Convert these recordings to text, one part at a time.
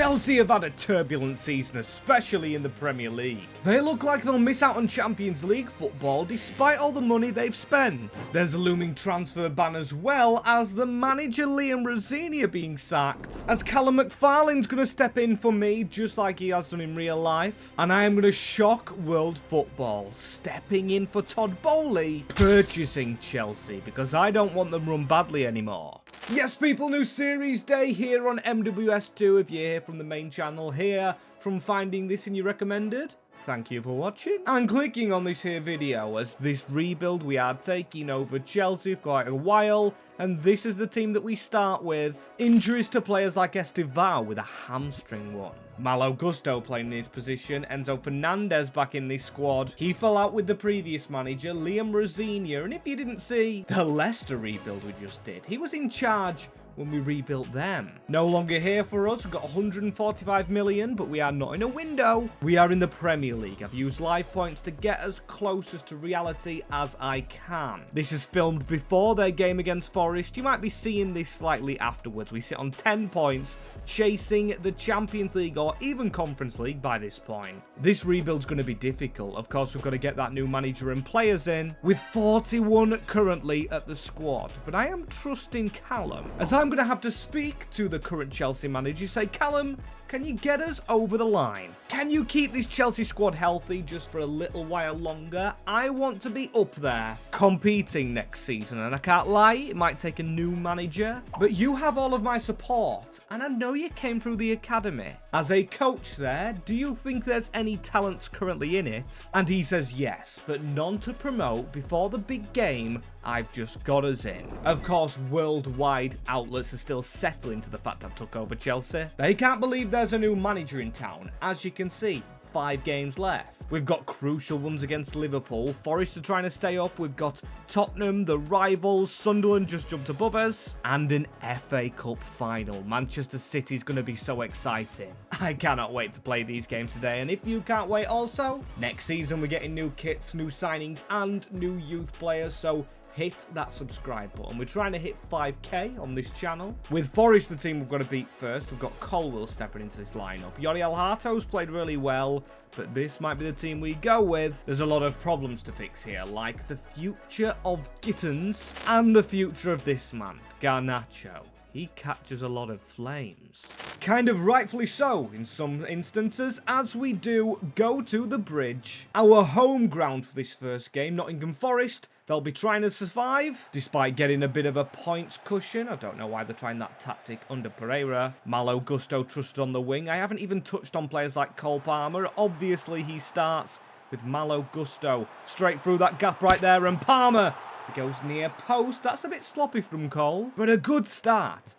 Chelsea have had a turbulent season, especially in the Premier League. They look like they'll miss out on Champions League football despite all the money they've spent. There's a looming transfer ban as well as the manager Liam Rosenior being sacked, as Callum McFarlane's going to step in for me just like he has done in real life, and I am going to shock world football, stepping in for Todd Bowley, purchasing Chelsea because I don't want them run badly anymore. Yes, people, new series day here on MWS2 if you're here from the main channel here from finding this in your recommended. Thank you for watching and clicking on this here video, as this rebuild we are taking over Chelsea for quite a while, and this is the team that we start with. Injuries to players like Estivao with a hamstring one. Malo Gusto playing in his position, Enzo Fernandez back in this squad. He fell out with the previous manager, Liam Rosenior, and if you didn't see the Leicester rebuild we just did, he was in charge when we rebuilt them. No longer here for us. We've got 145 million, but we are not in a window. We are in the Premier League. I've used live points to get as close as to reality as I can. This is filmed before their game against Forest. You might be seeing this slightly afterwards. We sit on 10 points, chasing the Champions League or even Conference League by this point. This rebuild's going to be difficult. Of course, we've got to get that new manager and players in, with 41 currently at the squad. But I am trusting Callum, as I'm going to have to speak to the current Chelsea manager, say, Callum, can you get us over the line? Can you keep this Chelsea squad healthy just for a little while longer? I want to be up there, competing next season, and I can't lie, it might take a new manager, but you have all of my support, and I know you came through the academy. As a coach there, do you think there's any talents currently in it? And he says yes, but none to promote before the big game I've just got us in. Of course, worldwide outlets are still settling to the fact I've took over Chelsea. They can't believe there's a new manager in town. As you can see, 5 games left. We've got crucial ones against Liverpool. Forest are trying to stay up. We've got Tottenham, the rivals. Sunderland just jumped above us. And an FA Cup final. Manchester City's going to be so exciting. I cannot wait to play these games today. And if you can't wait also, next season we're getting new kits, new signings, and new youth players. So hit that subscribe button. We're trying to hit 5k on this channel. With Forest, the team we've got to beat first. We've got Colwell stepping into this lineup. Yoriel Harto's played really well, but this might be the team we go with. There's a lot of problems to fix here, like the future of Gittins and the future of this man, Garnacho. He catches a lot of flames. Kind of rightfully so in some instances, as we do go to the Bridge. Our home ground for this first game, Nottingham Forest. They'll be trying to survive, despite getting a bit of a points cushion. I don't know why they're trying that tactic under Pereira. Malo Gusto trusted on the wing. I haven't even touched on players like Cole Palmer. Obviously, he starts with Malo Gusto. Straight through that gap right there, and Palmer, he goes near post. That's a bit sloppy from Cole, but a good start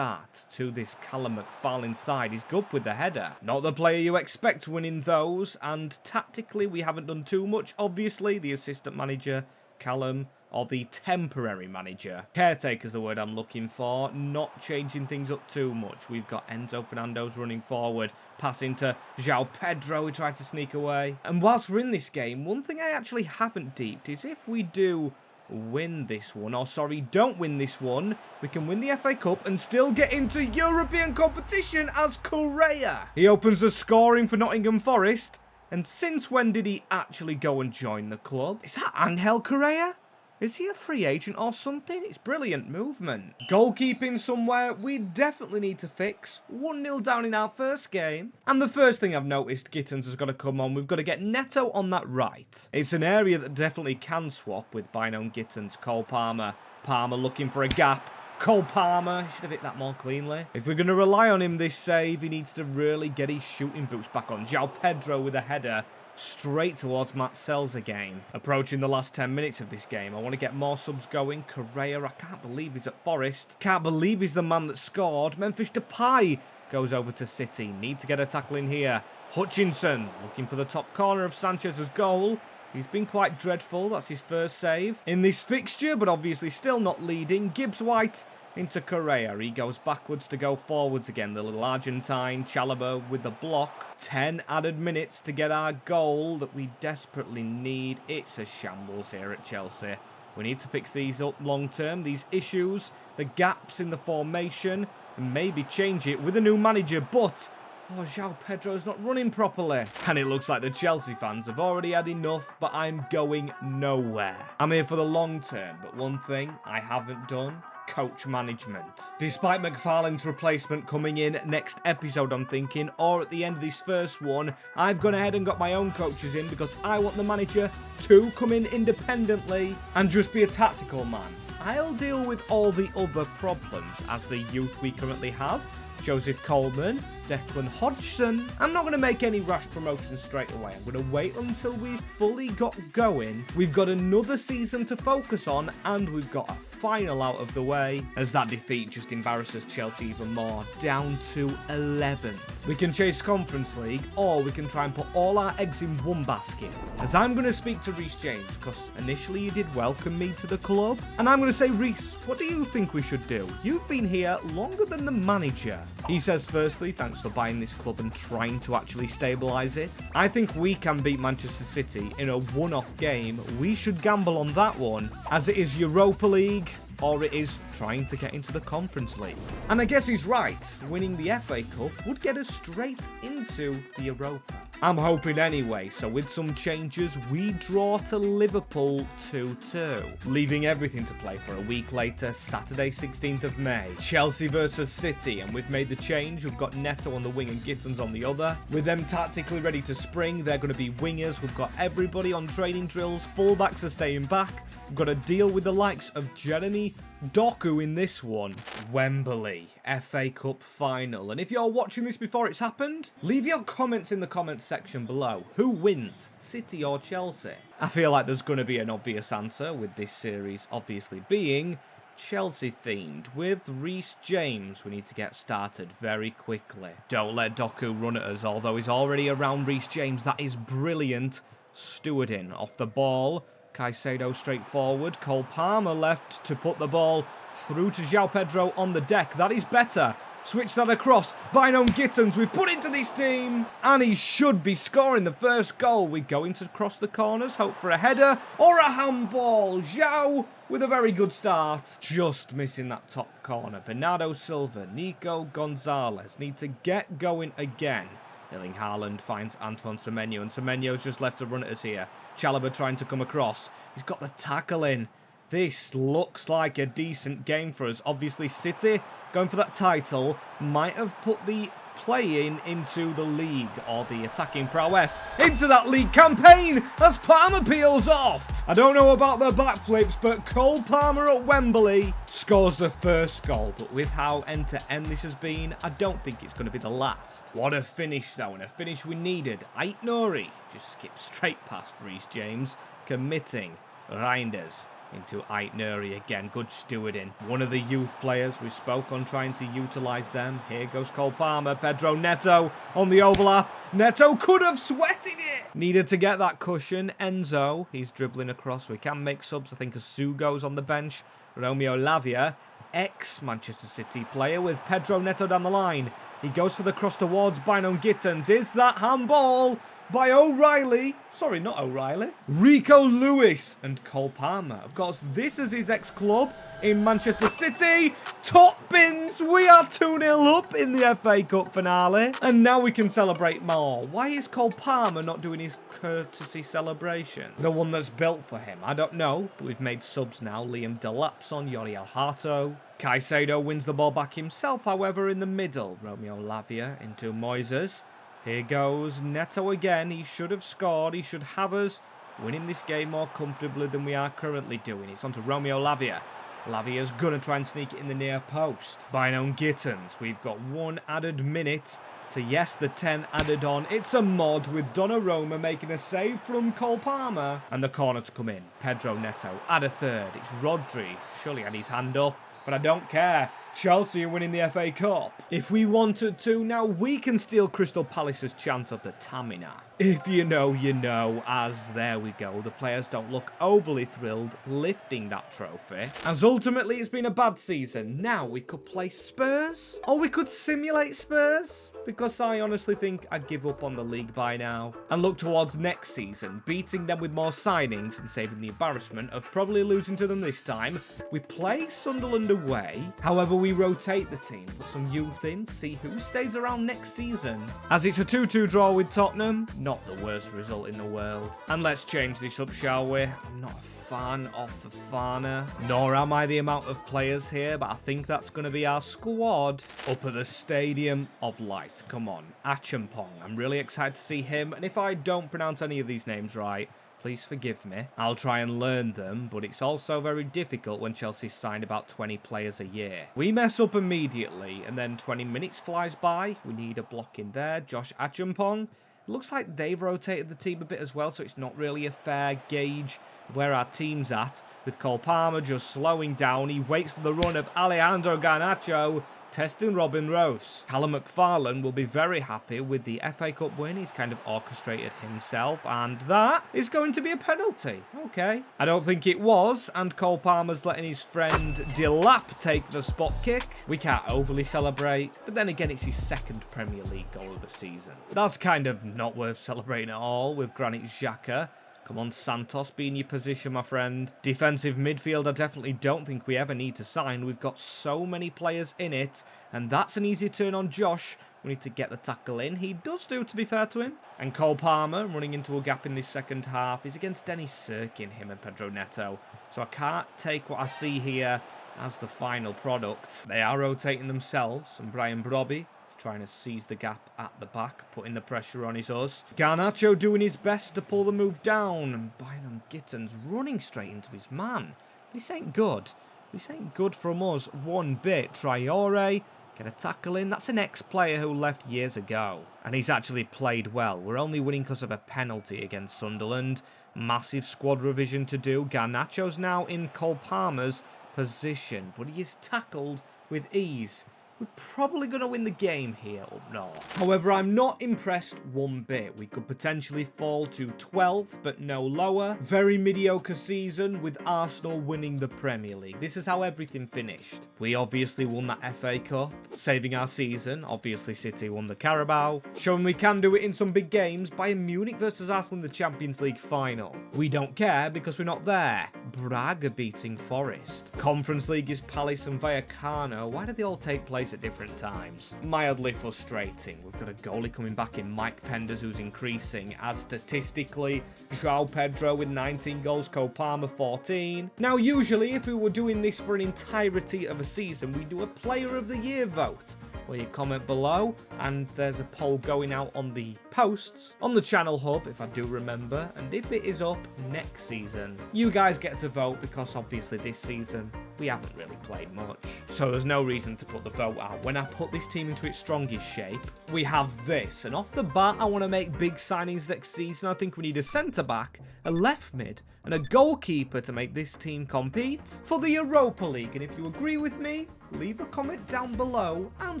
to this Callum McFarlane side. He's good with the header. Not the player you expect winning those, and tactically we haven't done too much. Obviously, the assistant manager, Callum, or the temporary manager. Caretaker's the word I'm looking for. Not changing things up too much. We've got Enzo Fernandez running forward, passing to João Pedro, who tried to sneak away. And whilst we're in this game, one thing I actually haven't deeped is if we do win this one, or sorry, don't win this one, we can win the FA Cup and still get into European competition as Correa. He opens the scoring for Nottingham Forest. And since when did he actually go and join the club? Is that Angel Correa? Is he a free agent or something? It's brilliant movement. Goalkeeping somewhere we definitely need to fix. 1-0 down in our first game. And the first thing I've noticed, Gittins has got to come on. We've got to get Neto on that right. It's an area that definitely can swap with Bino and Gittins. Cole Palmer. Palmer looking for a gap. Cole Palmer, he should have hit that more cleanly. If we're going to rely on him this save, he needs to really get his shooting boots back on. João Pedro with a header straight towards Matt Sells again. Approaching the last 10 minutes of this game. I want to get more subs going. Correa, I can't believe he's at Forest. Can't believe he's the man that scored. Memphis Depay goes over to City. Need to get a tackle in here. Hutchinson looking for the top corner of Sanchez's goal. He's been quite dreadful. That's his first save in this fixture, but obviously still not leading. Gibbs-White into Correa. He goes backwards to go forwards again. The little Argentine. Chalobah with the block. 10 added minutes to get our goal that we desperately need. It's a shambles here at Chelsea. We need to fix these up long term, these issues, the gaps in the formation, and maybe change it with a new manager, but oh, João Pedro's not running properly. And it looks like the Chelsea fans have already had enough, but I'm going nowhere. I'm here for the long term, but one thing I haven't done: coach management. Despite McFarlane's replacement coming in next episode, I'm thinking, or at the end of this first one, I've gone ahead and got my own coaches in because I want the manager to come in independently and just be a tactical man. I'll deal with all the other problems as the youth we currently have. Joseph Coleman, Declan Hodgson. I'm not going to make any rash promotions straight away. I'm going to wait until we've fully got going. We've got another season to focus on, and we've got a final out of the way, as that defeat just embarrasses Chelsea even more, down to 11th. We can chase Conference League, or we can try and put all our eggs in one basket. As I'm going to speak to Reece James, because initially he did welcome me to the club, and I'm going to say, Reece, what do you think we should do? You've been here longer than the manager. He says, firstly, thanks for buying this club and trying to actually stabilise it. I think we can beat Manchester City in a one-off game. We should gamble on that one, as it is Europa League, or it is trying to get into the Conference League. And I guess he's right. Winning the FA Cup would get us straight into the Europa. I'm hoping anyway, so with some changes, we draw to Liverpool 2-2. Leaving everything to play for a week later, Saturday 16th of May. Chelsea versus City, and we've made the change. We've got Neto on the wing and Gittins on the other. With them tactically ready to spring, they're going to be wingers. We've got everybody on training drills. Fullbacks are staying back. We've got to deal with the likes of Jeremy Doku in this one. Wembley, FA Cup final. And if you're watching this before it's happened, leave your comments in the comments section below. Who wins, City or Chelsea? I feel like there's going to be an obvious answer, with this series obviously being Chelsea themed. With Reece James, we need to get started very quickly. Don't let Doku run at us, although he's already around Reece James. That is brilliant. Stewarding off the ball. Caicedo straight forward. Cole Palmer left to put the ball through to João Pedro on the deck. That is better. Switch that across. Bynoe Gittins, we've put into this team. And he should be scoring the first goal. We're going to cross the corners, hope for a header or a handball. João with a very good start. Just missing that top corner. Bernardo Silva, Nico Gonzalez need to get going again. Erling Haaland finds Antoine Semenyo, and Semenyo's just left to run at us here. Chalobah trying to come across. He's got the tackle in. This looks like a decent game for us. Obviously, City going for that title might have put the play-in into the league, or the attacking prowess into that league campaign as Palmer peels off. I don't know about the backflips, but Cole Palmer at Wembley scores the first goal. But with how end-to-end this has been, I don't think it's going to be the last. What a finish, though, and a finish we needed. Ait Nouri just skipped straight past Reece James, committing Reinders into Ait Nouri again. Good stewarding. One of the youth players we spoke on trying to utilise them. Here goes Cole Palmer. Pedro Neto on the overlap. Neto could have sweated it. Needed to get that cushion. Enzo, he's dribbling across. We can make subs. I think Asugo's on the bench. Romeo Lavia, ex-Manchester City player, with Pedro Neto down the line. He goes for the cross towards Bynoe Gittins. Is that handball by O'Reilly? Sorry, not O'Reilly. Rico Lewis and Cole Palmer. Of course, this is his ex-club in Manchester City. Top bins. We are 2-0 up in the FA Cup finale. And now we can celebrate more. Why is Cole Palmer not doing his courtesy celebration? The one that's built for him. I don't know, but we've made subs now. Liam Delap's on, Yoriel Hato. Caicedo wins the ball back himself, however, in the middle. Romeo Lavia into Moises. Here goes Neto again. He should have scored. He should have us winning this game more comfortably than we are currently doing. It's on to Romeo Lavia. Lavia's going to try and sneak it in the near post. Bynoe Gittins. We've got one added minute to, yes, the 10 added on. It's a mod with Donnarumma making a save from Cole Palmer. And the corner to come in. Pedro Neto add a third. It's Rodri. Surely had his hand up, but I don't care. Chelsea are winning the FA Cup. If we wanted to, now we can steal Crystal Palace's chance of the Tamina. If you know, you know, as there we go. The players don't look overly thrilled lifting that trophy, as ultimately it's been a bad season. Now we could play Spurs, or we could simulate Spurs. because I honestly think I'd give up on the league by now and look towards next season, beating them with more signings and saving the embarrassment of probably losing to them this time. We play Sunderland away, however we rotate the team, put some youth in, see who stays around next season. As it's a 2-2 draw with Tottenham, not the worst result in the world. And let's change this up, shall we? I'm not a fan of Fofana, nor am I the amount of players here, but I think that's going to be our squad up at the Stadium of Light. Come on, Achampong. I'm really excited to see him, and if I don't pronounce any of these names right, please forgive me. I'll try and learn them, but it's also very difficult when Chelsea signed about 20 players a year. We mess up immediately, and then 20 minutes flies by. We need a block in there. Josh Achampong. It looks like they've rotated the team a bit as well, so it's not really a fair gauge of where our team's at. With Cole Palmer just slowing down, he waits for the run of Alejandro Garnacho, testing Robin Rose. Callum McFarlane will be very happy with the FA Cup win. He's kind of orchestrated himself, and that is going to be a penalty. Okay. I don't think it was, and Cole Palmer's letting his friend Delap take the spot kick. We can't overly celebrate, but then again, it's his second Premier League goal of the season. That's kind of not worth celebrating at all with Granit Xhaka. Come on, Santos, be in your position, my friend. Defensive midfield, I definitely don't think we ever need to sign. We've got so many players in it, and that's an easy turn on Josh. We need to get the tackle in. He does do, to be fair to him. And Cole Palmer, running into a gap in this second half, is against Dennis Serkin, him and Pedro Neto. So I can't take what I see here as the final product. They are rotating themselves, and Brian Brobby trying to seize the gap at the back, putting the pressure on his us. Garnacho doing his best to pull the move down, and Byron Gittens running straight into his man. This ain't good. This ain't good from us one bit. Traore, get a tackle in. That's an ex-player who left years ago, and he's actually played well. We're only winning because of a penalty against Sunderland. Massive squad revision to do. Garnacho's now in Cole Palmer's position, but he is tackled with ease. We're probably going to win the game here up north. However, I'm not impressed one bit. We could potentially fall to 12th, but no lower. Very mediocre season with Arsenal winning the Premier League. This is how everything finished. We obviously won that FA Cup, saving our season. Obviously, City won the Carabao, showing we can do it in some big games. Bayern Munich versus Arsenal in the Champions League final. We don't care because we're not there. Braga beating Forest. Conference League is Palace and Vallecano. Why do they all take place at different times? Mildly frustrating. We've got a goalie coming back in Mike Penders, who's increasing, as statistically João Pedro with 19 goals, Cole Palmer 14. Now usually if we were doing this for an entirety of a season, we do a Player of the Year vote, where you comment below, and there's a poll going out on the posts on the channel hub, if I do remember, and if it is up next season, you guys get to vote, because obviously this season we haven't really played much, so there's no reason to put the vote out. When I put this team into its strongest shape, we have this, and off the bat I want to make big signings next season. I think we need a centre-back, a left mid, and a goalkeeper to make this team compete for the Europa League. And if you agree with me, leave a comment down below and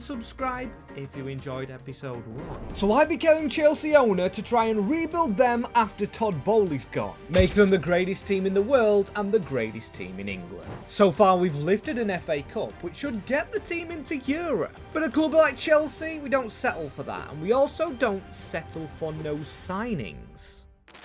subscribe if you enjoyed episode 1. So I became Chelsea owner to try and rebuild them after Todd Bowley's gone. Make them the greatest team in the world and the greatest team in England. So far we've lifted an FA Cup, which should get the team into Europe. But a club like Chelsea, we don't settle for that. And we also don't settle for no signings.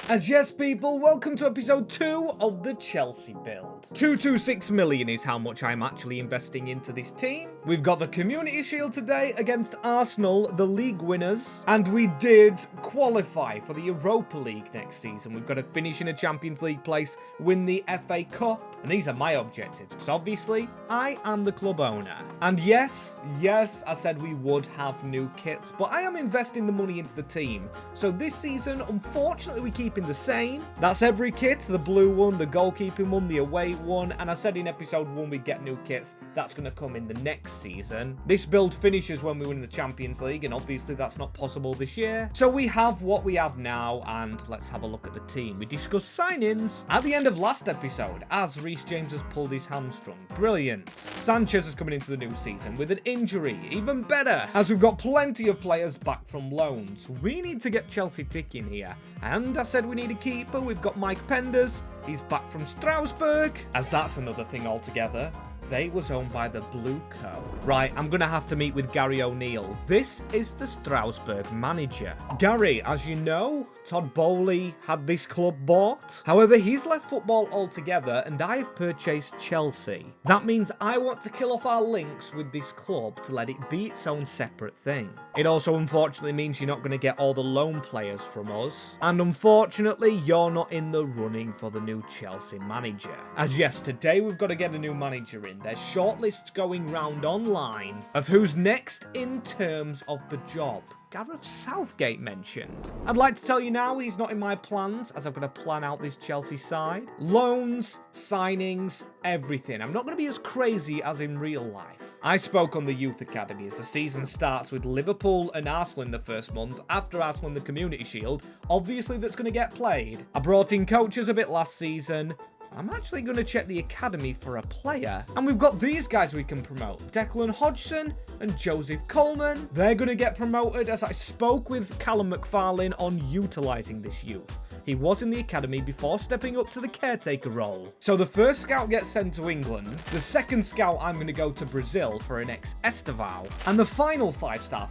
As yes people, welcome to episode 2 of the Chelsea build. 226 million is how much I'm actually investing into this team. We've got the Community Shield today against Arsenal, the league winners, and we did qualify for the Europa League next season. We've got to finish in a Champions League place, win the FA Cup, and these are my objectives, because obviously I am the club owner. And yes, I said we would have new kits, but I am investing the money into the team. So this season, unfortunately, we keep the same. That's every kit, the blue one, the goalkeeping one, the away one, and I said in episode 1 we'd get new kits. That's going to come in the next season. This build finishes when we win the Champions League, and obviously that's not possible this year. So we have what we have now, and let's have a look at the team. We discussed signings at the end of last episode, as Reece James has pulled his hamstring. Brilliant. Sanchez is coming into the new season with an injury. Even better, as we've got plenty of players back from loans. We need to get Chelsea ticking here, and I said we need a keeper. We've got Mike Penders. He's back from Strasbourg, as that's another thing altogether. they was owned by the Blue Co. Right, I'm going to have to meet with Gary O'Neill. This is the Strasbourg manager. Gary, as you know, Todd Bowley had this club bought. However, he's left football altogether and I have purchased Chelsea. That means I want to kill off our links with this club to let it be its own separate thing. It also unfortunately means you're not going to get all the loan players from us. And unfortunately, you're not in the running for the new Chelsea manager. As yes, today we've got to get a new manager in. There's shortlists going round online of who's next in terms of the job. Gareth Southgate mentioned. I'd like to tell you now he's not in my plans as I've got to plan out this Chelsea side. Loans, signings, everything. I'm not going to be as crazy as in real life. I spoke on the Youth Academy as the season starts with Liverpool and Arsenal in the first month, after Arsenal in the Community Shield. Obviously that's going to get played. I brought in coaches a bit last season. I'm actually going to check the academy for a player. And we've got these guys we can promote. Declan Hodgson and Joseph Coleman. They're going to get promoted as I spoke with Callum McFarlane on utilising this youth. He was in the academy before stepping up to the caretaker role. So the first scout gets sent to England. The second scout, I'm going to go to Brazil for an ex-Estaval. And the final 5-star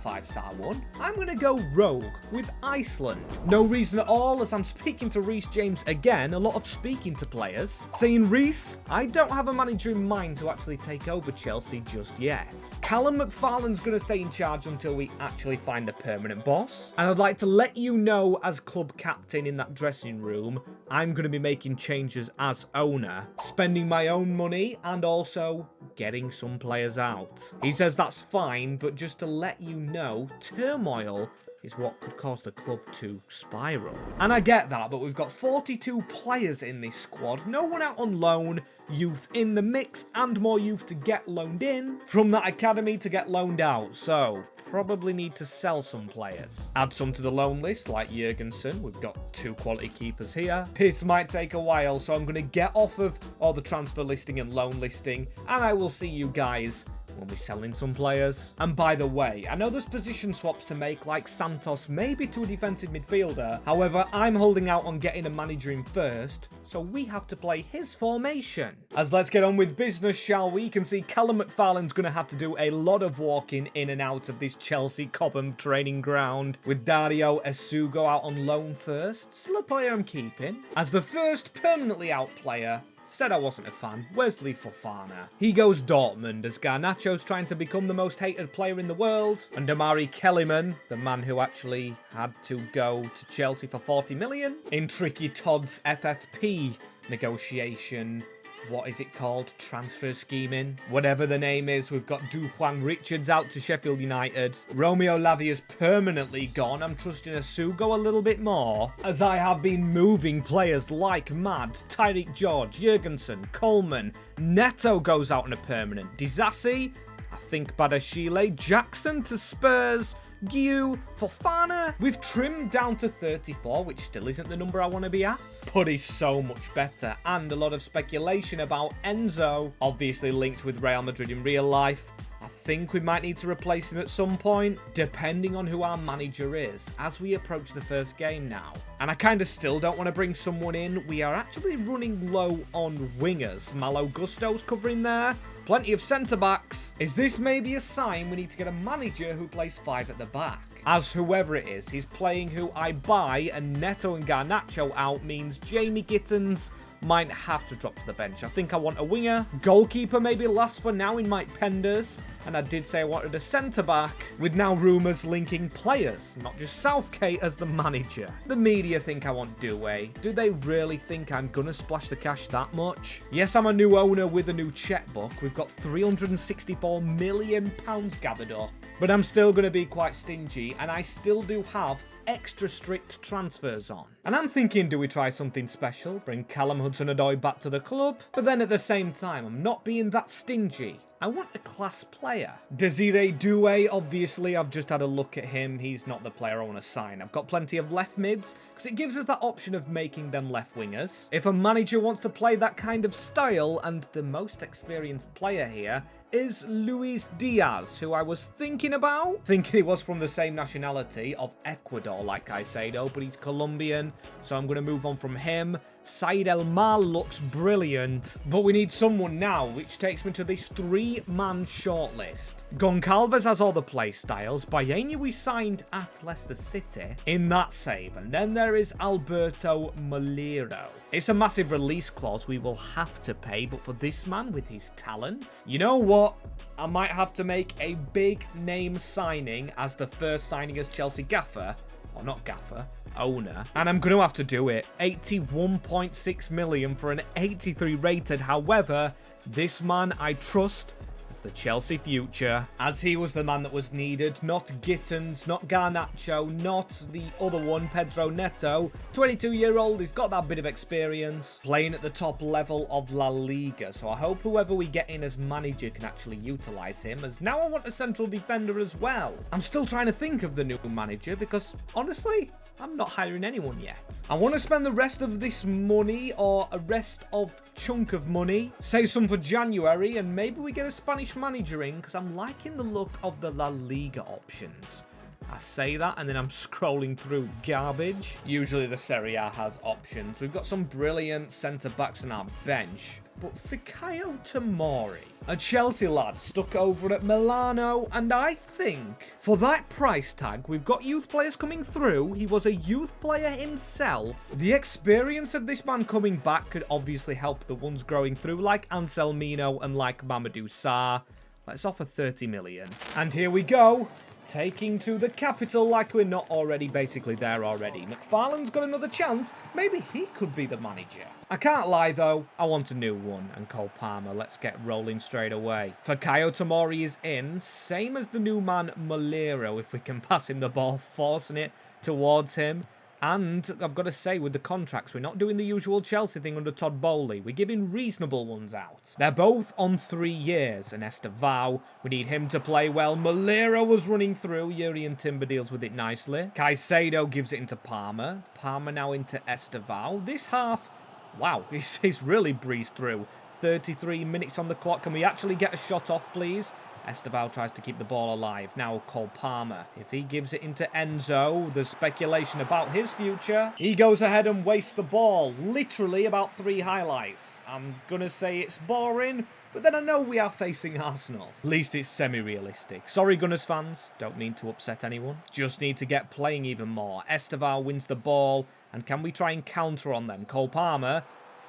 one, I'm going to go rogue with Iceland. No reason at all, as I'm speaking to Reece James again, a lot of speaking to players, saying, Reece, I don't have a manager in mind to actually take over Chelsea just yet. Callum McFarlane's going to stay in charge until we actually find a permanent boss. And I'd like to let you know, as club captain in that dressing room, I'm going to be making changes as owner, spending my own money and also getting some players out. He says that's fine, but just to let you know, turmoil is what could cause the club to spiral. And I get that, but we've got 42 players in this squad, no one out on loan, youth in the mix, and more youth to get loaned in from that academy to get loaned out. So probably need to sell some players. Add some to the loan list, like Jurgensen. We've got 2 quality keepers here. This might take a while, so I'm going to get off of all the transfer listing and loan listing, and I will see you guys when we're selling some players. And by the way, I know there's position swaps to make, like Santos, maybe to a defensive midfielder. However, I'm holding out on getting a manager in first, so we have to play his formation. As let's get on with business, shall we? You can see Callum McFarlane's going to have to do a lot of walking in and out of this Chelsea Cobham training ground, with Dario Esugo out on loan first. Still a player I'm keeping. As the first permanently out player, said I wasn't a fan, Wesley Fofana. He goes Dortmund as Garnacho's trying to become the most hated player in the world. And Damari Kellyman, the man who actually had to go to Chelsea for 40 million in Tricky Todd's FFP negotiation. What is it called? Transfer scheming? Whatever the name is, we've got Dujuan Richards out to Sheffield United. Romeo Lavia's permanently gone. I'm trusting Asugo a little bit more, as I have been moving players like mad. Tyreek George, Jurgensen, Coleman. Neto goes out on a permanent. Disasi, I think Badashile, Jackson to Spurs. Guiu, Fofana. We've trimmed down to 34, which still isn't the number I want to be at, but is so much better. And a lot of speculation about Enzo, obviously linked with Real Madrid in real life. I think we might need to replace him at some point, depending on who our manager is, as we approach the first game now. And I kind of still don't want to bring someone in. We are actually running low on wingers. Malo Gusto's covering there. Plenty of centre-backs. Is this maybe a sign we need to get a manager who plays 5 at the back? As whoever it is, he's playing who I buy, and Neto and Garnacho out means Jamie Gittins might have to drop to the bench. I think I want a winger. Goalkeeper maybe last for now in Mike Penders. And I did say I wanted a centre-back, with now rumours linking players, not just Southgate as the manager. The media think I want Doué. Do they really think I'm gonna splash the cash that much? Yes, I'm a new owner with a new checkbook. We've got £364 million gathered up. But I'm still gonna be quite stingy, and I still do have extra strict transfers on. And I'm thinking, do we try something special? Bring Callum Hudson-Odoi back to the club? But then at the same time, I'm not being that stingy. I want a class player. Desiree Doué, obviously, I've just had a look at him. He's not the player I want to sign. I've got plenty of left mids, because it gives us that option of making them left wingers. If a manager wants to play that kind of style, and the most experienced player here is Luis Diaz, who I was thinking about. Thinking he was from the same nationality of Ecuador, like I say, though, but he's Colombian, so I'm going to move on from him. Said El Mal looks brilliant. But we need someone now, which takes me to this 3-man shortlist. Goncalves has all the play styles. Baena we signed at Leicester City in that save. And then there is Alberto Molero. It's a massive release clause we will have to pay, but for this man with his talent, you know what? I might have to make a big name signing as the first signing as Chelsea gaffer, or not gaffer, owner, and I'm going to have to do it. 81.6 million for an 83 rated. However, this man I trust as the Chelsea future, as he was the man that was needed, not Gittins, not Garnacho, not the other one, Pedro Neto. 22-year-old, he's got that bit of experience playing at the top level of La Liga, so I hope whoever we get in as manager can actually utilise him, as now I want a central defender as well. I'm still trying to think of the new manager because, honestly, I'm not hiring anyone yet. I want to spend the rest of this money, or a rest of chunk of money, save some for January, and maybe we get a Spanish manager in, because I'm liking the look of the La Liga options. I say that, and then I'm scrolling through garbage. Usually the Serie A has options. We've got some brilliant centre-backs on our bench. But Fikayo Tomori, a Chelsea lad stuck over at Milano, and I think for that price tag, we've got youth players coming through. He was a youth player himself. The experience of this man coming back could obviously help the ones growing through, like Anselmino and like Mamadou Sarr. Let's offer 30 million. And here we go. Taking to the capital like we're not already basically there already. McFarlane's got another chance. Maybe he could be the manager. I can't lie though, I want a new one. And Cole Palmer, let's get rolling straight away. Fikayo Tomori is in, same as the new man Molero, if we can pass him the ball, forcing it towards him. And I've got to say, with the contracts, we're not doing the usual Chelsea thing under Todd Bowley. We're giving reasonable ones out. They're both on 3 years. And Estevao, we need him to play well. Molero was running through. Yuri and Timber deals with it nicely. Caicedo gives it into Palmer. Palmer now into Estevao. This half, wow, he's really breezed through. 33 minutes on the clock. Can we actually get a shot off, please? Estevao tries to keep the ball alive. Now Cole Palmer. If he gives it into Enzo, there's speculation about his future. He goes ahead and wastes the ball. Literally about 3 highlights. I'm going to say it's boring, but then I know we are facing Arsenal. At least it's semi-realistic. Sorry, Gunners fans. Don't mean to upset anyone. Just need to get playing even more. Estevao wins the ball. And can we try and counter on them? Cole Palmer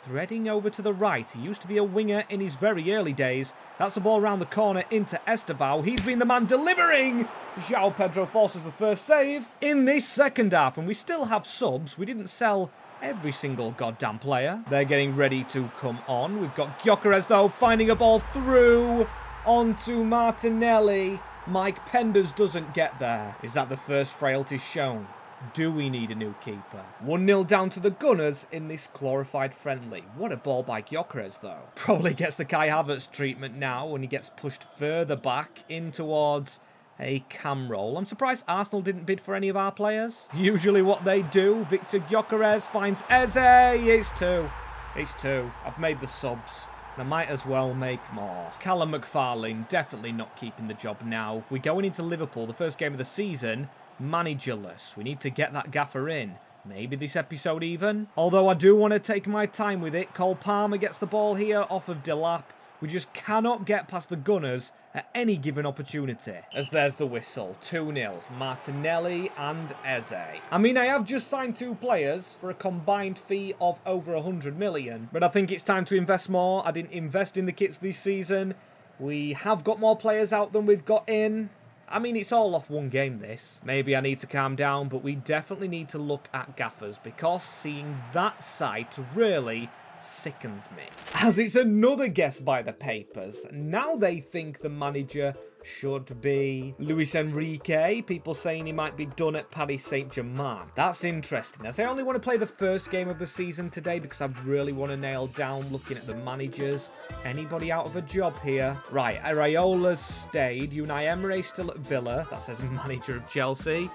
threading over to the right. He used to be a winger in his very early days. That's the ball around the corner into Estevao. He's been the man delivering. João Pedro forces the first save in this second half. And we still have subs. We didn't sell every single goddamn player. They're getting ready to come on. We've got Gyökeres, though, finding a ball through onto Martinelli. Mike Penders doesn't get there. Is that the first frailty shown? Do we need a new keeper? 1-0 down to the Gunners in this glorified friendly. What a ball by Gyökeres, though. Probably gets the Kai Havertz treatment now when he gets pushed further back in towards a cam roll. I'm surprised Arsenal didn't bid for any of our players. Usually what they do. Victor Gyökeres finds Eze. It's 2. It's 2. I've made the subs. I might as well make more. Callum McFarlane definitely not keeping the job now. We're going into Liverpool, the first game of the season, managerless. We need to get that gaffer in. Maybe this episode even. Although I do want to take my time with it. Cole Palmer gets the ball here off of Delap. We just cannot get past the Gunners at any given opportunity. As there's the whistle. 2-0. Martinelli and Eze. I mean, I have just signed 2 players for a combined fee of over 100 million. But I think it's time to invest more. I didn't invest in the kits this season. We have got more players out than we've got in. I mean, it's all off one game, this. Maybe I need to calm down, but we definitely need to look at gaffers, because seeing that site really sickens me. As it's another guess by the papers. Now they think the manager should be Luis Enrique. People saying he might be done at Paris Saint-Germain. That's interesting. As I only want to play the first game of the season today because I really want to nail down looking at the managers. Anybody out of a job here? Right, Areola's stayed. Unai Emery still at Villa. That says manager of Chelsea.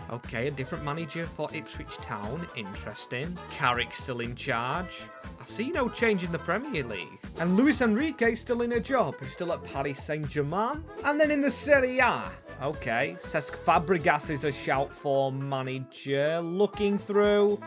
Okay, a different manager for Ipswich Town. Interesting. Carrick's still in charge. I see no change in the Premier League. And Luis Enrique's still in a job. He's still at Paris Saint-Germain. And then in the Serie A. Okay, Cesc Fabregas is a shout for manager. Looking through.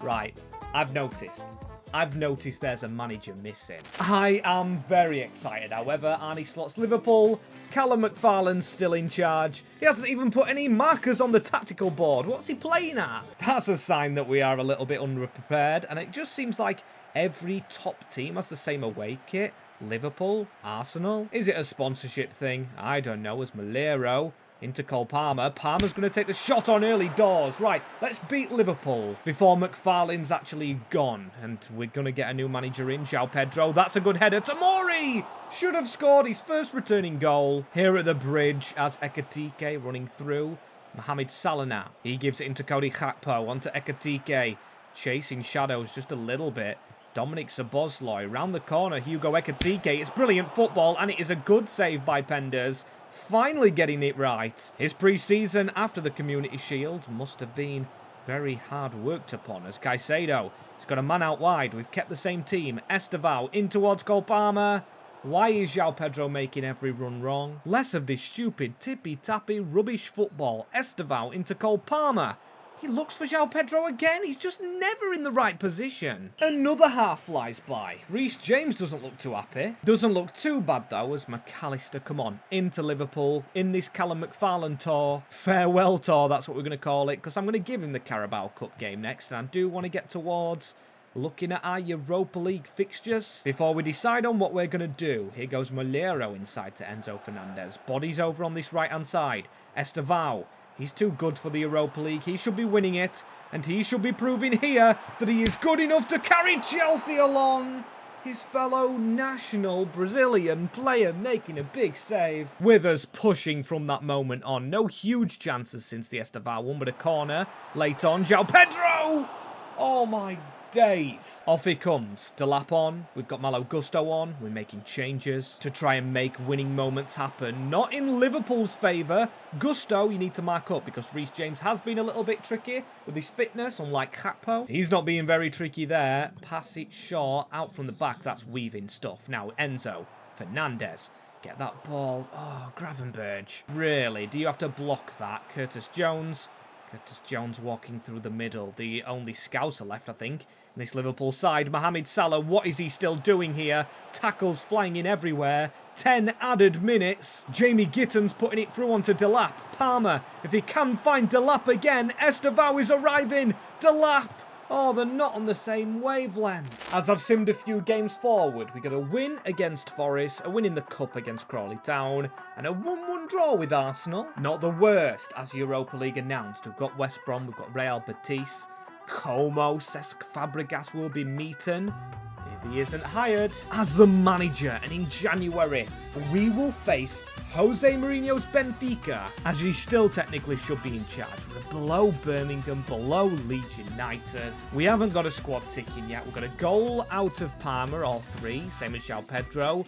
Right, I've noticed. I've noticed there's a manager missing. I am very excited. However, Arne Slot's Liverpool. Callum McFarlane's still in charge. He hasn't even put any markers on the tactical board. What's he playing at? That's a sign that we are a little bit underprepared, and it just seems like every top team has the same away kit. Liverpool, Arsenal. Is it a sponsorship thing? I don't know. As Malero into Cole Palmer. Palmer's going to take the shot on early doors. Right, let's beat Liverpool before McFarlane's actually gone. And we're going to get a new manager in, João Pedro. That's a good header. Tomori should have scored his first returning goal. Here at the bridge as Ekitike running through. Mohamed Salah now. He gives it into Cody Gakpo onto Ekitike. Chasing shadows just a little bit. Dominic Szoboszlai round the corner. Hugo Ekitike. It's brilliant football and it is a good save by Penders. Finally getting it right. His pre-season after the Community Shield must have been very hard worked upon as Caicedo has got a man out wide. We've kept the same team. Estevao in towards Cole Palmer. Why is João Pedro making every run wrong? Less of this stupid tippy-tappy rubbish football. Estevao into Cole Palmer. He looks for João Pedro again. He's just never in the right position. Another half flies by. Reece James doesn't look too happy. Doesn't look too bad, though, as McAllister, come on, into Liverpool in this Callum McFarlane tour. Farewell tour, that's what we're going to call it, because I'm going to give him the Carabao Cup game next, and I do want to get towards looking at our Europa League fixtures before we decide on what we're going to do. Here goes Malero inside to Enzo Fernandez. Bodies over on this right-hand side. Estevao. He's too good for the Europa League. He should be winning it. And he should be proving here that he is good enough to carry Chelsea along. His fellow national Brazilian player making a big save. Withers pushing from that moment on. No huge chances since the Estevao one, but a corner. Late on, João Pedro! Oh my days. Off he comes. Delap on. We've got Malo Gusto on. We're making changes to try and make winning moments happen. Not in Liverpool's favour. Gusto, you need to mark up because Reece James has been a little bit tricky with his fitness, unlike Gakpo. He's not being very tricky there. Pass it short. Out from the back. That's weaving stuff. Now, Enzo Fernandez. Get that ball. Oh, Gravenberch. Really? Do you have to block that? Curtis Jones walking through the middle. The only scouser left, I think, in this Liverpool side. Mohamed Salah, what is he still doing here? Tackles flying in everywhere. 10 added minutes. Jamie Gitton's putting it through onto Delap. Palmer, if he can find Delap again. Estevao is arriving. Delap. Oh, they're not on the same wavelength. As I've simmed a few games forward, we got a win against Forest, a win in the Cup against Crawley Town, and a 1-1 draw with Arsenal. Not the worst, as Europa League announced. We've got West Brom, we've got Real Betis, Como, Cesc Fabregas will be meeting if he isn't hired as the manager. And in January, we will face Jose Mourinho's Benfica, as he still technically should be in charge. We're below Birmingham, below Leeds United. We haven't got a squad ticking yet. We've got a goal out of Palmer, all 3, same as João Pedro.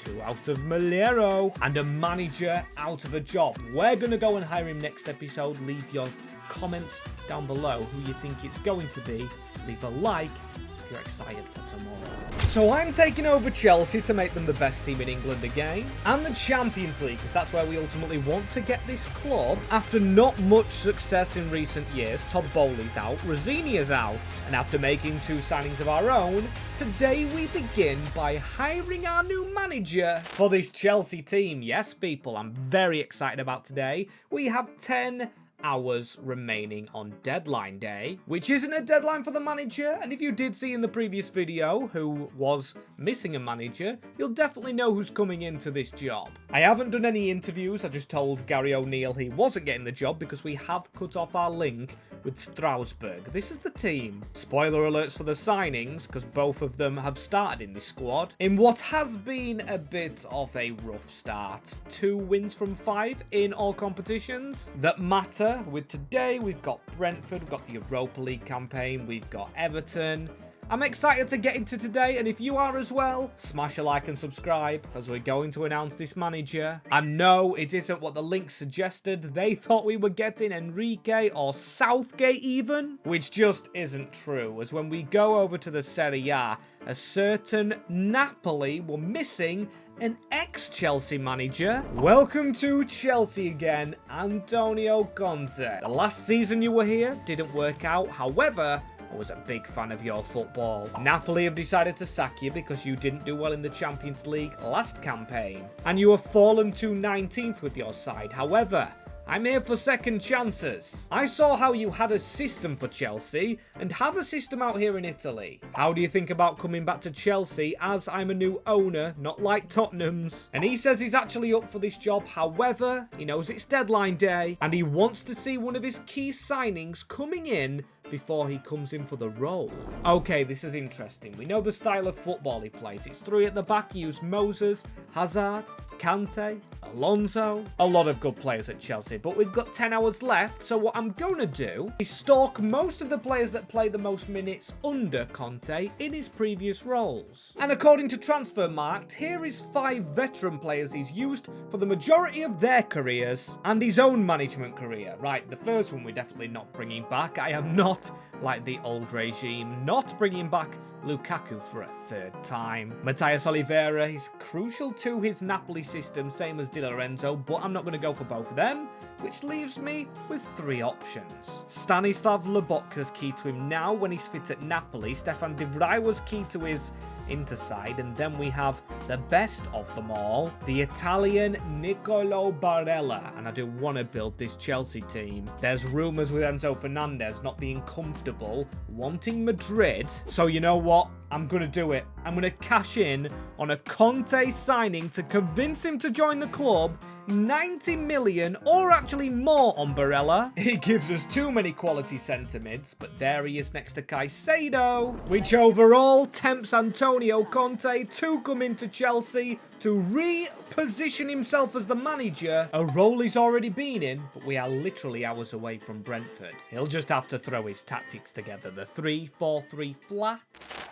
2 out of Malero, and a manager out of a job. We're going to go and hire him next episode. Leave your comments down below who you think it's going to be. Leave a like if you're excited for tomorrow. So I'm taking over Chelsea to make them the best team in England again, and the Champions League, because that's where we ultimately want to get this club. After not much success in recent years, Todd Bowley's out, Rosenior's out, and after making 2 signings of our own, today we begin by hiring our new manager for this Chelsea team. Yes, people, I'm very excited about today. We have 10 hours remaining on deadline day, which isn't a deadline for the manager. And if you did see in the previous video who was missing a manager, you'll definitely know who's coming into this job. I haven't done any interviews. I just told Gary O'Neill he wasn't getting the job because we have cut off our link with Strasbourg. This is the team. Spoiler alerts for the signings, because both of them have started in this squad in what has been a bit of a rough start. 2 wins from 5 in all competitions that matter. With today, we've got Brentford, we've got the Europa League campaign, we've got Everton. I'm excited to get into today, and if you are as well, smash a like and subscribe, as we're going to announce this manager. And no, it isn't what the link suggested. They thought we were getting Enrique or Southgate even, which just isn't true, as when we go over to the Serie A, a certain Napoli were missing an ex-Chelsea manager. Welcome to Chelsea again, Antonio Conte. The last season you were here didn't work out. However, was a big fan of your football. Napoli have decided to sack you because you didn't do well in the Champions League last campaign, and you have fallen to 19th with your side. However, I'm here for second chances. I saw how you had a system for Chelsea and have a system out here in Italy. How do you think about coming back to Chelsea, as I'm a new owner, not like Tottenham's? And he says he's actually up for this job. However, he knows it's deadline day and he wants to see one of his key signings coming in before he comes in for the role. Okay, this is interesting. We know the style of football he plays. It's 3 at the back. He used Moses, Hazard, Kante, Alonso. A lot of good players at Chelsea, but we've got 10 hours left, so what I'm going to do is stalk most of the players that play the most minutes under Conte in his previous roles. And according to Transfermarkt, here is 5 veteran players he's used for the majority of their careers and his own management career. Right, the first one we're definitely not bringing back. I am not, like the old regime, not bringing back Lukaku for a 3rd time. Matthias Oliveira is crucial to his Napoli system, same as Di Lorenzo, but I'm not going to go for both of them, which leaves me with 3 options. Stanislav Lobotka's key to him now when he's fit at Napoli. Stefan de Vrij was key to his Inter side, and then we have the best of them all, the Italian Nicolo Barella, and I do want to build this Chelsea team. There's rumours with Enzo Fernandez not being comfortable, wanting Madrid, so you know what? I'm going to do it. I'm going to cash in on a Conte signing to convince him to join the club. 90 million, or actually more, on Barella. He gives us too many quality centre mids, but there he is next to Caicedo, which overall tempts Antonio Conte to come into Chelsea to reposition himself as the manager, a role he's already been in, but we are literally hours away from Brentford. He'll just have to throw his tactics together, the 3-4-3 flat,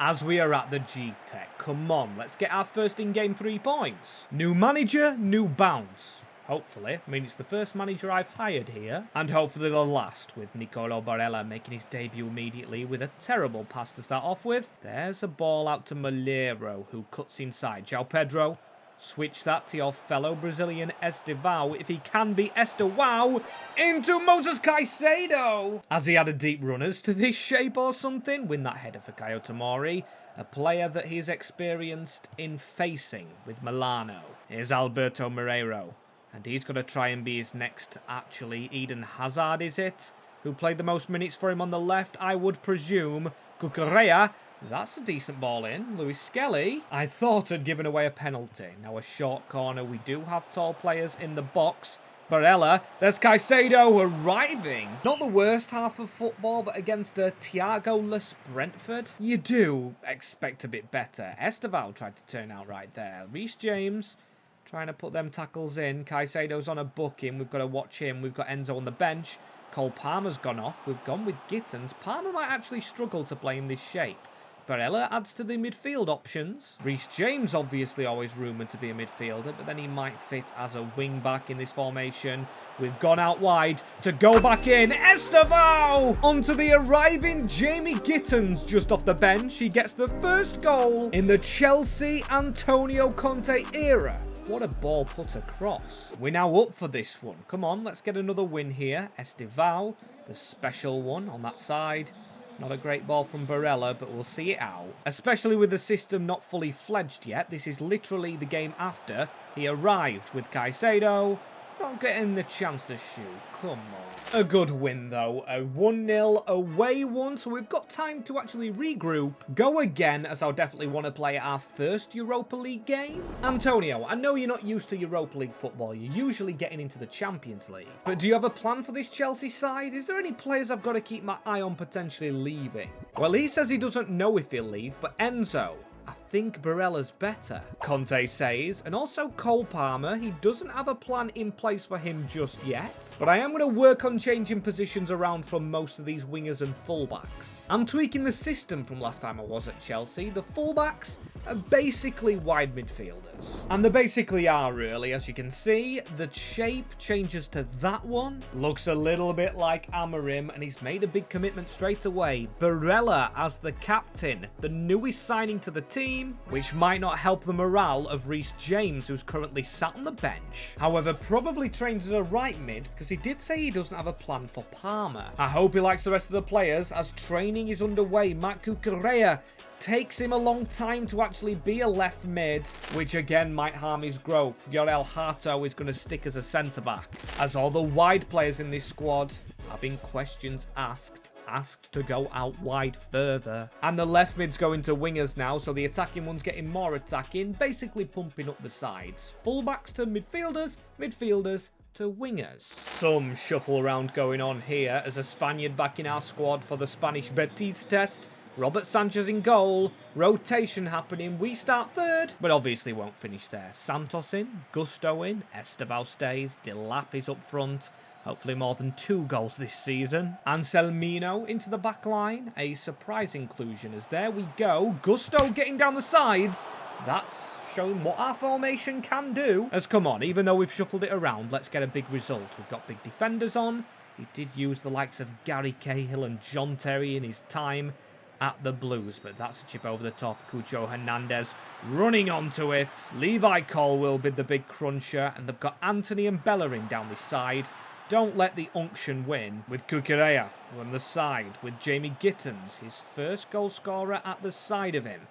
as we are at the G-Tech. Come on, let's get our first in-game 3 points. New manager, new bounce. Hopefully. I mean, it's the first manager I've hired here, and hopefully the last, with Nicolo Barella making his debut immediately with a terrible pass to start off with. There's a ball out to Malheiro, who cuts inside. João Pedro, switch that to your fellow Brazilian Estevão, if he can be Estevão, into Moses Caicedo! Has he had a deep runners to this shape or something? Win that header for Caio Tomori, a player that he's experienced in facing with Milano. Here's Alberto Moreiro. And he's going to try and be his next, actually, Eden Hazard, is it? Who played the most minutes for him on the left, I would presume. Cucurella, that's a decent ball in. Luis Skelly, I thought had given away a penalty. Now a short corner, we do have tall players in the box. Barella, there's Caicedo arriving. Not the worst half of football, but against a Thiago-less Brentford, you do expect a bit better. Estevão tried to turn out right there. Reece James trying to put them tackles in. Caicedo's on a booking. We've got to watch him. We've got Enzo on the bench. Cole Palmer's gone off. We've gone with Gittins. Palmer might actually struggle to play in this shape. Barella adds to the midfield options. Reece James obviously always rumoured to be a midfielder, but then he might fit as a wing-back in this formation. We've gone out wide to go back in. Estevão! Onto the arriving Jamie Gittins just off the bench. He gets the first goal in the Chelsea Antonio Conte era. What a ball put across. We're now up for this one. Come on, let's get another win here. Estevão, the special one on that side. Not a great ball from Barella, but we'll see it out. Especially with the system not fully fledged yet. This is literally the game after he arrived with Caicedo. Not getting the chance to shoot. Come on. A good win, though. A 1-0 away one, so we've got time to actually regroup. Go again, as I'll definitely want to play our first Europa League game. Antonio, I know you're not used to Europa League football. You're usually getting into the Champions League. But do you have a plan for this Chelsea side? Is there any players I've got to keep my eye on potentially leaving? Well, he says he doesn't know if he'll leave, but Enzo, I think Barella's better, Conte says, and also Cole Palmer. He doesn't have a plan in place for him just yet, but I am going to work on changing positions around for most of these wingers and fullbacks. I'm tweaking the system from last time I was at Chelsea. The fullbacks are basically wide midfielders, and they basically are, really. As you can see, the shape changes to that one. Looks a little bit like Amorim, and he's made a big commitment straight away. Barella as the captain, the newest signing to the team. game, which might not help the morale of Reece James, who's currently sat on the bench. However, probably trains as a right mid, because he did say he doesn't have a plan for Palmer. I hope he likes the rest of the players, as training is underway. Matt Cucurella takes him a long time to actually be a left mid, which again might harm his growth. Yorel Hato is going to stick as a centre-back, as all the wide players in this squad having questions asked to go out wide further. And the left mid's going to wingers now, so the attacking one's getting more attacking, basically pumping up the sides. Fullbacks to midfielders, midfielders to wingers. Some shuffle around going on here as a Spaniard back in our squad for the Spanish Betis test. Robert Sanchez in goal, rotation happening, we start third, but obviously won't finish there. Santos in, Gusto in, Estevao stays, Delap is up front, hopefully more than 2 goals this season. Anselmino into the back line, a surprise inclusion as there we go. Gusto getting down the sides, that's showing what our formation can do. As come on, even though we've shuffled it around, let's get a big result. We've got big defenders on, he did use the likes of Gary Cahill and John Terry in his time at the Blues, but that's a chip over the top. Cucho Hernandez running onto it. Levi Cole will be the big cruncher, and they've got Anthony and Bellerin down this side. Don't let the unction win with Cucurella on the side, with Jamie Gittens, his first goal scorer at the side of him.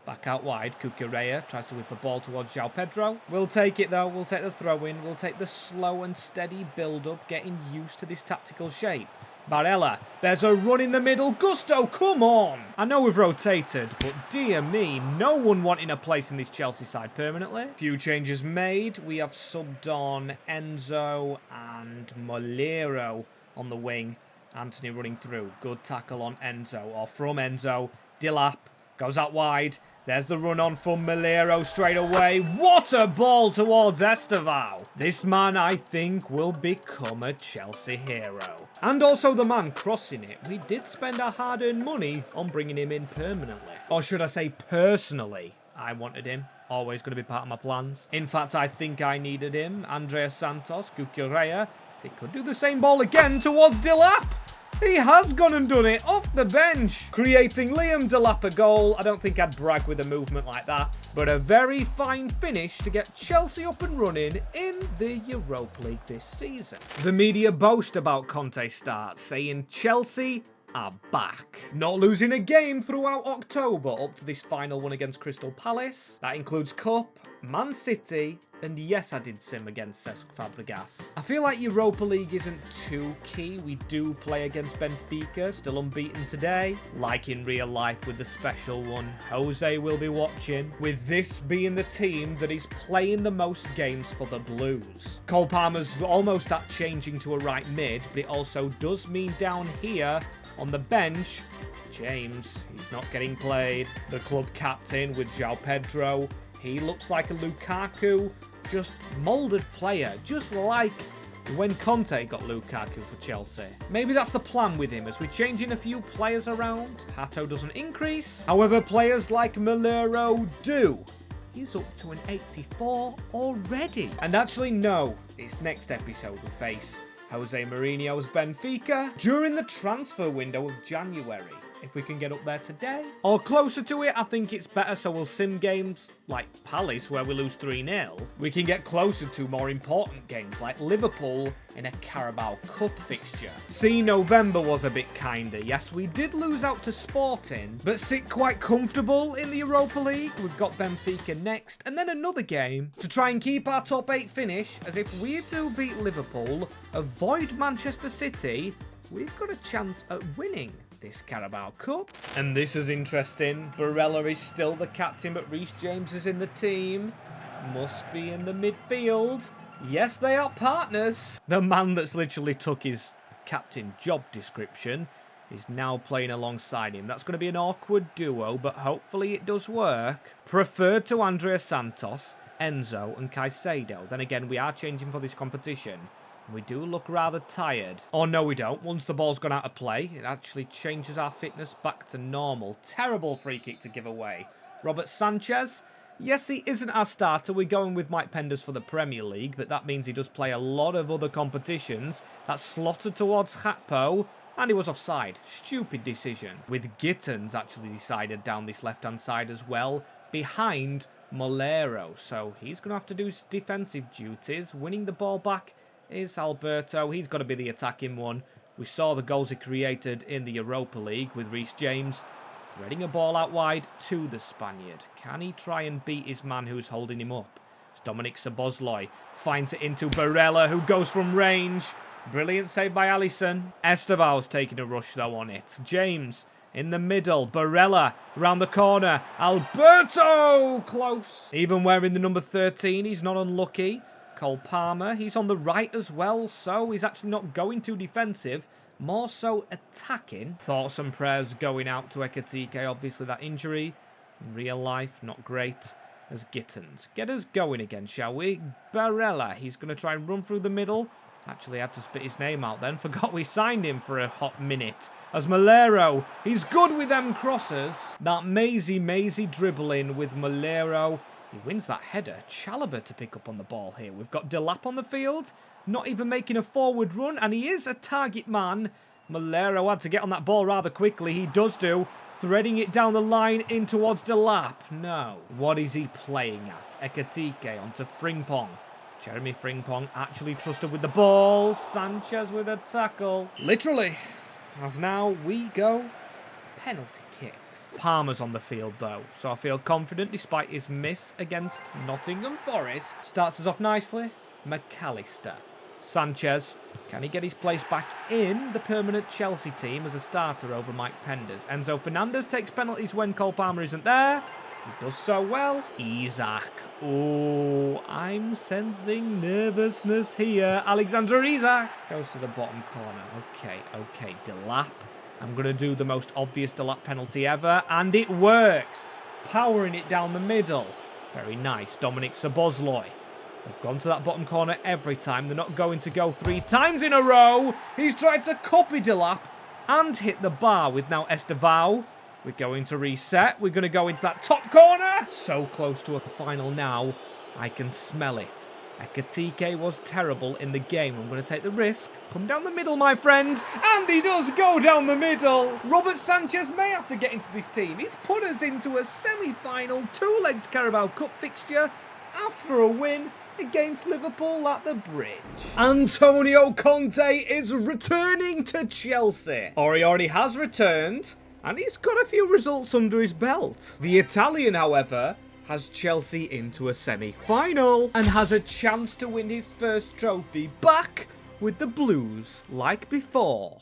Back out wide, Cucurella tries to whip a ball towards João Pedro. We'll take it though, we'll take the throw-in, we'll take the slow and steady build-up, getting used to this tactical shape. Barella, there's a run in the middle. Gusto, come on! I know we've rotated, but dear me, no one wanting a place in this Chelsea side permanently. Few changes made. We have subbed on Enzo and Molero on the wing. Anthony running through. Good tackle on Enzo, or from Enzo. Delap goes out wide. There's the run on from Molero straight away. What a ball towards Estevao. This man, I think, will become a Chelsea hero. And also the man crossing it. We did spend our hard-earned money on bringing him in permanently. Or should I say personally? I wanted him. Always going to be part of my plans. In fact, I think I needed him. Andrea Santos, Cucurella. They could do the same ball again towards Delap. He has gone and done it off the bench, creating Liam Delap a goal. I don't think I'd brag with a movement like that, but a very fine finish to get Chelsea up and running in the Europa League this season. The media boast about Conte's start, saying Chelsea are back. Not losing a game throughout October up to this final one against Crystal Palace. That includes Cup, Man City, and yes, I did sim against Cesc Fabregas. I feel like Europa League isn't too key. We do play against Benfica, still unbeaten today. Like in real life with the special one, Jose will be watching, with this being the team that is playing the most games for the Blues. Cole Palmer's almost at changing to a right mid, but it also does mean down here on the bench, James, he's not getting played. The club captain with João Pedro, he looks like a Lukaku, just moulded player, just like when Conte got Lukaku for Chelsea. Maybe that's the plan with him as we're changing a few players around. Hato doesn't increase. However, players like Molero do. He's up to an 84 already. And actually, no, this next episode we face Jose Mourinho's Benfica during the transfer window of January. If we can get up there today or closer to it, I think it's better, so we'll sim games like Palace where we lose 3-0. We can get closer to more important games like Liverpool in a Carabao Cup fixture. See, November was a bit kinder. Yes, we did lose out to Sporting, but sit quite comfortable in the Europa League. We've got Benfica next, and then another game to try and keep our top 8 finish, as if we do beat Liverpool, avoid Manchester City, we've got a chance at winning this Carabao Cup. And this is interesting. Barella is still the captain, but Reece James is in the team. Must be in the midfield. Yes, they are partners. The man that's literally took his captain job description is now playing alongside him. That's going to be an awkward duo, but hopefully it does work. Preferred to Andrea Santos, Enzo and Caicedo. Then again, we are changing for this competition. We do look rather tired. Oh, no, we don't. Once the ball's gone out of play, it actually changes our fitness back to normal. Terrible free kick to give away. Robert Sanchez. Yes, he isn't our starter. We're going with Mike Penders for the Premier League, but that means he does play a lot of other competitions. That's slotted towards Gakpo, and he was offside. Stupid decision. With Gittens actually decided down this left-hand side as well. behind Molero. So he's going to have to do defensive duties. Winning the ball back is Alberto. He's got to be the attacking one. We saw the goals he created in the Europa League with Reece James. Threading a ball out wide to the Spaniard. Can he try and beat his man who's holding him up? It's Dominic Szoboszlai. Finds it into Barella, who goes from range. Brilliant save by Alisson. Estevao's taking a rush, though, on it. James in the middle. Barella around the corner. Alberto! Close. Even wearing the number 13, he's not unlucky. Cole Palmer, he's on the right as well, so he's actually not going too defensive. More so attacking. Thoughts and prayers going out to Ekitike. Obviously, that injury in real life, not great. As Gittins. Get us going again, shall we? Barella, he's going to try and run through the middle. Actually, had to spit his name out then. Forgot we signed him for a hot minute. As Molero, he's good with them crosses. That mazy dribbling with Molero. He wins that header. Chalobah to pick up on the ball here. We've got Delap on the field. Not even making a forward run. And he is a target man. Molero had to get on that ball rather quickly. He does do. Threading it down the line in towards Delap. No. What is he playing at? Ekitike onto Frimpong. Jeremy Frimpong actually trusted with the ball. Sanchez with a tackle. Literally. As now we go penalty kicks. Palmer's on the field though, so I feel confident despite his miss against Nottingham Forest. Starts us off nicely. McAllister. Sanchez. Can he get his place back in the permanent Chelsea team as a starter over Mike Penders? Enzo Fernandez takes penalties when Cole Palmer isn't there. He does so well. Isak. Oh, I'm sensing nervousness here. Alexander Isak goes to the bottom corner. Okay. Delap. I'm going to do the most obvious Delap penalty ever, and it works. Powering it down the middle. Very nice. Dominic Szoboszlai. They've gone to that bottom corner every time. They're not going to go 3 times in a row. He's tried to copy Delap and hit the bar with now Estevao. We're going to reset. We're going to go into that top corner. So close to a final now. I can smell it. Ekitike was terrible in the game. I'm going to take the risk. Come down the middle, my friend. And he does go down the middle. Robert Sanchez may have to get into this team. He's put us into a semi-final 2-legged Carabao Cup fixture after a win against Liverpool at the Bridge. Antonio Conte is returning to Chelsea. Or he already has returned. And he's got a few results under his belt. The Italian, however, has Chelsea into a semi-final and has a chance to win his first trophy back with the Blues like before.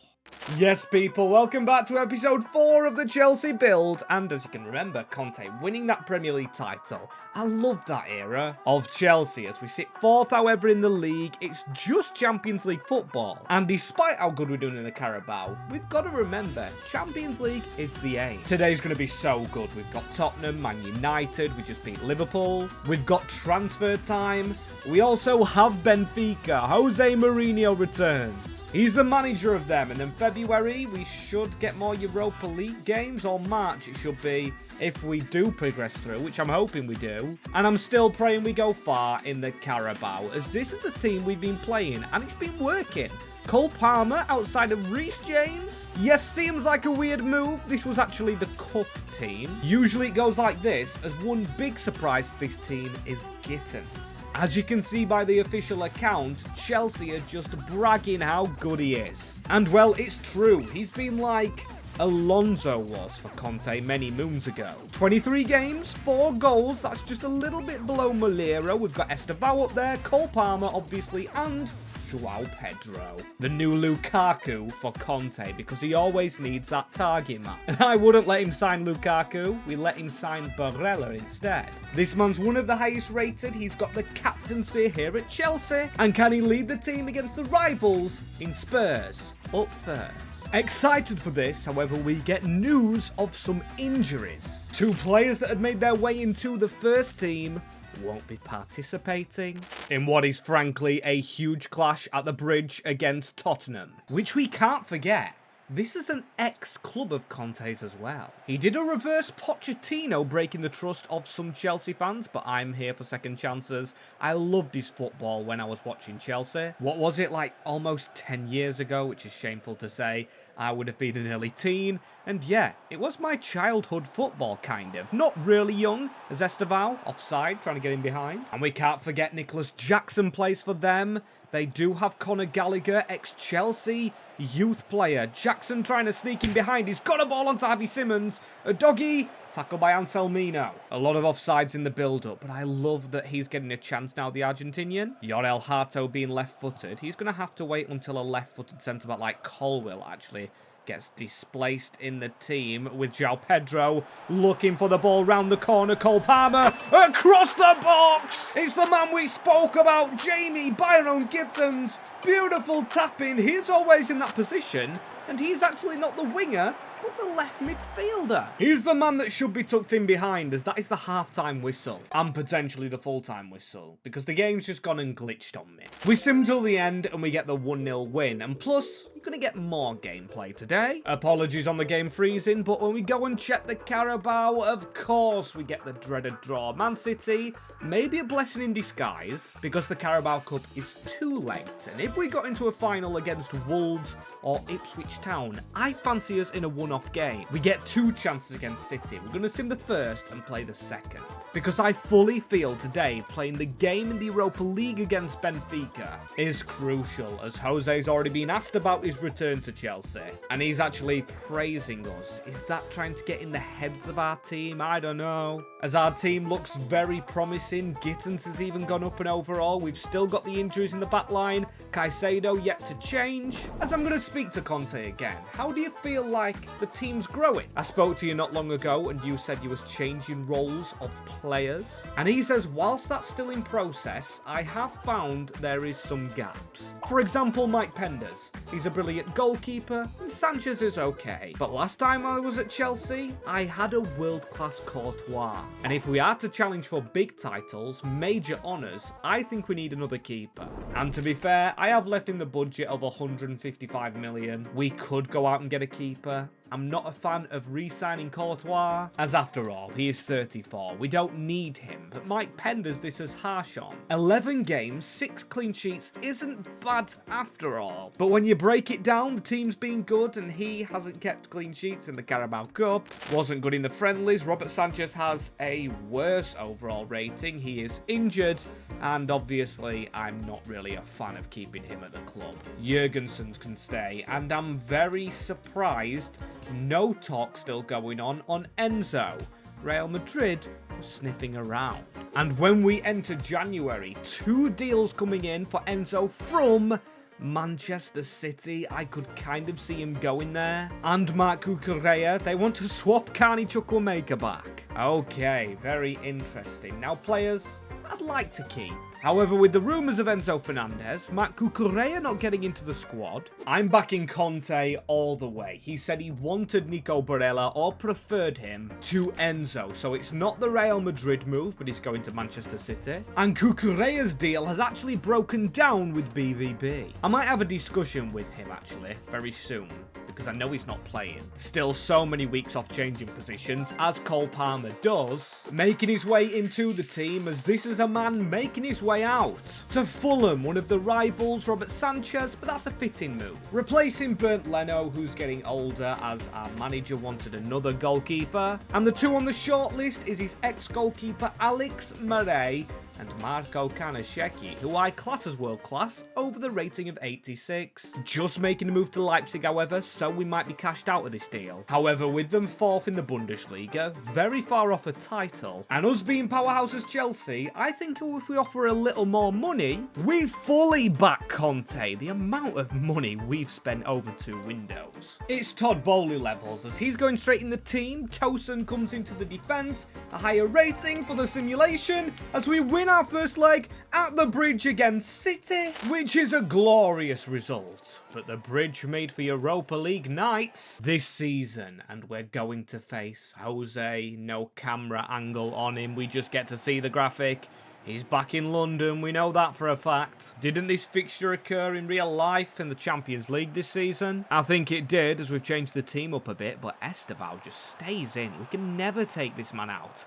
Yes, people, welcome back to episode 4 of the Chelsea build. And as you can remember, Conte winning that Premier League title. I love that era of Chelsea. As we sit 4th, however, in the league, it's just Champions League football. And despite how good we're doing in the Carabao, we've got to remember, Champions League is the aim. Today's going to be so good. We've got Tottenham, Man United, we just beat Liverpool. We've got transfer time. We also have Benfica. Jose Mourinho returns. He's the manager of them, and then February we should get more Europa League games, or March it should be, if we do progress through, which I'm hoping we do. And I'm still praying we go far in the Carabao, as this is the team we've been playing, and it's been working. Cole Palmer outside of Reece James. Yes, seems like a weird move. This was actually the cup team. Usually it goes like this, as one big surprise to this team is Gittins. As you can see by the official account, Chelsea are just bragging how good he is. And well, it's true. He's been like Alonso was for Conte many moons ago. 23 games, 4 goals. That's just a little bit below Molero. We've got Estevao up there, Cole Palmer, obviously, and João Pedro. The new Lukaku for Conte, because he always needs that target man. And I wouldn't let him sign Lukaku. We let him sign Barella instead. This man's one of the highest rated. He's got the captaincy here at Chelsea. And can he lead the team against the rivals in Spurs up first? Excited for this, however, we get news of some injuries. 2 players that had made their way into the first team won't be participating in what is frankly a huge clash at the Bridge against Tottenham, which we can't forget. this is an ex-club of Conte's as well. He did a reverse Pochettino, breaking the trust of some Chelsea fans, but I'm here for second chances. I loved his football when I was watching Chelsea. What was it, like almost 10 years ago, which is shameful to say. I would have been an early teen, and yeah, it was my childhood football, kind of. Not really young, as Esteval, offside, trying to get in behind. And we can't forget Nicholas Jackson plays for them. They do have Conor Gallagher, ex-Chelsea youth player. Jackson trying to sneak in behind. He's got a ball onto Javi Simmons. A doggy. Tackled by Anselmino. A lot of offsides in the build-up, but I love that he's getting a chance now, the Argentinian. Yorel Hato being left-footed. He's going to have to wait until a left-footed centre-back like Colwill actually gets displaced in the team, with João Pedro looking for the ball round the corner. Cole Palmer across the box. It's the man we spoke about, Jamie Byron Gittens. Beautiful tapping. He's always in that position, and he's actually not the winger, but the left midfielder. He's the man that should be tucked in behind, as that is the half-time whistle, and potentially the full-time whistle, because the game's just gone and glitched on me. We sim till the end, and we get the 1-0 win, and plus, you're going to get more gameplay today. Apologies on the game freezing, but when we go and check the Carabao, of course we get the dreaded draw. Man City, maybe a blessing in disguise, because the Carabao Cup is too late, and if we got into a final against Wolves or Ipswich Town, I fancy us in a one-off game. We get 2 chances against City. We're going to sim the first and play the second, because I fully feel today playing the game in the Europa League against Benfica is crucial, as Jose's already been asked about his return to Chelsea, and he's actually praising us. Is that trying to get in the heads of our team? I don't know. As our team looks very promising, Gittens has even gone up and overall. We've still got the injuries in the back line. Caicedo yet to change. As I'm going to speak to Conte again, how do you feel like the team's growing? I spoke to you not long ago and you said you was changing roles of players. And he says, whilst that's still in process, I have found there is some gaps. For example, Mike Penders. He's a brilliant goalkeeper and Sanchez is okay. But last time I was at Chelsea, I had a world-class Courtois. And if we are to challenge for big titles, major honours, I think we need another keeper. And to be fair, I have left in the budget of 155 million. We could go out and get a keeper. I'm not a fan of re-signing Courtois, as after all, he is 34. We don't need him, but Mike Penders this is harsh on. 11 games, 6 clean sheets isn't bad after all. But when you break it down, the team's been good and he hasn't kept clean sheets in the Carabao Cup. Wasn't good in the friendlies. Robert Sanchez has a worse overall rating. He is injured, and obviously I'm not really a fan of keeping him at the club. Jurgensen can stay, and I'm very surprised no talk still going on Enzo. Real Madrid was sniffing around. And when we enter January, 2 deals coming in for Enzo from Manchester City. I could kind of see him going there. And Marc Cucurella, they want to swap Carney Chukwuemeka back. Okay, very interesting. Now players I'd like to keep. However, with the rumours of Enzo Fernandez, Marc Cucurella not getting into the squad, I'm backing Conte all the way. He said he wanted Nico Barella or preferred him to Enzo. So it's not the Real Madrid move, but he's going to Manchester City. And Cucurella's deal has actually broken down with BVB. I might have a discussion with him actually very soon, because I know he's not playing. Still so many weeks off changing positions, as Cole Palmer does, making his way into the team, as this is a man making his way out to Fulham, one of the rivals, Robert Sanchez, but that's a fitting move. Replacing Bernd Leno, who's getting older, as our manager wanted another goalkeeper. And the 2 on the shortlist is his ex-goalkeeper Alex Murray and Marco Kanasheki, who I class as world class over the rating of 86. Just making a move to Leipzig, however, so we might be cashed out of this deal. However, with them 4th in the Bundesliga, very far off a title, and us being powerhouse as Chelsea, I think if we offer a little more money, we fully back Conte. The amount of money we've spent over 2 windows. It's Todd Bowley levels, as he's going straight in the team. Tosun comes into the defence, a higher rating for the simulation, as we win our first leg at the Bridge against City, which is a glorious result. But the Bridge made for Europa League nights this season, and we're going to face Jose. No camera angle on him, we just get to see the graphic. He's back in London, we know that for a fact. Didn't this fixture occur in real life in the Champions League this season? I think it did, as we've changed the team up a bit, but Estevao just stays in. We can never take this man out.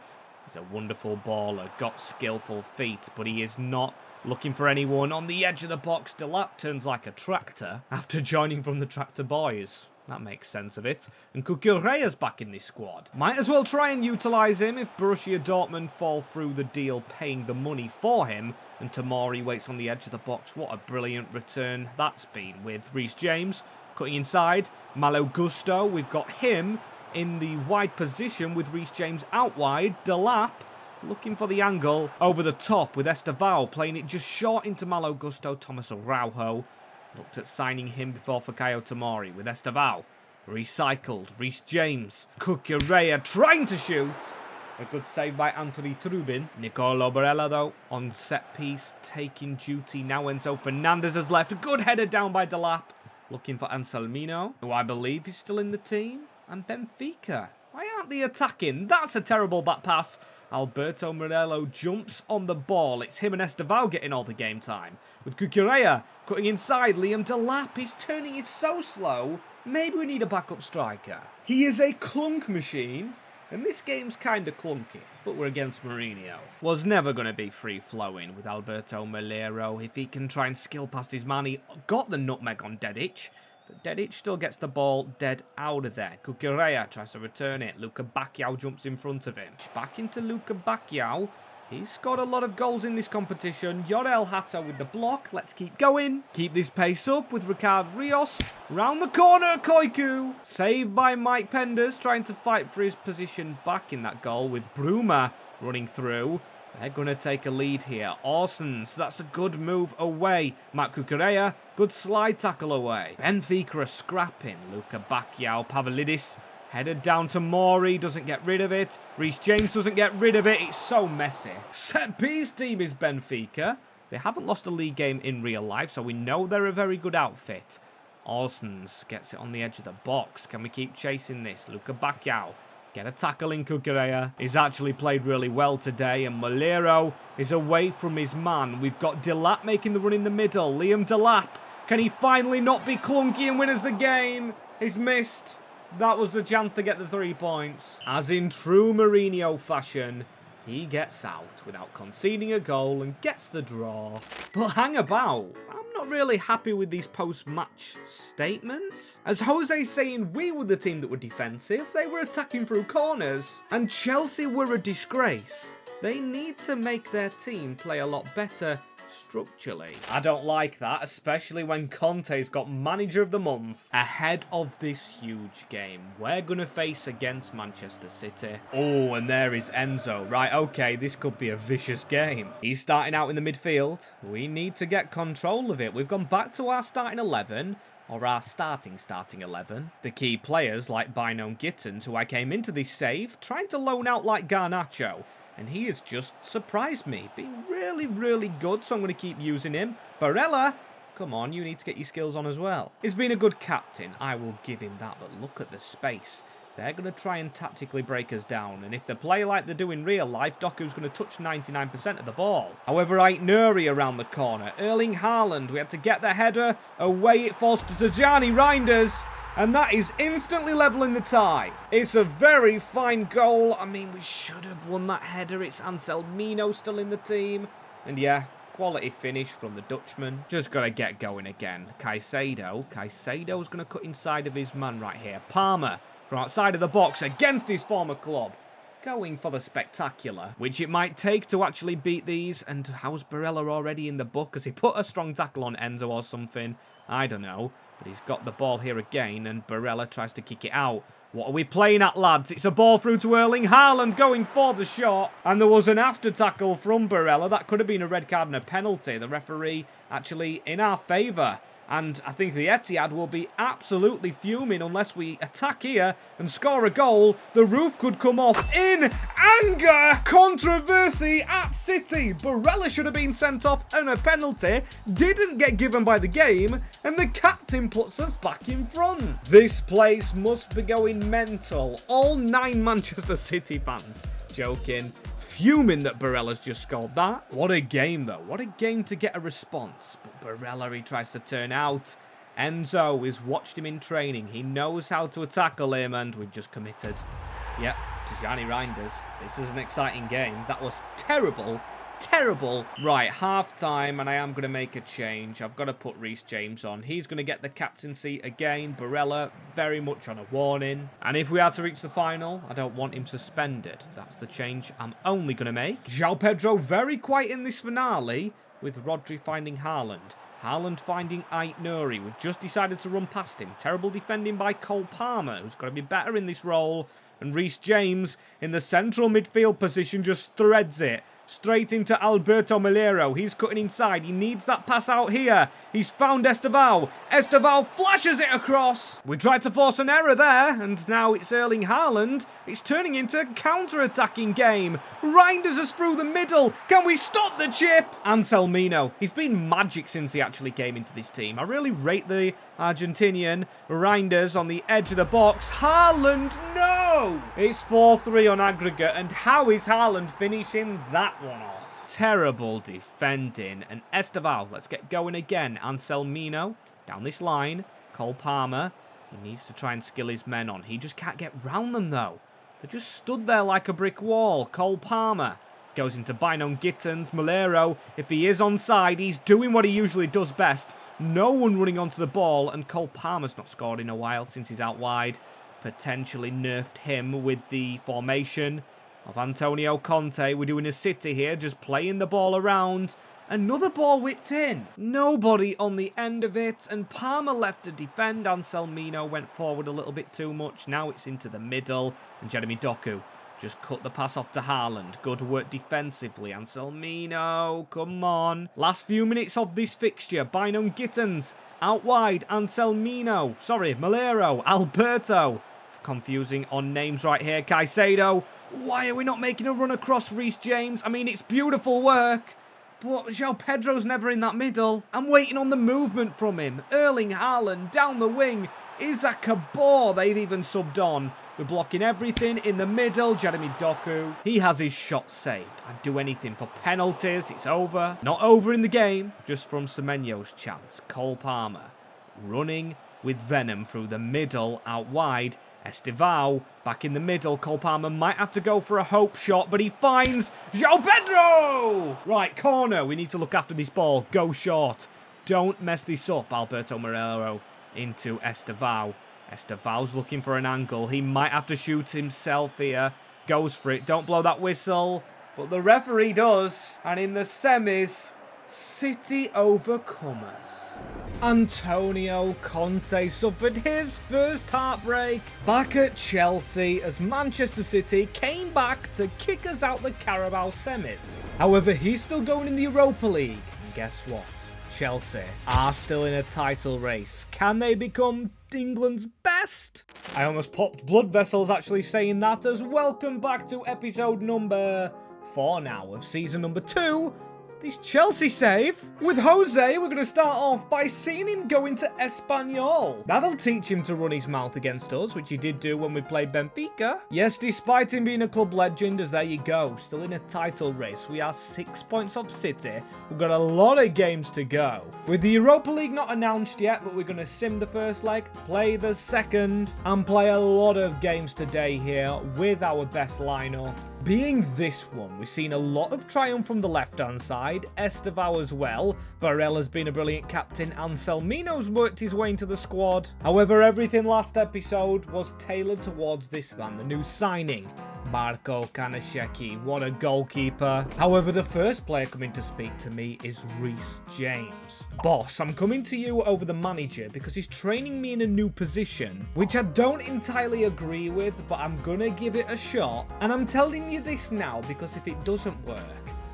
He's a wonderful baller, got skillful feet, but he is not looking for anyone on the edge of the box. Delap turns like a tractor after joining from the Tractor Boys. That makes sense of it. And Cucurella's back in this squad. Might as well try and utilise him if Borussia Dortmund fall through the deal paying the money for him. And Tomori waits on the edge of the box. What a brilliant return that's been with Reece James cutting inside. Malo Gusto, we've got him in the wide position with Reece James out wide. Delap looking for the angle over the top with Estevao playing it just short into Malo Gusto. Thomas Araujo looked at signing him before Fikayo Tomori with Estevao. Recycled. Reece James. Cucurella trying to shoot. A good save by Anthony Trubin. Nicolo Barella, though, on set piece, taking duty. Now Enzo Fernandez has left. A good header down by Delap. Looking for Anselmino, who I believe is still in the team. And Benfica. Why aren't they attacking? That's a terrible back pass. Alberto Morello jumps on the ball. It's him and Estevao getting all the game time. With Cucurella cutting inside. Liam Delap, his turning is so slow. Maybe we need a backup striker. He is a clunk machine. And this game's kind of clunky. But we're against Mourinho. Was never going to be free-flowing with Alberto Morello. If he can try and skill past his man, he got the nutmeg on Dedic. But Dedic still gets the ball dead out of there. Cucurella tries to return it. Luka Bacchiao jumps in front of him. Back into Luka Bacchiao. He's scored a lot of goals in this competition. Yorel Hatta with the block. Let's keep going. Keep this pace up with Ricard Rios. Round the corner, Koiku. Saved by Mike Penders, trying to fight for his position back in that goal with Bruma running through. They're going to take a lead here. Orsons, that's a good move away. Matt Cucurella, good slide tackle away. Benfica are scrapping. Luka Bacchiao, Pavlidis, headed down to Mori, doesn't get rid of it. Reece James doesn't get rid of it. It's so messy. Set piece team is Benfica. They haven't lost a league game in real life, so we know they're a very good outfit. Orsons gets it on the edge of the box. Can we keep chasing this? Luka Bacchiao. Get a tackle in Cucurella. He's actually played really well today. And Molero is away from his man. We've got Delap making the run in the middle. Liam Delap. Can he finally not be clunky and win us the game? He's missed. That was the chance to get the 3 points. As in true Mourinho fashion, he gets out without conceding a goal and gets the draw. But hang about. Not really happy with these post-match statements. As Jose's saying we were the team that were defensive, they were attacking through corners, and Chelsea were a disgrace. They need to make their team play a lot better structurally. I don't like that, especially when Conte's got Manager of the Month ahead of this huge game we're going to face against Manchester City. Oh, and there is Enzo. Right, okay, this could be a vicious game. He's starting out in the midfield. We need to get control of it. We've gone back to our starting 11. Or our starting 11. The key players like Bino Gittens, who I came into this save, trying to loan out like Garnacho. And he has just surprised me. Been really, really good, so I'm going to keep using him. Barella, come on, you need to get your skills on as well. He's been a good captain, I will give him that, but look at the space. They're going to try and tactically break us down, and if they play like they do in real life, Doku's going to touch 99% of the ball. However, Aitnuri around the corner. Erling Haaland, we had to get the header. Away it falls to Tajani Reinders. And that is instantly levelling the tie. It's a very fine goal. I mean, we should have won that header. It's Anselmino still in the team. And yeah, quality finish from the Dutchman. Just got to get going again. Caicedo's going to cut inside of his man right here. Palmer from outside of the box against his former club. Going for the spectacular, which it might take to actually beat these. And how's Barella already in the book? Has he put a strong tackle on Enzo or something? I don't know. But he's got the ball here again, and Barella tries to kick it out. What are we playing at, lads? It's a ball through to Erling Haaland going for the shot. And there was an after tackle from Barella. That could have been a red card and a penalty. The referee actually in our favour. And I think the Etihad will be absolutely fuming unless we attack here and score a goal. The roof could come off in anger. Controversy at City. Barella should have been sent off and a penalty. Didn't get given by the game. And the captain puts us back in front. This place must be going mental. All 9 Manchester City fans. Joking. fuming that Barella's just scored that. What a game, though. What a game to get a response. But Barella, he tries to turn out. Enzo has watched him in training. He knows how to tackle him, and we've just committed. Yep, Tijani Reinders. This is an exciting game. That was terrible. Terrible. Right, half-time, and I am going to make a change. I've got to put Reece James on. He's going to get the captaincy again. Barella, very much on a warning. And if we are to reach the final, I don't want him suspended. That's the change I'm only going to make. João Pedro very quiet in this finale, with Rodri finding Haaland. Haaland finding Ait Nouri. We've just decided to run past him. Terrible defending by Cole Palmer, who's got to be better in this role. And Reece James, in the central midfield position, just threads it. Straight into Alberto Melero. He's cutting inside. He needs that pass out here. He's found Estevao. Estevao flashes it across. We tried to force an error there, and now it's Erling Haaland. It's turning into a counter-attacking game. Reinders us through the middle. Can we stop the chip? Anselmino. He's been magic since he actually came into this team. I really rate the Argentinian. Reinders on the edge of the box. Haaland, no! It's 4-3 on aggregate, and how is Haaland finishing that one off? Terrible defending. And Estevao, let's get going again. Anselmino, down this line. Cole Palmer, he needs to try and skill his men on. He just can't get round them, though. They just stood there like a brick wall. Cole Palmer goes into Bynum Gittens. Melero, if he is onside, he's doing what he usually does best. No one running onto the ball, and Cole Palmer's not scored in a while since he's out wide. Potentially nerfed him with the formation of Antonio Conte. We're doing a City here, just playing the ball around. Another ball whipped in. Nobody on the end of it, and Palmer left to defend. Anselmino went forward a little bit too much. Now it's into the middle, and Jeremy Doku just cut the pass off to Haaland. Good work defensively. Anselmino, come on. Last few minutes of this fixture. Bynum Gittens out wide. Anselmino. Sorry, Melero. Alberto. Confusing on names right here. Caicedo. Why are we not making a run across Reece James? I mean, it's beautiful work, but João Pedro's never in that middle. I'm waiting on the movement from him. Erling Haaland down the wing. Isaac Kabor, they've even subbed on. We're blocking everything in the middle. Jeremy Doku, he has his shot saved. I'd do anything for penalties. It's over. Not over in the game, just from Semenyo's chance. Cole Palmer running with venom through the middle, out wide. Estevao back in the middle. Cole Palmer might have to go for a hope shot, but he finds João Pedro! Right, corner. We need to look after this ball. Go short. Don't mess this up. Alberto Melero into Estevao. Estevao's looking for an angle. He might have to shoot himself here. Goes for it. Don't blow that whistle. But the referee does. And in the semis, City overcomers. Antonio Conte suffered his first heartbreak back at Chelsea as Manchester City came back to kick us out the Carabao semis. However, he's still going in the Europa League. And guess what? Chelsea are still in a title race. Can they become England's best? I almost popped blood vessels actually saying that, as welcome back to episode number 4 now of season number 2. This Chelsea save. With Jose, we're going to start off by seeing him go into Espanyol. That'll teach him to run his mouth against us, which he did do when we played Benfica. Yes, despite him being a club legend, as there you go, still in a title race. We are 6 points off City. We've got a lot of games to go. With the Europa League not announced yet, but we're going to sim the first leg, play the second, and play a lot of games today here with our best lineup. Being this one, we've seen a lot of triumph from the left-hand side, Estevao as well. Barella's been a brilliant captain, Anselmino's worked his way into the squad. However, everything last episode was tailored towards this man, the new signing, Marco Kanasheki. What a goalkeeper. However, the first player coming to speak to me is Reece James. Boss, I'm coming to you over the manager because he's training me in a new position, which I don't entirely agree with, but I'm gonna give it a shot. And I'm telling you this now because if it doesn't work,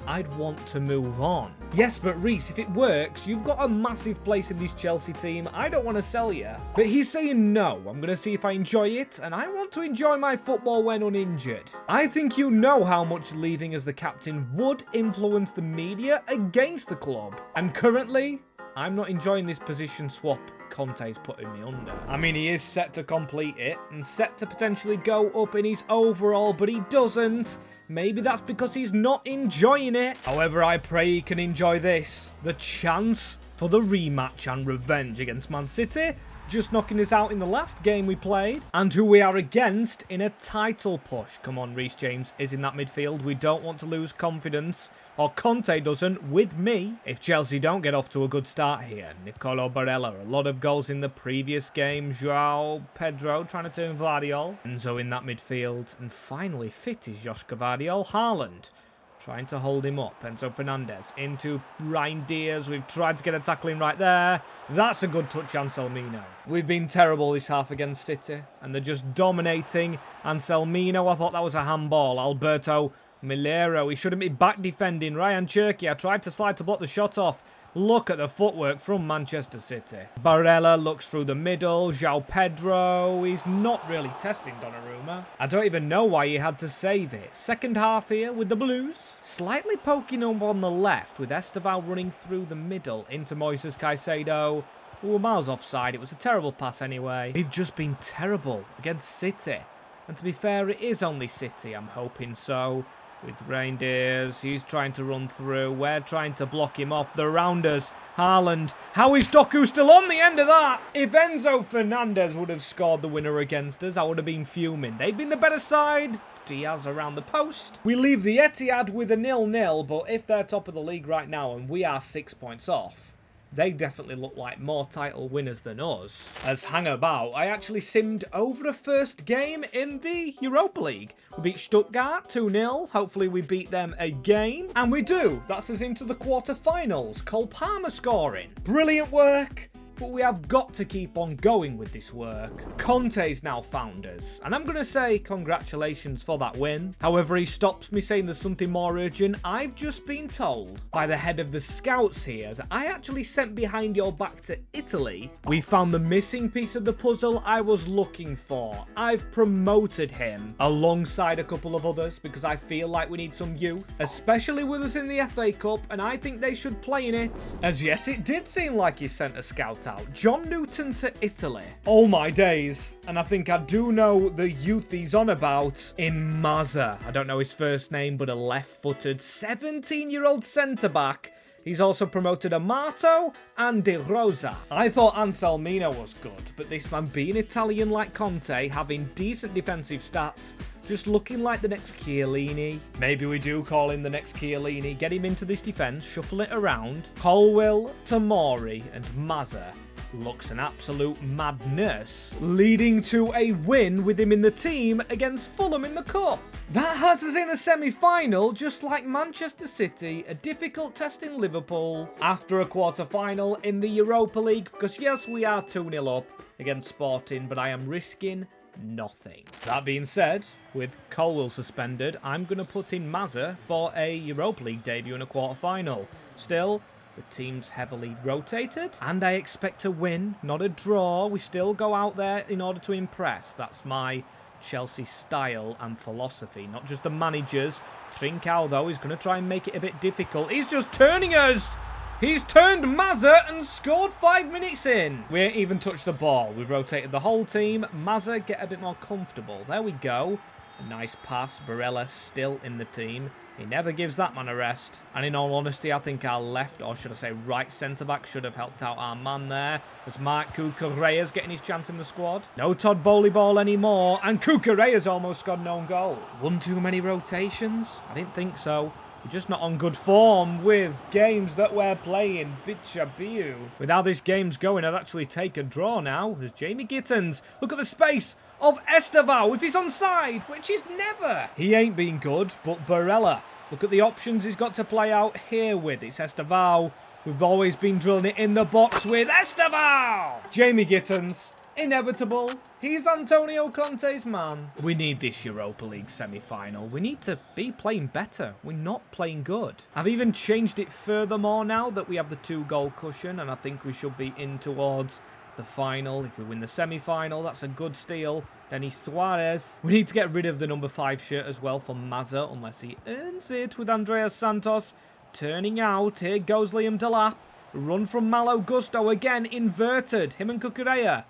I'd want to move on. Yes, but Reece, if it works, you've got a massive place in this Chelsea team. I don't want to sell you. But he's saying no. I'm going to see if I enjoy it, and I want to enjoy my football when uninjured. I think you know how much leaving as the captain would influence the media against the club. And currently, I'm not enjoying this position swap Conte's putting me under. I mean, he is set to complete it and set to potentially go up in his overall, but he doesn't. Maybe that's because he's not enjoying it. However, I pray he can enjoy this. The chance for the rematch and revenge against Man City, just knocking us out in the last game we played, and who we are against in a title push. Come on, Reece James is in that midfield. We don't want to lose confidence, or Conte doesn't, with me. If Chelsea don't get off to a good start here, Nicolo Barella, a lot of goals in the previous game. João Pedro trying to turn Vardiol. Enzo in that midfield, and finally fit is Joshka Vardiol. Haaland trying to hold him up. Enzo Fernandez into Ryan Diaz. We've tried to get a tackle in right there. That's a good touch, Anselmino. We've been terrible this half against City, and they're just dominating. Anselmino, I thought that was a handball. Alberto Milero, he shouldn't be back defending. Ryan Cherki, I tried to slide to block the shot off. Look at the footwork from Manchester City. Barella looks through the middle. João Pedro, he's not really testing Donnarumma. I don't even know why he had to save it. Second half here with the Blues. Slightly poking up on the left with Estevao running through the middle into Moises Caicedo. Ooh, miles offside. It was a terrible pass anyway. We've just been terrible against City. And to be fair, it is only City, I'm hoping so. With Reinders, he's trying to run through. We're trying to block him off. They're around us. Haaland. How is Doku still on the end of that? If Enzo Fernandez would have scored the winner against us, I would have been fuming. They've been the better side. Diaz around the post. We leave the Etihad with a 0-0, but if they're top of the league right now and we are 6 points off, they definitely look like more title winners than us. As hang about, I actually simmed over a first game in the Europa League. We beat Stuttgart 2-0. Hopefully we beat them again. And we do. That's us into the quarterfinals. Cole Palmer scoring. Brilliant work. But we have got to keep on going with this work. Conte's now found us, and I'm going to say congratulations for that win. However, he stops me saying there's something more urgent. I've just been told by the head of the scouts here that I actually sent behind your back to Italy. We found the missing piece of the puzzle I was looking for. I've promoted him alongside a couple of others because I feel like we need some youth, especially with us in the FA Cup, and I think they should play in it. As yes, it did seem like he sent a scout out. John Newton to Italy. Oh my days. And I think I do know the youth he's on about in Mazza. I don't know his first name, but a left-footed 17-year-old centre-back. He's also promoted Amato and De Rosa. I thought Anselmino was good, but this man being Italian like Conte, having decent defensive stats, just looking like the next Chiellini. Maybe we do call him the next Chiellini. Get him into this defence, shuffle it around. Colwill, Tomori and Mazza looks an absolute madness, leading to a win with him in the team against Fulham in the Cup. That has us in a semi-final, just like Manchester City, a difficult test in Liverpool, after a quarter-final in the Europa League, because yes, we are 2-0 up against Sporting, but I am risking nothing. That being said, with Colwill suspended, I'm going to put in Mazza for a Europa League debut in a quarter-final. Still, the team's heavily rotated, and I expect to win, not a draw. We still go out there in order to impress. That's my Chelsea style and philosophy, not just the managers. Trincao, though, is going to try and make it a bit difficult. He's just turning us! He's turned Mazza and scored 5 minutes in. We ain't even touched the ball. We've rotated the whole team. Mazza, get a bit more comfortable. There we go. A nice pass. Barella still in the team. He never gives that man a rest. And in all honesty, I think our left, or should I say right centre-back, should have helped out our man there. As Marc Cucurella's getting his chance in the squad. No Todd Bowley ball anymore. And Cucurella's almost scored an own goal. One too many rotations? I didn't think so. We're just not on good form with games that we're playing. Bitchabiu. With how this game's going, I'd actually take a draw now. As Jamie Gittins, look at the space of Estevao if he's onside, which is never. He ain't been good, but Barella, look at the options he's got to play out here with. It's Estevao. We've always been drilling it in the box with Estevao. Jamie Gittins. Inevitable. He's Antonio Conte's man. We need this Europa League semi-final. We need to be playing better. We're not playing good. I've even changed it furthermore now that we have the 2-goal cushion, and I think we should be in towards the final. If we win the semi-final, that's a good steal. Denis Suarez. We need to get rid of the number 5 shirt as well for Mazza, unless he earns it with Andreas Santos turning out. Here goes Liam Delap. Run from Malo Gusto again, inverted. Him and Cucurella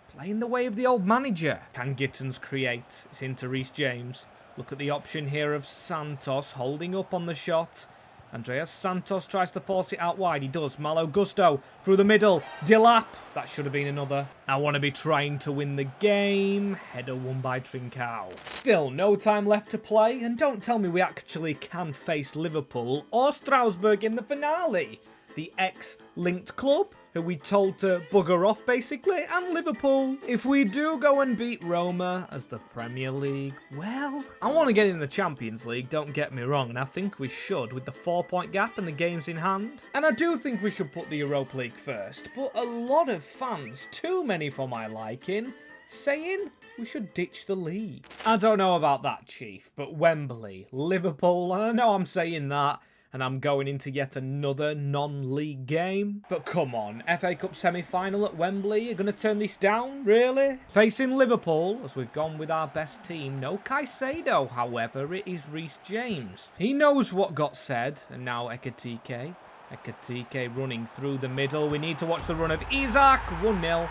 playing the way of the old manager. Can Gittins create? It's into Reece James. Look at the option here of Santos holding up on the shot. Andreas Santos tries to force it out wide. He does. Malo Gusto through the middle. Dilap. That should have been another. I want to be trying to win the game. Header won by Trincao. Still, no time left to play. And don't tell me we actually can face Liverpool or Strasbourg in the finale. The ex-linked club, who we told to bugger off, basically, and Liverpool. If we do go and beat Roma as the Premier League, well, I want to get in the Champions League, don't get me wrong, and I think we should with the 4-point gap and the games in hand. And I do think we should put the Europa League first, but a lot of fans, too many for my liking, saying we should ditch the league. I don't know about that, Chief, but Wembley, Liverpool, and I know I'm saying that, and I'm going into yet another non-league game. But come on, FA Cup semi-final at Wembley, you're going to turn this down, really? Facing Liverpool, as we've gone with our best team. No Caicedo, however, it is Reece James. He knows what got said, and now Ekitike. Ekitike running through the middle. We need to watch the run of Isaac. 1-0.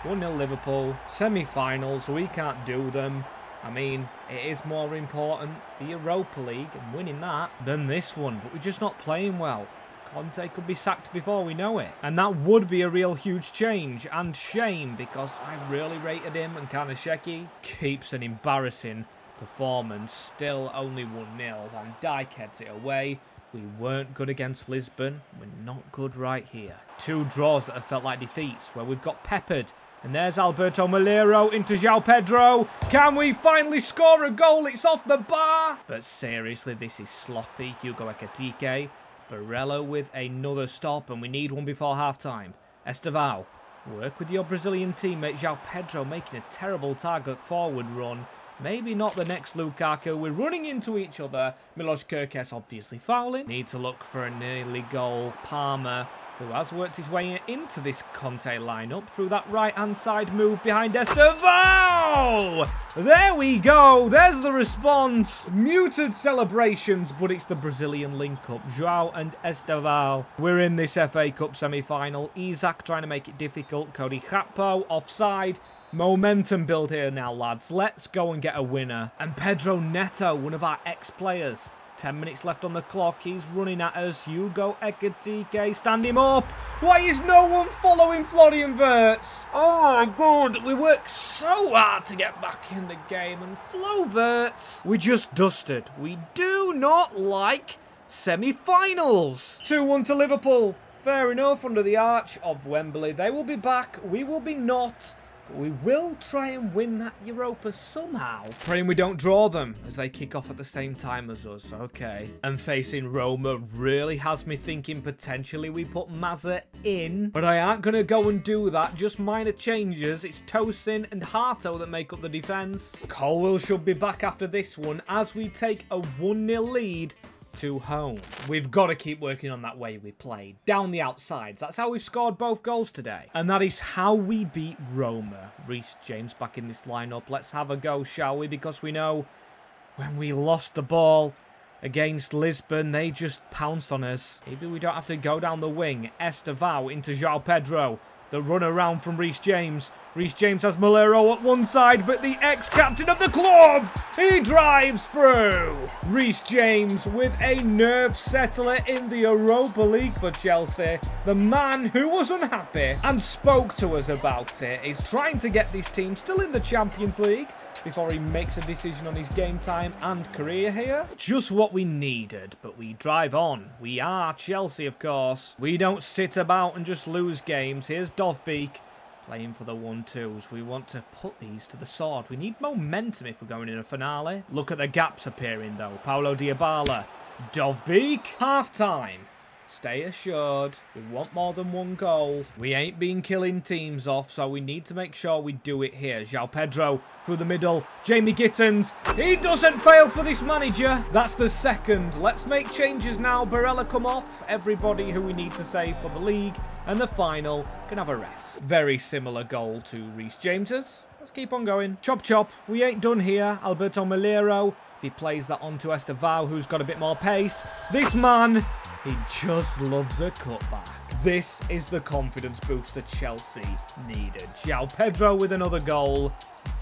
1-0 Liverpool. Semi-finals, we can't do them. I mean, it is more important, the Europa League, and winning that, than this one. But we're just not playing well. Conte could be sacked before we know it. And that would be a real huge change. And shame, because I really rated him. And Kanasheki keeps an embarrassing performance. Still only 1-0. Van Dijk heads it away. We weren't good against Lisbon. We're not good right here. 2 draws that have felt like defeats, where we've got peppered. And there's Alberto Milero into João Pedro. Can we finally score a goal? It's off the bar. But seriously, this is sloppy. Hugo Ekitike. Barella with another stop, and we need one before half-time. Estevao, work with your Brazilian teammate. João Pedro making a terrible target forward run. Maybe not the next Lukaku. We're running into each other. Milos Kerkez obviously fouling. Need to look for a nearly goal. Palmer, who has worked his way into this Conte lineup through that right-hand side move behind Estevao. There we go. There's the response. Muted celebrations, but it's the Brazilian link-up. João and Estevao. We're in this FA Cup semi-final. Isaac trying to make it difficult. Cody Gakpo offside. Momentum build here now, lads. Let's go and get a winner. And Pedro Neto, one of our ex-players. 10 minutes left on the clock. He's running at us. Hugo Ekitike, stand him up. Why is no one following Florian Wirtz? Oh, good. We worked so hard to get back in the game. And Flo Wirtz, we just dusted. We do not like semi-finals. 2-1 to Liverpool. Fair enough, under the arch of Wembley. They will be back. We will be not. We will try and win that Europa somehow. Praying we don't draw them as they kick off at the same time as us. Okay. And facing Roma really has me thinking potentially we put Mazza in. But I aren't going to go and do that. Just minor changes. It's Tosin and Hato that make up the defence. Colwell should be back after this one as we take a 1-0 lead to home. We've got to keep working on that way we played. Down the outsides. That's how we've scored both goals today. And that is how we beat Roma. Reece James back in this lineup. Let's have a go, shall we? Because we know when we lost the ball against Lisbon, they just pounced on us. Maybe we don't have to go down the wing. Estevao into João Pedro. The run around from Reece James. Reece James has Milero at one side, but the ex-captain of the club, he drives through. Reece James with a nerve settler in the Europa League for Chelsea. The man who was unhappy and spoke to us about it is trying to get this team still in the Champions League before he makes a decision on his game time and career here. Just what we needed, but we drive on. We are Chelsea, of course. We don't sit about and just lose games. Here's Dovbeek playing for the 1-2s. We want to put these to the sword. We need momentum if we're going in a finale. Look at the gaps appearing, though. Paulo Dybala, Dovbeek, half-time. Stay assured, we want more than one goal. We ain't been killing teams off, so we need to make sure we do it here. João Pedro through the middle. Jamie Gittins, he doesn't fail for this manager. That's the second. Let's make changes now. Barella come off. Everybody who we need to save for the league. And the final can have a rest. Very similar goal to Reece James's. Let's keep on going. Chop chop. We ain't done here. Alberto Milero If he plays that onto Estevao, who's got a bit more pace. This man, he just loves a cutback. This is the confidence booster Chelsea needed. João Pedro with another goal.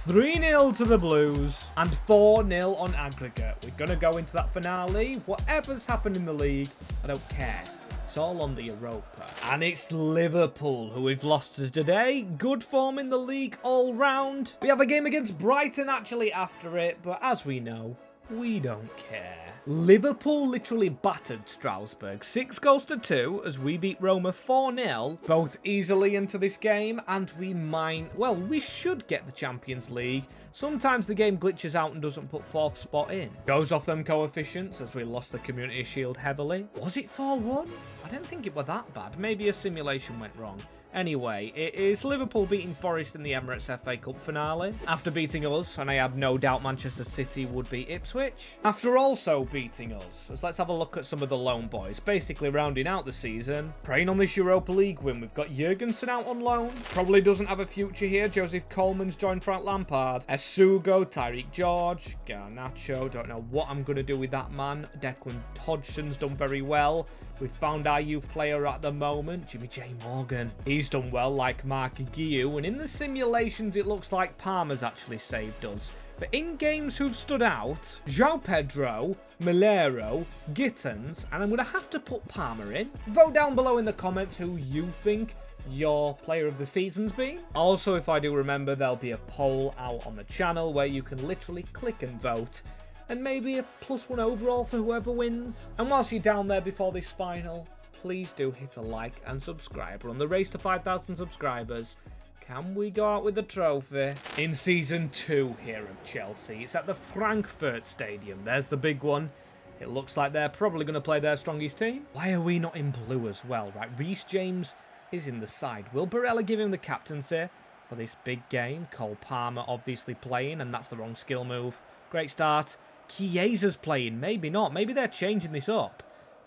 3-0 to the Blues and 4-0 on aggregate. We're going to go into that finale. Whatever's happened in the league, I don't care. It's all on the Europa. And it's Liverpool who we've lost to today. Good form in the league all round. We have a game against Brighton actually after it, but as we know, we don't care. Liverpool literally battered Strasbourg 6-2 as we beat Roma 4-0, both easily into this game, and we should get the Champions League. Sometimes the game glitches out and doesn't put 4th spot in. Goes off them coefficients as we lost the Community Shield heavily. Was it 4-1? I didn't think it was that bad. Maybe a simulation went wrong. Anyway, it is Liverpool beating Forest in the Emirates FA Cup finale. After beating us, and I had no doubt Manchester City would beat Ipswich. After also beating us, let's have a look at some of the lone boys. Basically rounding out the season. Preying on this Europa League win, we've got Jurgensen out on loan. Probably doesn't have a future here. Joseph Coleman's joined Frank Lampard. Esugo, Tyreek George, Garnacho. Don't know what I'm going to do with that man. Declan Hodgson's done very well. We've found our youth player at the moment, Jimmy J. Morgan. He's done well, like Mark Guiu, and in the simulations it looks like Palmer's actually saved us. But in games who've stood out, João Pedro, Milero, Gittins, and I'm going to have to put Palmer in. Vote down below in the comments who you think your player of the season's been. Also, if I do remember, there'll be a poll out on the channel where you can literally click and vote. And maybe a +1 overall for whoever wins. And whilst you're down there before this final, please do hit a like and subscribe. We're on the race to 5,000 subscribers. Can we go out with the trophy? In Season 2 here of Chelsea, it's at the Frankfurt Stadium. There's the big one. It looks like they're probably going to play their strongest team. Why are we not in blue as well? Right, Reece James is in the side. Will Barella give him the captaincy for this big game? Cole Palmer obviously playing, and that's the wrong skill move. Great start. Chiesa's playing. Maybe not. Maybe they're changing this up.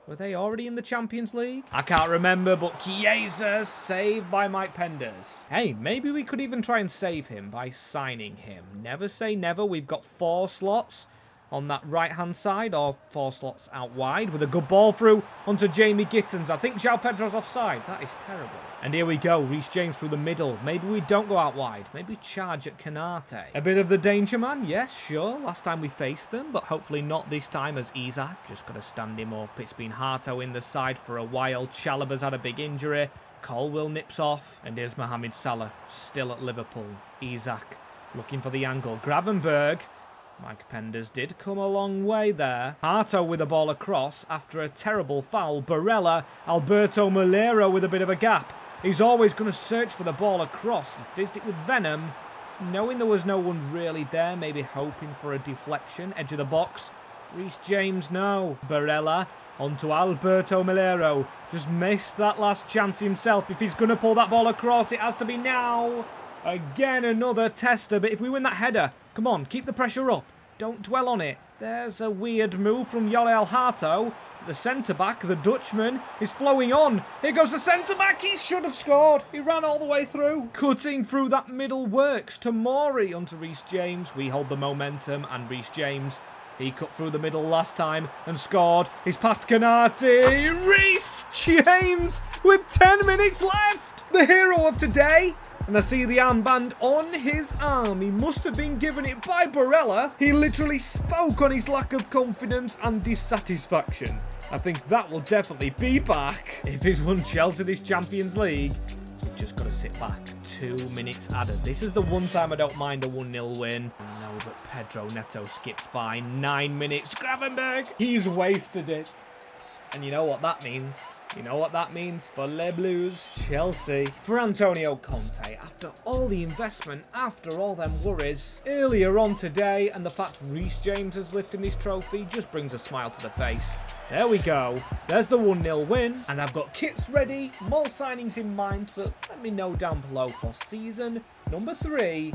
Were they already in the Champions League? I can't remember, but Chiesa saved by Mike Penders. Hey, maybe we could even try and save him by signing him. Never say never. We've got 4 slots on that right-hand side, or 4 slots out wide, with a good ball through onto Jamie Gittins. I think João Pedro's offside. That is terrible. And here we go, Reece James through the middle. Maybe we don't go out wide. Maybe charge at Canate. A bit of the danger man, yes, sure. Last time we faced them, but hopefully not this time as Isaac. Just got to stand him up. It's been Harto in the side for a while. Chalobah's had a big injury. Colwill nips off. And here's Mohamed Salah, still at Liverpool. Isaac looking for the angle. Gravenberg. Mike Penders did come a long way there. Harto with a ball across after a terrible foul. Barella, Alberto Milero with a bit of a gap. He's always going to search for the ball across. He fizzed it with venom, knowing there was no one really there, maybe hoping for a deflection. Edge of the box. Reece James, no. Barella onto Alberto Milero. Just missed that last chance himself. If he's going to pull that ball across, it has to be now. Again, another tester, but if we win that header, come on, keep the pressure up. Don't dwell on it. There's a weird move from Joel Harto. The centre-back, the Dutchman, is flowing on. Here goes the centre-back. He should have scored. He ran all the way through. Cutting through that middle works. Tomori onto Reece James. We hold the momentum, and Reece James, he cut through the middle last time and scored. He's past Canate. Reece James with 10 minutes left. The hero of today. And I see the armband on his arm. He must have been given it by Barella. He literally spoke on his lack of confidence and dissatisfaction. I think that will definitely be back. If he's won Chelsea this Champions League, we've just got to sit back. 2 minutes added. This is the one time I don't mind a 1-0 win. No, but Pedro Neto skips by. 9 minutes. Gravenberg, he's wasted it. And you know what that means? You know what that means for Les Blues, Chelsea. For Antonio Conte, after all the investment, after all them worries, earlier on today, and the fact Reece James is lifting this trophy just brings a smile to the face. There we go. There's the 1-0 win. And I've got kits ready, more signings in mind, but let me know down below for season number 3,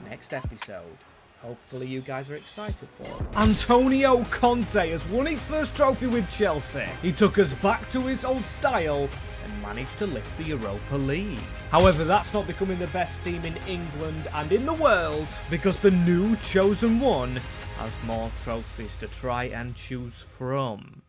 next episode. Hopefully you guys are excited for it. Antonio Conte has won his first trophy with Chelsea. He took us back to his old style and managed to lift the Europa League. However, that's not becoming the best team in England and in the world, because the new chosen one has more trophies to try and choose from.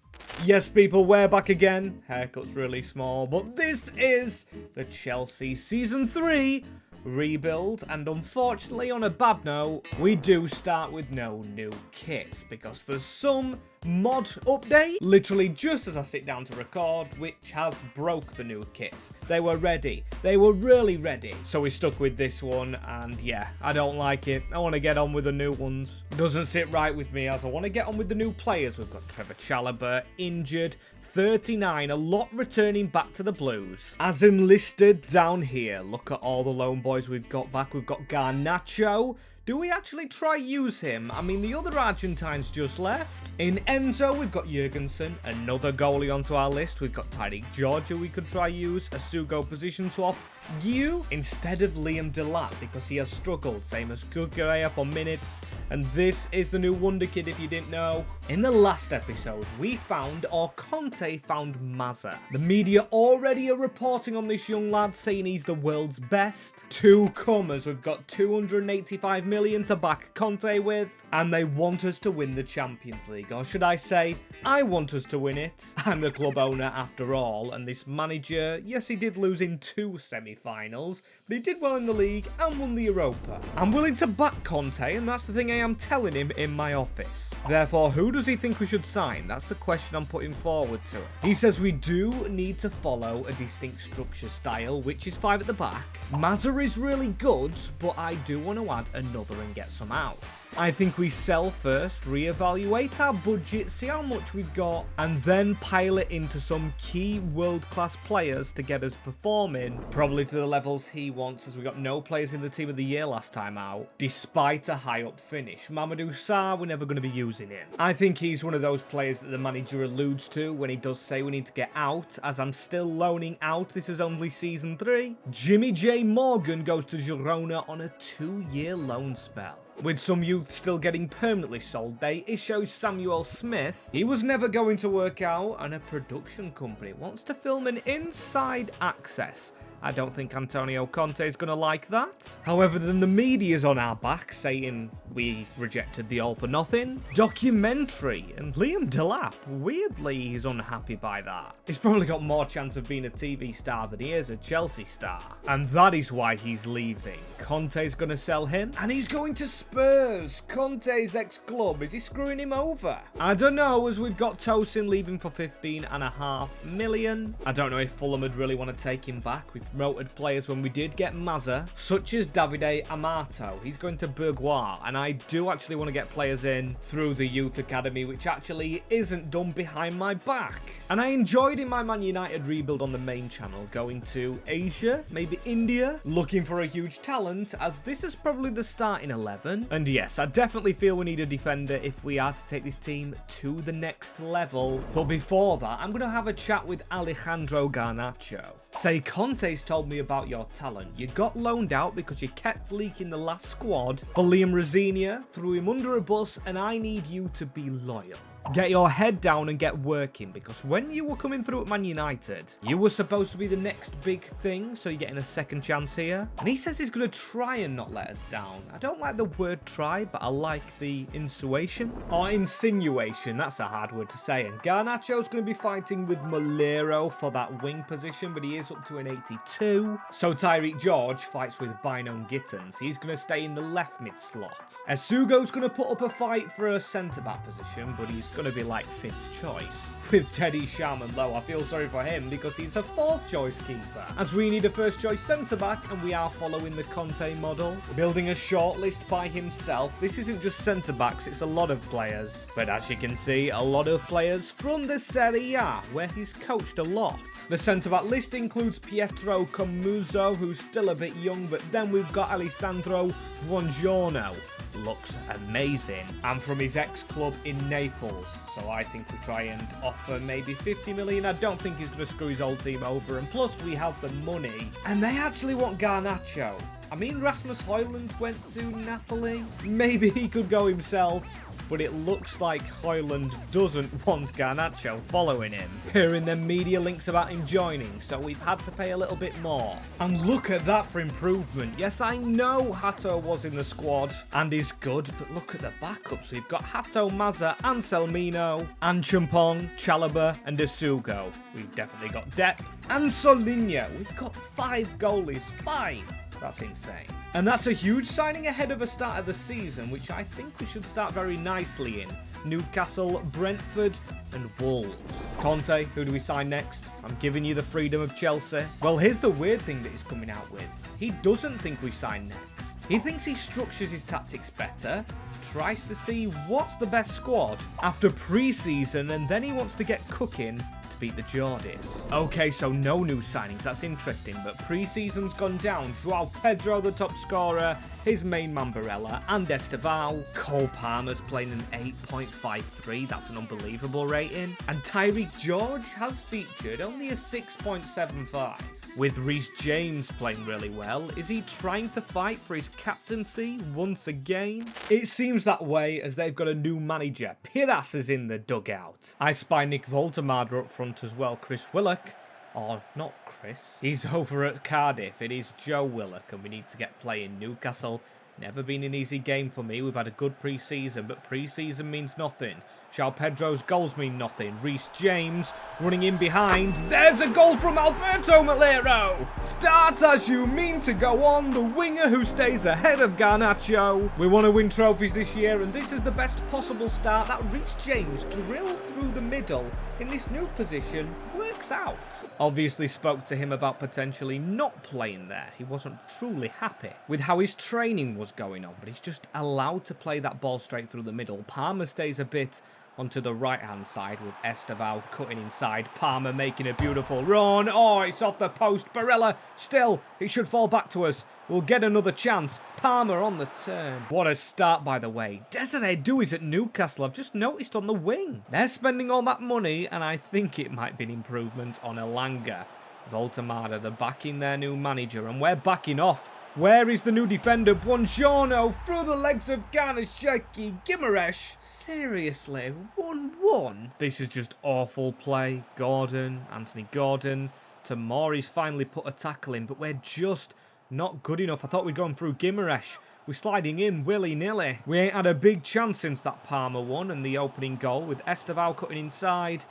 Yes, people, we're back again. Haircut's really small, but this is the Chelsea Season 3 rebuild, and unfortunately, on a bad note, we do start with no new kits because there's some mod update literally just as I sit down to record, which has broke the new kits. They were ready. They were really ready. So we stuck with this one, and yeah, I don't like it. I want to get on with the new ones. Doesn't sit right with me as I want to get on with the new players. We've got Trevor Chalobah injured, 39, a lot returning back to the Blues. As enlisted down here, look at all the lone boys we've got back. We've got Garnacho. Do we actually try use him? I mean, the other Argentines just left. In Enzo, we've got Jurgensen, another goalie onto our list. We've got Tyreek George, who we could try use. A Sugo position swap. You instead of Liam Delap because he has struggled, same as Kukurea for minutes. And this is the new Wonder Kid if you didn't know. In the last episode, we found, or Conte found, Mazza. The media already are reporting on this young lad, saying he's the world's best. Two comers, we've got 285 million to back Conte with, and they want us to win the Champions League, or should I say, I want us to win it. I'm the club owner after all, and this manager, yes, he did lose in 2 semi-finals, but he did well in the league and won the Europa. I'm willing to back Conte, and that's the thing I am telling him in my office. Therefore, who does he think we should sign? That's the question I'm putting forward to him. He says we do need to follow a distinct structure style, which is 5 at the back. Mazza is really good, but I do want to add another and get some out. I think we sell first, reevaluate our budget, see how much we've got, and then pile it into some key world-class players to get us performing, probably to the levels he wants, as we got no players in the team of the year last time out, despite a high-up finish. Mamadou Sarr, we're never going to be using him. I think he's one of those players that the manager alludes to when he does say we need to get out, as I'm still loaning out. This is only Season 3. Jimmy J. Morgan goes to Girona on a 2-year loan spell. With some youth still getting permanently sold, they issue Samuel Smith. He was never going to work out, and a production company wants to film an inside access. I don't think Antonio Conte is going to like that. However, then the media's on our back saying we rejected the all for nothing documentary, and Liam Delap, weirdly, he's unhappy by that. He's probably got more chance of being a TV star than he is a Chelsea star, and that is why he's leaving. Conte's going to sell him, and he's going to Spurs, Conte's ex-club. Is he screwing him over? I don't know, as we've got Tosin leaving for 15.5 million. I don't know if Fulham would really want to take him back. We promoted players when we did get Mazza, such as Davide Amato. He's going to Bourgois, and I do actually want to get players in through the youth academy, which actually isn't done behind my back. And I enjoyed in my Man United rebuild on the main channel going to Asia, maybe India, looking for a huge talent, as this is probably the starting 11. And yes, I definitely feel we need a defender if we are to take this team to the next level. But before that, I'm going to have a chat with Alejandro Garnacho. Say, Conte's told me about your talent. You got loaned out because you kept leaking the last squad for Liam Rosenior, threw him under a bus, and I need you to be loyal. Get your head down and get working, because when you were coming through at Man United, you were supposed to be the next big thing, so you're getting a second chance here. And he says he's going to try and not let us down. I don't like the word try, but I like the insinuation. Or insinuation, that's a hard word to say. And Garnacho's going to be fighting with Molero for that wing position, but he is up to an 82. So Tyreek George fights with Bino Gittens. He's going to stay in the left mid slot. Esugo's going to put up a fight for a centre-back position, but he's going to be like 5th choice. With Teddy Sharman low, I feel sorry for him because he's a 4th choice keeper, as we need a 1st choice centre-back, and we are following the Conte model, building a shortlist by himself. This isn't just centre-backs, it's a lot of players, but as you can see, a lot of players from the Serie A, where he's coached a lot. The centre-back list includes Pietro Comuzzo, who's still a bit young, but then we've got Alessandro Buongiorno. Looks amazing, and from his ex-club in Naples, so I think we try and offer maybe 50 million. I don't think he's going to screw his old team over, and plus we have the money, and they actually want Garnacho. I mean, Rasmus Højlund went to Napoli. Maybe he could go himself. but it looks like Højlund doesn't want Garnacho following him. Hearing them media links about him joining, so we've had to pay a little bit more. And look at that for improvement. Yes, I know Hato was in the squad and is good, but look at the backups. We've got Hato, Mazza, Anselmino, Anchampong, Chalobah, and Asugo. We've definitely got depth. And Rosenior. We've got 5 goalies. 5! That's insane. And that's a huge signing ahead of the start of the season, which I think we should start very nicely in. Newcastle, Brentford, and Wolves. Conte, who do we sign next? I'm giving you the freedom of Chelsea. Well, here's the weird thing that he's coming out with. He doesn't think we sign next. He thinks he structures his tactics better, tries to see what's the best squad after pre-season, and then he wants to get cooking to beat the Geordies. Okay, so no new signings, that's interesting, but pre-season's gone down. João Pedro, the top scorer, his main man Barella, and Estevao. Cole Palmer's playing an 8.53, that's an unbelievable rating. And Tyreek George has featured only a 6.75. With Reece James playing really well, is he trying to fight for his captaincy once again? It seems that way as they've got a new manager. Piras is in the dugout. I spy Nick Voltemade up front as well. Chris Willock, or not Chris, he's over at Cardiff. It is Joe Willock and we need to get playing. Newcastle, never been an easy game for me. We've had a good pre-season, but pre-season means nothing. João Pedro's goals mean nothing. Reece James running in behind. There's a goal from Alberto Malero. Start as you mean to go on. The winger who stays ahead of Garnacho. We want to win trophies this year, and this is the best possible start. That Reece James drill through the middle in this new position works out. Obviously spoke to him about potentially not playing there. He wasn't truly happy with how his training was going on, but he's just allowed to play that ball straight through the middle. Palmer stays a bit onto the right-hand side with Estevao cutting inside. Palmer making a beautiful run. Oh, it's off the post. Barella still. It should fall back to us. We'll get another chance. Palmer on the turn. What a start, by the way. Desiree Doui's at Newcastle. I've just noticed on the wing. They're spending all that money, and I think it might be an improvement on Elanga. Voltemade, they're backing their new manager, and we're backing off. Where is the new defender? Buongiorno through the legs of Garnasheki. Gimaresh. Seriously, 1-1? This is just awful play. Gordon, Anthony Gordon. Tomori's finally put a tackle in, but we're just not good enough. I thought we'd gone through Gimaresh. We're sliding in willy-nilly. We ain't had a big chance since that Palmer one and the opening goal with Estevao cutting inside.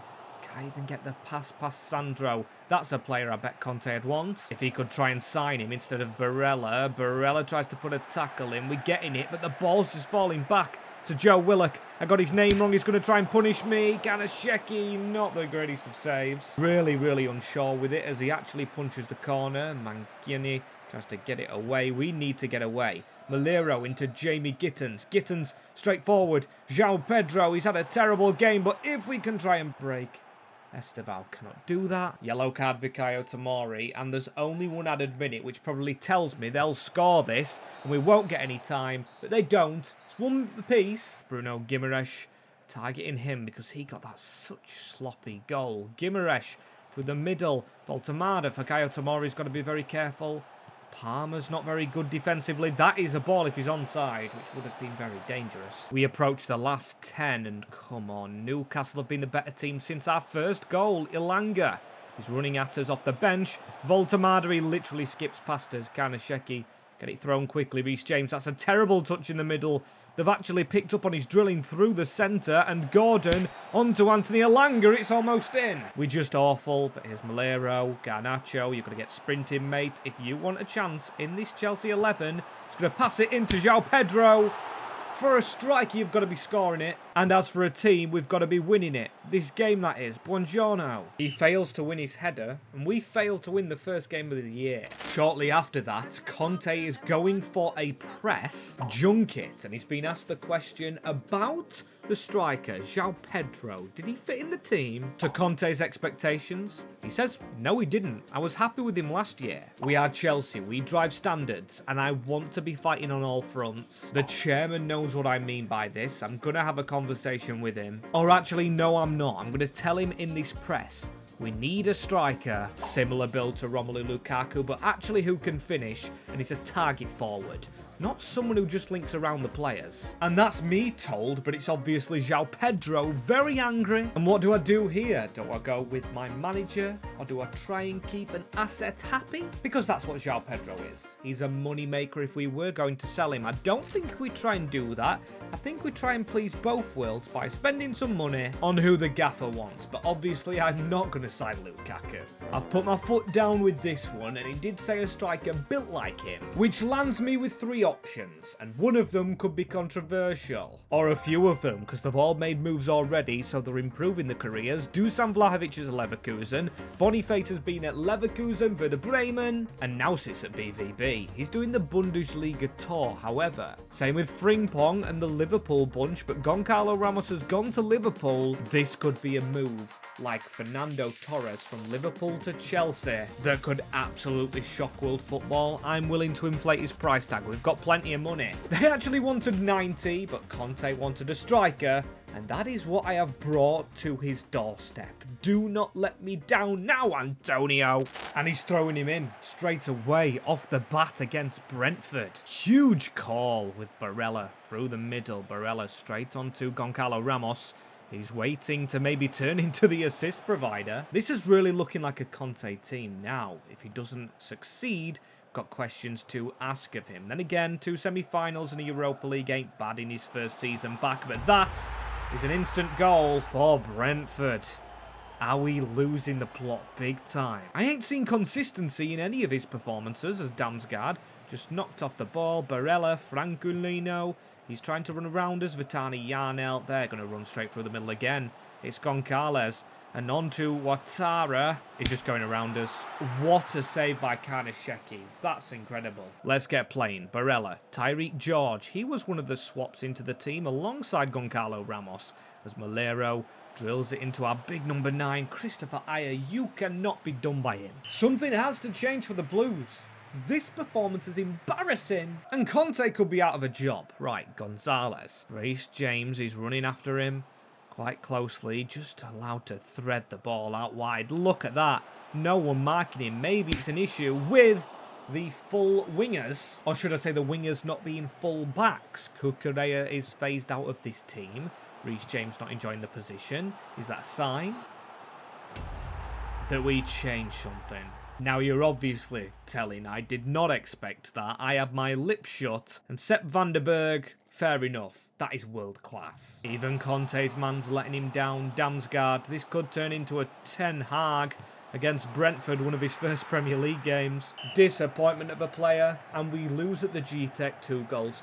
Can't even get the pass past Sandro. That's a player I bet Conte'd want. If he could try and sign him instead of Barella. Barella tries to put a tackle in. We're getting it, but the ball's just falling back to Joe Willock. I got his name wrong. He's going to try and punish me. Garnasheki, not the greatest of saves. Really, really unsure with it as he actually punches the corner. Mangiani tries to get it away. We need to get away. Malero into Jamie Gittens. Gittens straight forward. João Pedro, he's had a terrible game, but if we can try and break, Estevao cannot do that. Yellow card Fikayo Tomori, and there's only one added minute, which probably tells me they'll score this, and we won't get any time, but they don't. It's one apiece. Bruno Gimaresh targeting him because he got that such sloppy goal. Gimaresh through the middle. Voltemade, Fikayo Tomori's got to be very careful. Palmer's not very good defensively. That is a ball if he's onside, which would have been very dangerous. We approach the last 10, and come on, Newcastle have been the better team since our first goal. Ilanga is running at us off the bench. Voltemade, he literally skips past us. Garnasheki, get it thrown quickly. Reece James, that's a terrible touch in the middle. They've actually picked up on his drilling through the centre, and Gordon onto Anthony Elanga. It's almost in. We're just awful, but here's Malero, Garnacho. You've got to get sprinting, mate. If you want a chance in this Chelsea 11, it's going to pass it into João Pedro. For a striker, you've got to be scoring it. And as for a team, we've got to be winning it. This game, that is. Buongiorno. He fails to win his header, and we fail to win the first game of the year. Shortly after that, Conte is going for a press junket, and he's been asked the question about the striker, João Pedro. Did he fit in the team to Conte's expectations? He says, no, he didn't. I was happy with him last year. We are Chelsea. We drive standards, and I want to be fighting on all fronts. The chairman knows what I mean by this. I'm going to have a conversation with him. Or actually, no, I'm not. I'm going to tell him in this press, we need a striker, similar build to Romelu Lukaku, but actually who can finish. and he's a target forward, not someone who just links around the players. And that's me told, but it's obviously João Pedro, very angry. And what do I do here? Do I go with my manager, or do I try and keep an asset happy? Because that's what João Pedro is. He's a money maker if we were going to sell him. I don't think we try and do that. I think we try and please both worlds by spending some money on who the gaffer wants. But obviously I'm not going to sign Lukaku. I've put my foot down with this one, and it did say a striker built like him, which lands me with 3 options, and one of them could be controversial. Or a few of them, because they've all made moves already, so they're improving the careers. Dusan Vlahovic is at Leverkusen, Boniface has been at Leverkusen, Werder Bremen, and now sits at BVB. He's doing the Bundesliga tour, however. Same with Frimpong and the Liverpool bunch, but Goncalo Ramos has gone to Liverpool. This could be a move like Fernando Torres from Liverpool to Chelsea that could absolutely shock world football. I'm willing to inflate his price tag. We've got plenty of money. They actually wanted 90, but Conte wanted a striker, and that is what I have brought to his doorstep. Do not let me down now, Antonio. And he's throwing him in straight away off the bat against Brentford. Huge call with Barella through the middle. Barella straight onto Goncalo Ramos. He's waiting to maybe turn into the assist provider. This is really looking like a Conte team now. If he doesn't succeed, got questions to ask of him. Then again, 2 semi-finals in the Europa League ain't bad in his first season back, but that is an instant goal for Brentford. Are we losing the plot big time? I ain't seen consistency in any of his performances as Damsgaard. Just knocked off the ball. Barella, Franculino. He's trying to run around us. Vitani, Yarnell. They're going to run straight through the middle again. It's Goncalves. And on to Ouattara. He's just going around us. What a save by Karnasheki. That's incredible. Let's get playing. Barella. Tyreek George. He was one of the swaps into the team alongside Goncalo Ramos. As Malero drills it into our big number 9. Christopher Ayer. You cannot be done by him. Something has to change for the Blues. This performance is embarrassing, and Conte could be out of a job. Right, Gonzalez. Reece James is running after him quite closely, just allowed to thread the ball out wide. Look at that. No one marking him. Maybe it's an issue with the full wingers, or should I say the wingers not being full backs. Cucurella is phased out of this team. Reece James not enjoying the position. Is that a sign that we change something? Now, you're obviously telling I did not expect that. I had my lips shut. And Sepp van der Berg, fair enough. That is world class. Even Conte's man's letting him down. Damsgaard. This could turn into a Ten Hag against Brentford, one of his first Premier League games. Disappointment of a player, and we lose at the G-Tech 2-0.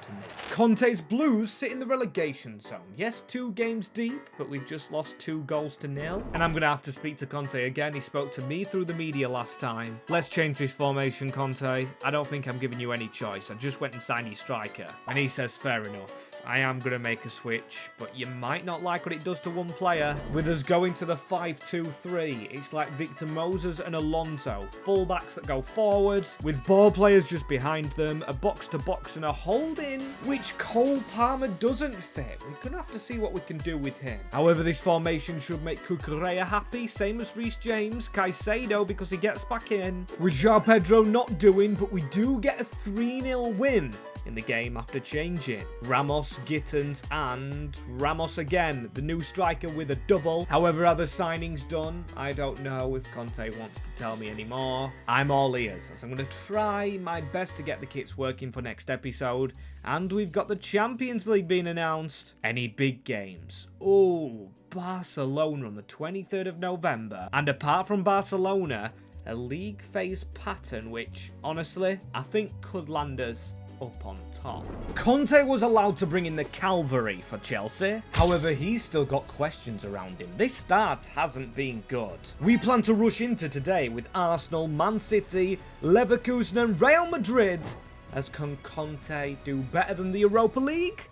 Conte's Blues sit in the relegation zone. Yes, 2 games deep, but we've just lost 2-0. And I'm going to have to speak to Conte again. He spoke to me through the media last time. Let's change this formation, Conte. I don't think I'm giving you any choice. I just went and signed your striker. And he says, fair enough. I am going to make a switch, but you might not like what it does to one player. With us going to the 5-2-3, it's like Victor Moses and Alonso. Fullbacks that go forward, with ball players just behind them, a box-to-box and a hold-in, which Cole Palmer doesn't fit. We're going to have to see what we can do with him. However, this formation should make Cucurella happy, same as Reece James, Caicedo because he gets back in. With João Pedro not doing, but we do get a 3-0 win in the game after changing. Ramos, Gittins, and Ramos again, the new striker with a double. However, are the signings done? I don't know if Conte wants to tell me anymore. I'm all ears, as I'm going to try my best to get the kits working for next episode. And we've got the Champions League being announced. Any big games? Oh, Barcelona on the 23rd of November. And apart from Barcelona, a league phase pattern, which, honestly, I think could land us up on top. Conte was allowed to bring in the cavalry for Chelsea. However, he's still got questions around him. This start hasn't been good. We plan to rush into today with Arsenal, Man City, Leverkusen and Real Madrid. As can Conte do better than the Europa League?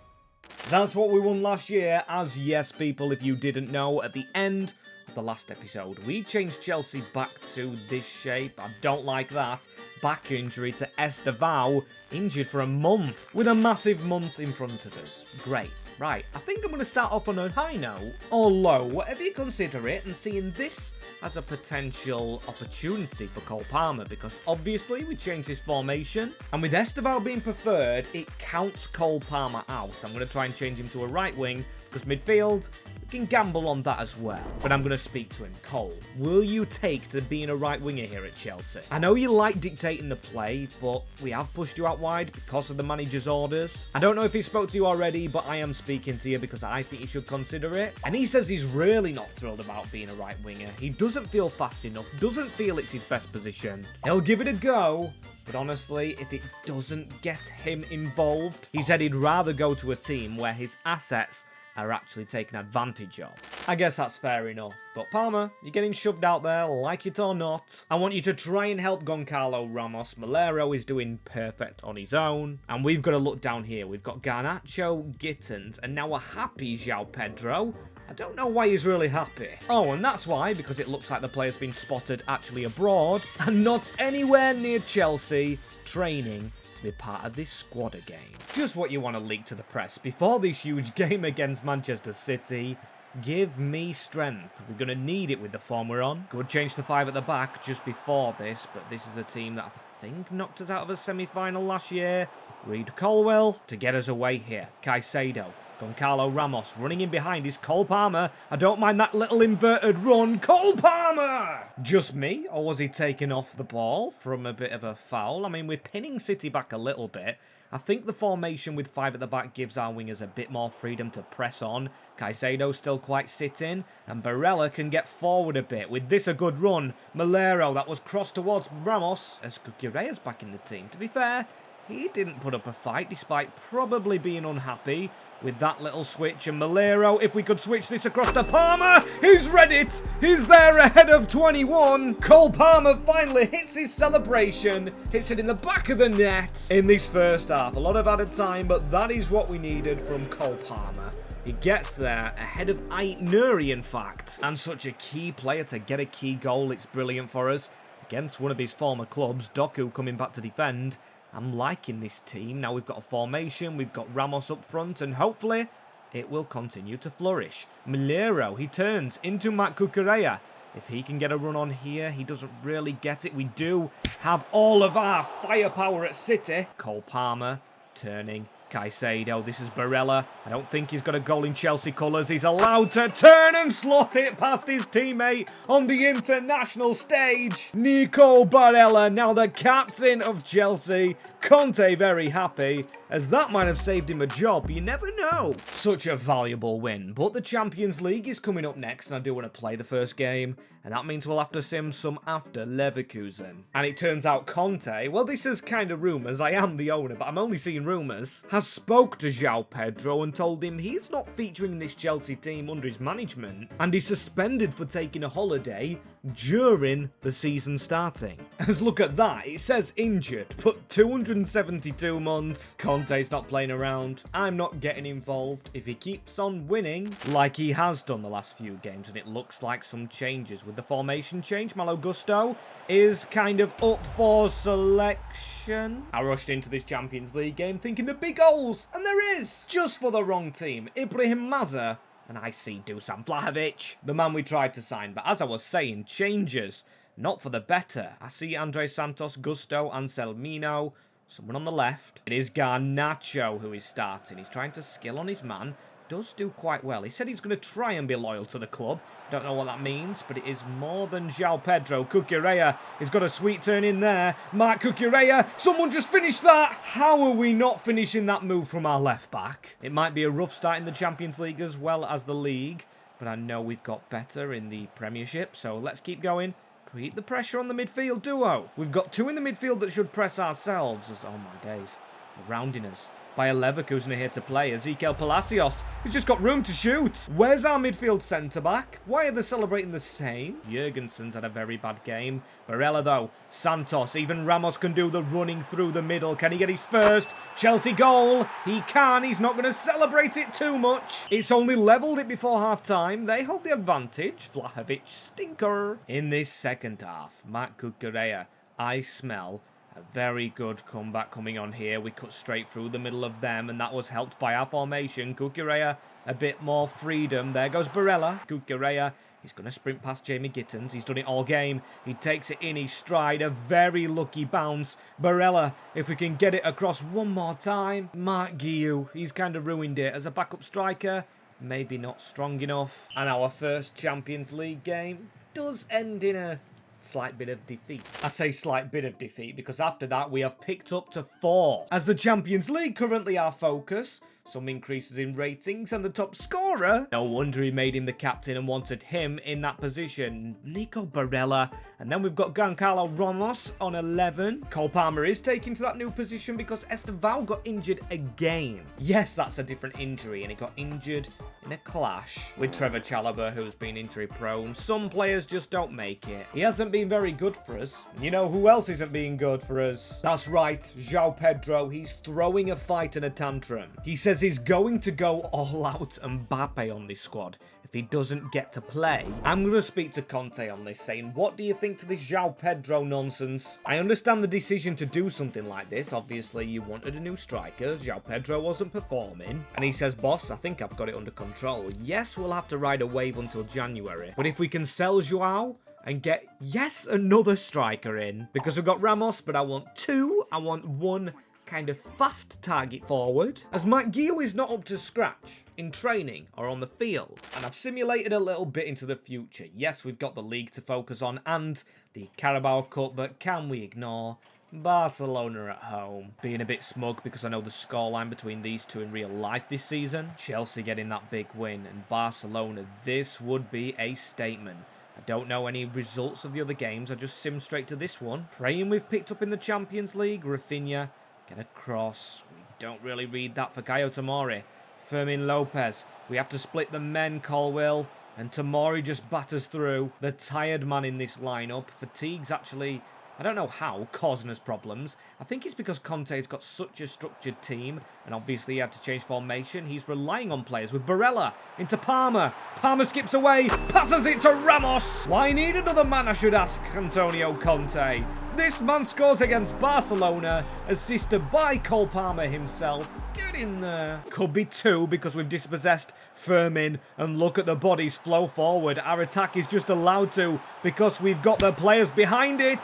That's what we won last year, as yes, people, if you didn't know, at the end of the last episode, we changed Chelsea back to this shape. I don't like that. Back injury to Estevao, injured for a month, with a massive month in front of us. Great. Right, I think I'm going to start off on a high note, or low, whatever you consider it, and seeing this as a potential opportunity for Cole Palmer, because obviously we changed his formation, and with Esteval being preferred, it counts Cole Palmer out. I'm going to try and change him to a right wing, because midfield, we can gamble on that as well. But I'm going to speak to him. Cole, will you take to being a right winger here at Chelsea? I know you like dictating the play, but we have pushed you out wide because of the manager's orders. I don't know if he spoke to you already, but I am speaking to you because I think you should consider it. And he says he's really not thrilled about being a right winger. He doesn't feel fast enough, doesn't feel it's his best position. He'll give it a go, but honestly, if it doesn't get him involved, he said he'd rather go to a team where his assets are actually taken advantage of. I guess that's fair enough, but Palmer, you're getting shoved out there, like it or not. I want you to try and help Goncalo Ramos. Malero is doing perfect on his own, and we've got to look down here. We've got Garnacho, Gittins, and now a happy João Pedro. I don't know why he's really happy. Oh, and that's why, because it looks like the player's been spotted actually abroad, and not anywhere near Chelsea, training to be part of this squad again. Just what you want to leak to the press before this huge game against Manchester City. Give me strength. We're going to need it with the form we're on. Good change to 5 at the back just before this, but this is a team that I think knocked us out of a semi-final last year. Reed Colwell to get us away here. Caicedo. Goncalo Ramos running in behind is Cole Palmer. I don't mind that little inverted run. Cole Palmer! Just me? Or was he taking off the ball from a bit of a foul? I mean, we're pinning City back a little bit. I think the formation with 5 at the back gives our wingers a bit more freedom to press on. Caicedo's still quite sitting, and Barella can get forward a bit. With this a good run. Malero, that was crossed towards Ramos, as Cucurella's back in the team. To be fair, he didn't put up a fight, despite probably being unhappy with that little switch. And Malero, if we could switch this across to Palmer, he's read it! He's there ahead of 21. Cole Palmer finally hits his celebration, hits it in the back of the net in this first half. A lot of added time, but that is what we needed from Cole Palmer. He gets there ahead of Ait Nouri, in fact. And such a key player to get a key goal. It's brilliant for us. Against one of his former clubs, Doku coming back to defend. I'm liking this team. Now we've got a formation, we've got Ramos up front, and hopefully it will continue to flourish. Malero, he turns into Matt Cucurella. If he can get a run on here, he doesn't really get it. We do have all of our firepower at City. Cole Palmer turning. Caicedo, this is Barella. I don't think he's got a goal in Chelsea colours. He's allowed to turn and slot it past his teammate on the international stage. Nico Barella, now the captain of Chelsea. Conte very happy, as that might have saved him a job. You never know. Such a valuable win. But the Champions League is coming up next, and I do want to play the first game. And that means we'll have to sim some after Leverkusen. And it turns out Conte, well, this is kind of rumours. I am the owner, but I'm only seeing rumours. Has spoke to João Pedro and told him he's not featuring in this Chelsea team under his management. And he's suspended for taking a holiday during the season starting. As look at that, it says injured, but 272 months. Conte's not playing around. I'm not getting involved. If he keeps on winning, like he has done the last few games, and it looks like some changes with the formation change. Malo Gusto is kind of up for selection. I rushed into this Champions League game thinking the big goals, and there is, just for the wrong team. Ibrahim Maza, and I see Dusan Vlahovic, the man we tried to sign. But as I was saying, changes, not for the better. I see Andre Santos, Gusto, Anselmino, someone on the left. It is Garnacho who is starting. He's trying to skill on his man. Does do quite well. He said he's going to try and be loyal to the club. Don't know what that means, but it is more than João Pedro. Cucurella has got a sweet turn in there. Mark Cucurella, someone just finished that. How are we not finishing that move from our left back? It might be a rough start in the Champions League as well as the league, but I know we've got better in the Premiership, so let's keep going. Keep the pressure on the midfield duo. We've got 2 in the midfield that should press ourselves. Oh my days, they're rounding us. Bayer Leverkusen are here to play. Ezequiel Palacios has just got room to shoot. Where's our midfield centre-back? Why are they celebrating the same? Jurgensen's had a very bad game. Barella, though. Santos. Even Ramos can do the running through the middle. Can he get his first Chelsea goal? He can. He's not going to celebrate it too much. It's only levelled it before half-time. They hold the advantage. Vlahovic stinker. In this second half, Matt Cucurella, I smell A very good comeback coming on here. We cut straight through the middle of them, and that was helped by our formation. Kukureya, a bit more freedom. There goes Barella. Kukureya, he's going to sprint past Jamie Gittens. He's done it all game. He takes it in his stride. A very lucky bounce. Barella, if we can get it across one more time. Mark Guiu, he's kind of ruined it. As a backup striker, maybe not strong enough. And our first Champions League game does end in a slight bit of defeat. I say slight bit of defeat because after that we have picked up to 4. As the Champions League currently our focus, some increases in ratings, and the top scorer, no wonder he made him the captain and wanted him in that position, Nico Barella. And then we've got Giancarlo Ramos on 11. Cole Palmer is taken to that new position because Estevao got injured again. Yes, that's a different injury, and he got injured in a clash with Trevor Chalobah, who's been injury prone. Some players just don't make it. He hasn't been very good for us. You know who else isn't being good for us? That's right, João Pedro. He's throwing a fight and a tantrum. He says he's going to go all out Mbappe on this squad if he doesn't get to play. I'm going to speak to Conte on this, saying, what do you think to this João Pedro nonsense? I understand the decision to do something like this. Obviously, you wanted a new striker. João Pedro wasn't performing. And he says, boss, I think I've got it under control. Yes, we'll have to ride a wave until January. But if we can sell João and get, yes, another striker in, because we've got Ramos, but I want 2. I want 1 kind of fast target forward, as Mark Guiu is not up to scratch in training or on the field. And I've simulated a little bit into the future. Yes, we've got the league to focus on and the Carabao Cup, but can we ignore Barcelona at home? Being a bit smug because I know the scoreline between these two in real life this season. Chelsea getting that big win, and Barcelona, this would be a statement. I don't know any results of the other games. I just sim straight to this one. Praying we've picked up in the Champions League. Rafinha, get a cross. We don't really read that for Caio Tomori. Fermin Lopez. We have to split the men, Colwill. And Tomori just batters through. The tired man in this lineup. Fatigue's actually, I don't know how, causing us problems. I think it's because Conte's got such a structured team, and obviously he had to change formation. He's relying on players with Barella into Palmer. Palmer skips away, passes it to Ramos. Why need another man, I should ask Antonio Conte? This man scores against Barcelona, assisted by Cole Palmer himself. Get in there. Could be 2 because we've dispossessed Fermin, and look at the bodies flow forward. Our attack is just allowed to because we've got the players behind it.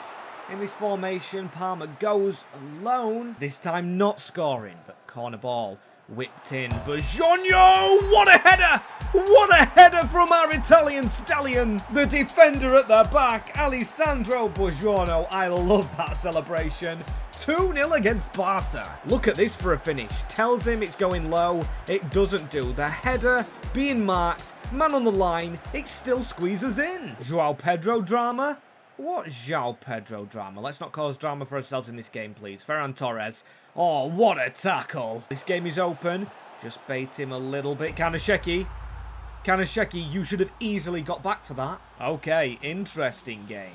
In this formation, Palmer goes alone. This time not scoring, but corner ball whipped in. Bajogno! What a header! What a header from our Italian stallion! The defender at the back, Alessandro Bajogno. I love that celebration. 2-0 against Barca. Look at this for a finish. Tells him it's going low. It doesn't do. The header being marked. Man on the line. It still squeezes in. João Pedro drama? What João Pedro drama? Let's not cause drama for ourselves in this game, please. Ferran Torres. Oh, what a tackle. This game is open. Just bait him a little bit. Kanasheki. Kanasheki, you should have easily got back for that. Okay, interesting game.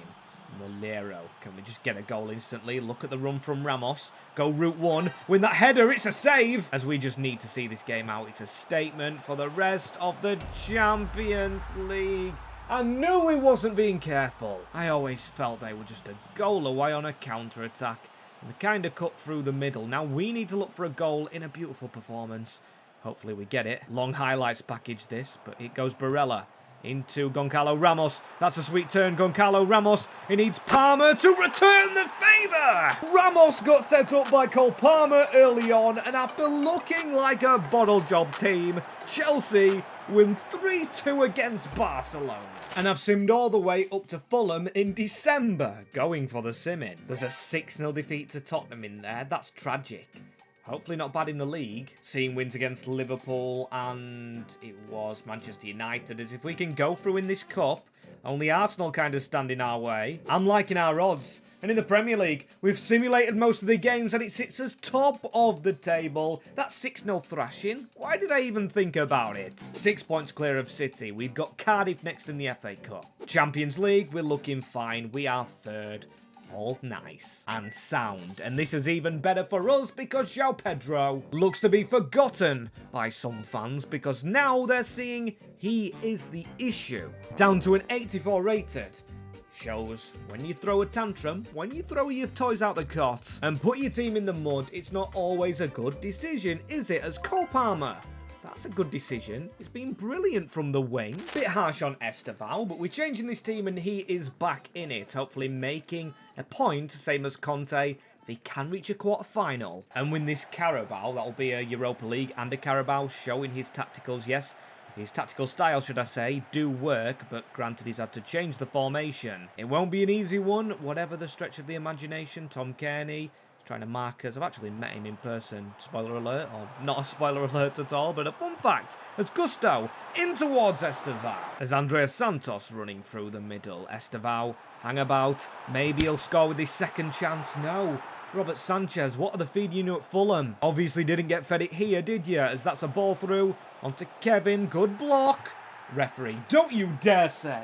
Molero. Can we just get a goal instantly? Look at the run from Ramos. Go route 1. Win that header. It's a save. As we just need to see this game out. It's a statement for the rest of the Champions League. I knew he wasn't being careful. I always felt they were just a goal away on a counter-attack. And they kind of cut through the middle. Now we need to look for a goal in a beautiful performance. Hopefully we get it. Long highlights package this, but it goes Barella into Goncalo Ramos. That's a sweet turn, Goncalo Ramos. He needs Palmer to return the favour. Ramos got set up by Cole Palmer early on, and after looking like a bottle job team, Chelsea win 3-2 against Barcelona. And I've simmed all the way up to Fulham in December, going for the sim-in. There's a 6-0 defeat to Tottenham in there. That's tragic. Hopefully not bad in the league. Seeing wins against Liverpool and it was Manchester United. As if we can go through in this cup, only Arsenal kind of stand in our way. I'm liking our odds. And in the Premier League, we've simulated most of the games and it sits as top of the table. That's 6-0 thrashing. Why did I even think about it? 6 points clear of City. We've got Cardiff next in the FA Cup. Champions League, we're looking fine. We are 3rd. All nice and sound. And this is even better for us because João Pedro looks to be forgotten by some fans because now they're seeing he is the issue. Down to an 84 rated. Shows when you throw a tantrum, when you throw your toys out the cot and put your team in the mud, it's not always a good decision, is it? As Cole Palmer, that's a good decision. It's been brilliant from the wing. Bit harsh on Esteval, but we're changing this team and he is back in it, hopefully making a point, same as Conte, if he can reach a quarter-final and win this Carabao. That'll be a Europa League and a Carabao, showing his tacticals, yes. His tactical style, should I say, do work, but granted he's had to change the formation. It won't be an easy one, whatever the stretch of the imagination. Tom Kearney is trying to mark us. I've actually met him in person. Spoiler alert, or not a spoiler alert at all, but a fun fact. As Gusto in towards Esteval. As Andreas Santos running through the middle. Esteval, hang about. Maybe he'll score with his second chance. No. Robert Sanchez, what are the feeding you at Fulham? Obviously didn't get fed it here, did you? As that's a ball through onto Kevin. Good block. Referee, don't you dare say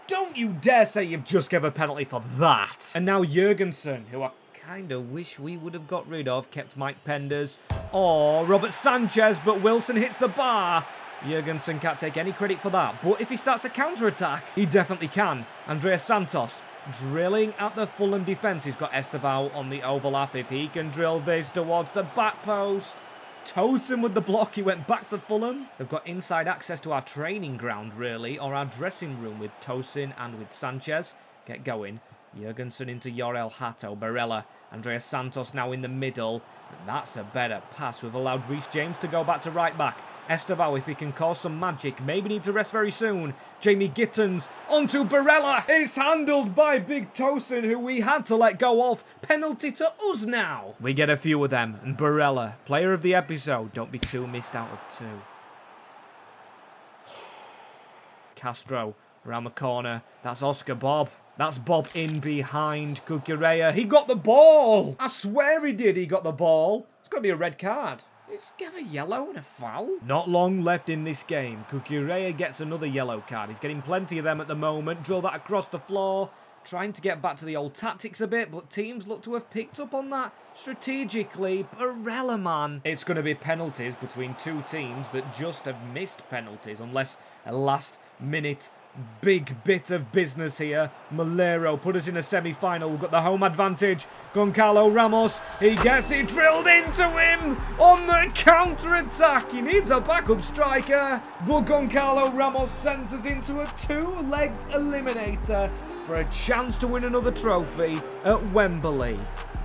you've just given a penalty for that. And now Jurgensen, who I kind of wish we would have got rid of, kept Mike Penders. Oh, Robert Sanchez, but Wilson hits the bar. Jurgensen can't take any credit for that, but if he starts a counter-attack, he definitely can. Andreas Santos drilling at the Fulham defence. He's got Esteval on the overlap. If he can drill this towards the back post. Tosin with the block. He went back to Fulham. They've got inside access to our training ground, really, or our dressing room with Tosin and with Sanchez. Get going. Jurgensen into Yorel Hato. Barella. Andreas Santos now in the middle. And that's a better pass. We've allowed Reece James to go back to right back. Esteval, if he can cause some magic, maybe needs a rest very soon. Jamie Gittens onto Barella. It's handled by Big Tosin, who we had to let go of. Penalty to us now. We get a few of them. And Barella, player of the episode. Don't be too missed out of two. Castro around the corner. That's Oscar Bob. That's Bob in behind Kukureya. He got the ball. I swear he did. He got the ball. It's got to be a red card. It's got a yellow and a foul. Not long left in this game. Kukureya gets another yellow card. He's getting plenty of them at the moment. Drill that across the floor. Trying to get back to the old tactics a bit, but teams look to have picked up on that strategically. Barella, man. It's going to be penalties between two teams that just have missed penalties, unless a last-minute big bit of business here. Malero put us in a semi-final. We've got the home advantage. Goncalo Ramos, he gets it drilled into him on the counter-attack. He needs a backup striker, but Goncalo Ramos sends us into a two-legged eliminator for a chance to win another trophy at Wembley.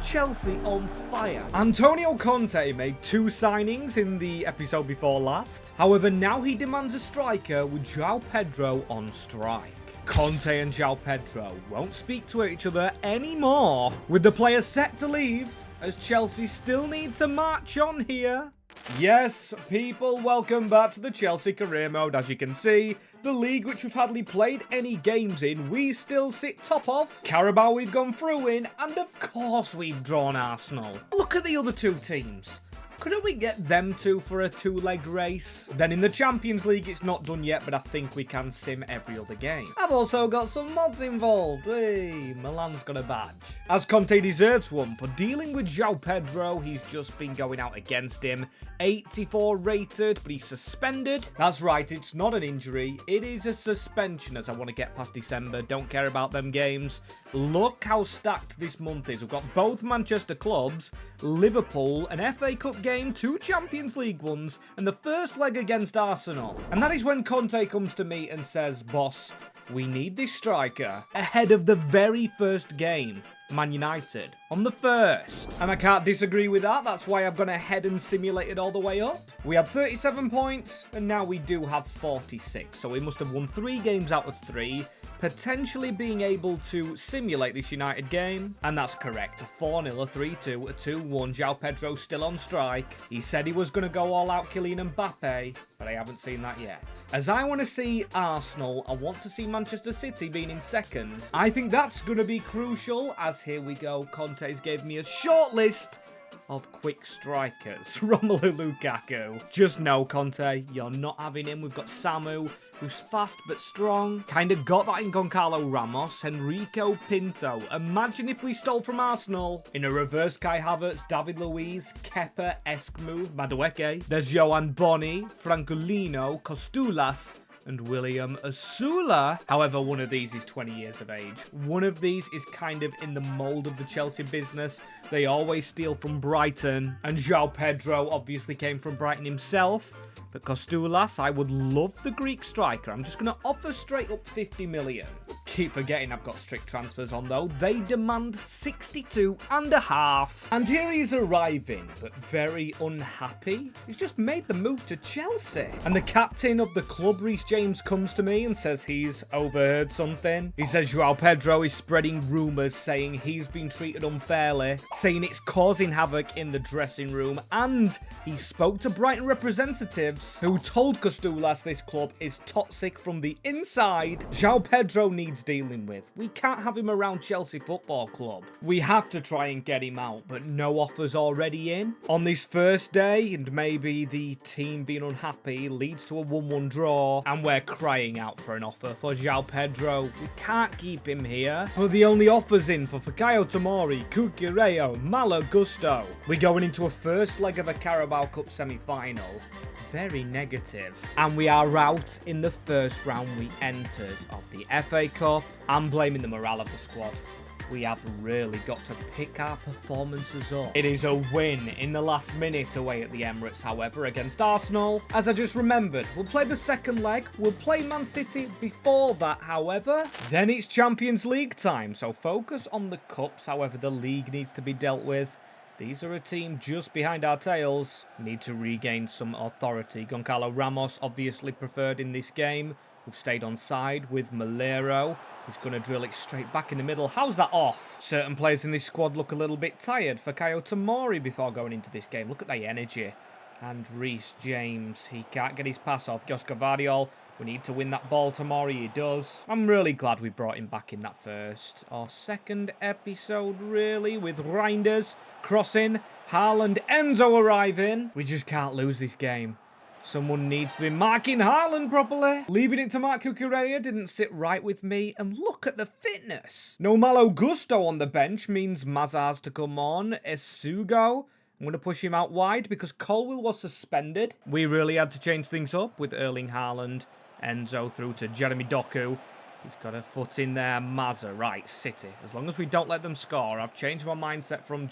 Chelsea on fire. Antonio Conte made two signings in the episode before last. However, now he demands a striker with João Pedro on strike. Conte and João Pedro won't speak to each other anymore, with the players set to leave, as Chelsea still need to march on here. Yes, people, welcome back to the Chelsea Career Mode. As you can see, the league which we've hardly played any games in, we still sit top of. Carabao we've gone through in, and of course we've drawn Arsenal. Look at the other two teams. Couldn't we get them two for a two-leg race? Then in the Champions League, it's not done yet, but I think we can sim every other game. I've also got some mods involved. Hey, Milan's got a badge. As Conte deserves one for dealing with João Pedro. He's just been going out against him. 84 rated, but he's suspended. That's right, it's not an injury. It is a suspension, as I want to get past December. Don't care about them games. Look how stacked this month is. We've got both Manchester clubs, Liverpool, an FA Cup game, two Champions League ones, and the first leg against Arsenal. And that is when Conte comes to me and says, boss, we need this striker ahead of the very first game. Man United on the 1st. And I can't disagree with that. That's why I've gone ahead and simulated all the way up. We had 37 points, and now we do have 46. So we must have won 3 games out of 3. Potentially being able to simulate this United game. And that's correct. A 4-0, a 3-2, a 2-1. João Pedro still on strike. He said he was going to go all out Kylian Mbappe, but I haven't seen that yet. As I want to see Arsenal, I want to see Manchester City being in second. I think that's going to be crucial, as here we go. Conte's gave me a short list of quick strikers. Romelu Lukaku. Just no, Conte, you're not having him. We've got Samu, who's fast but strong. Kind of got that in Goncalo Ramos. Henrico Pinto. Imagine if we stole from Arsenal. In a reverse Kai Havertz, David Luiz, Kepa-esque move, Madueke. There's Johan Boni, Francolino, Costulas, and William Asula. However, one of these is 20 years of age. One of these is kind of in the mould of the Chelsea business. They always steal from Brighton. And João Pedro obviously came from Brighton himself. But Kostoulas, I would love the Greek striker. I'm just going to offer straight up 50 million. Keep forgetting I've got strict transfers on though. They demand 62.5. And here he's arriving, but very unhappy. He's just made the move to Chelsea. And the captain of the club, Reece James, comes to me and says he's overheard something. He says João Pedro is spreading rumours saying he's been treated unfairly, saying it's causing havoc in the dressing room, and he spoke to Brighton representatives who told Kostoulas this club is toxic from the inside. João Pedro needs dealing with. We can't have him around Chelsea Football Club. We have to try and get him out, but no offers already in. On this first day, and maybe the team being unhappy leads to a 1-1 draw, and we're crying out for an offer for João Pedro. We can't keep him here. But the only offers in for Fikayo Tomori, Cucurella, Malo Gusto. We're going into a first leg of a Carabao Cup semi-final. Very negative. And we are out in the first round we entered of the FA Cup. I'm blaming the morale of the squad. We have really got to pick our performances up. It is a win in the last minute away at the Emirates, however, against Arsenal. As I just remembered, we'll play the second leg. We'll play Man City before that, however. Then it's Champions League time, so focus on the cups. However, the league needs to be dealt with. These are a team just behind our tails. Need to regain some authority. Goncalo Ramos obviously preferred in this game. We've stayed on side with Malero. He's going to drill it straight back in the middle. How's that off? Certain players in this squad look a little bit tired. Fikayo Tomori before going into this game. Look at the energy. And Reece James, he can't get his pass off. Josh Gvardiol, we need to win that ball. Tomori, he does. I'm really glad we brought him back in that first or second episode, really, with Reinders crossing. Haaland, Enzo arriving. We just can't lose this game. Someone needs to be marking Haaland properly. Leaving it to Marc Cucurella didn't sit right with me. And look at the fitness. No Malo Gusto on the bench means Mazza has to come on. Esugo. I'm going to push him out wide because Colwill was suspended. We really had to change things up with Erling Haaland. Enzo through to Jeremy Doku. He's got a foot in there. Mazza, right, City. As long as we don't let them score, I've changed my mindset from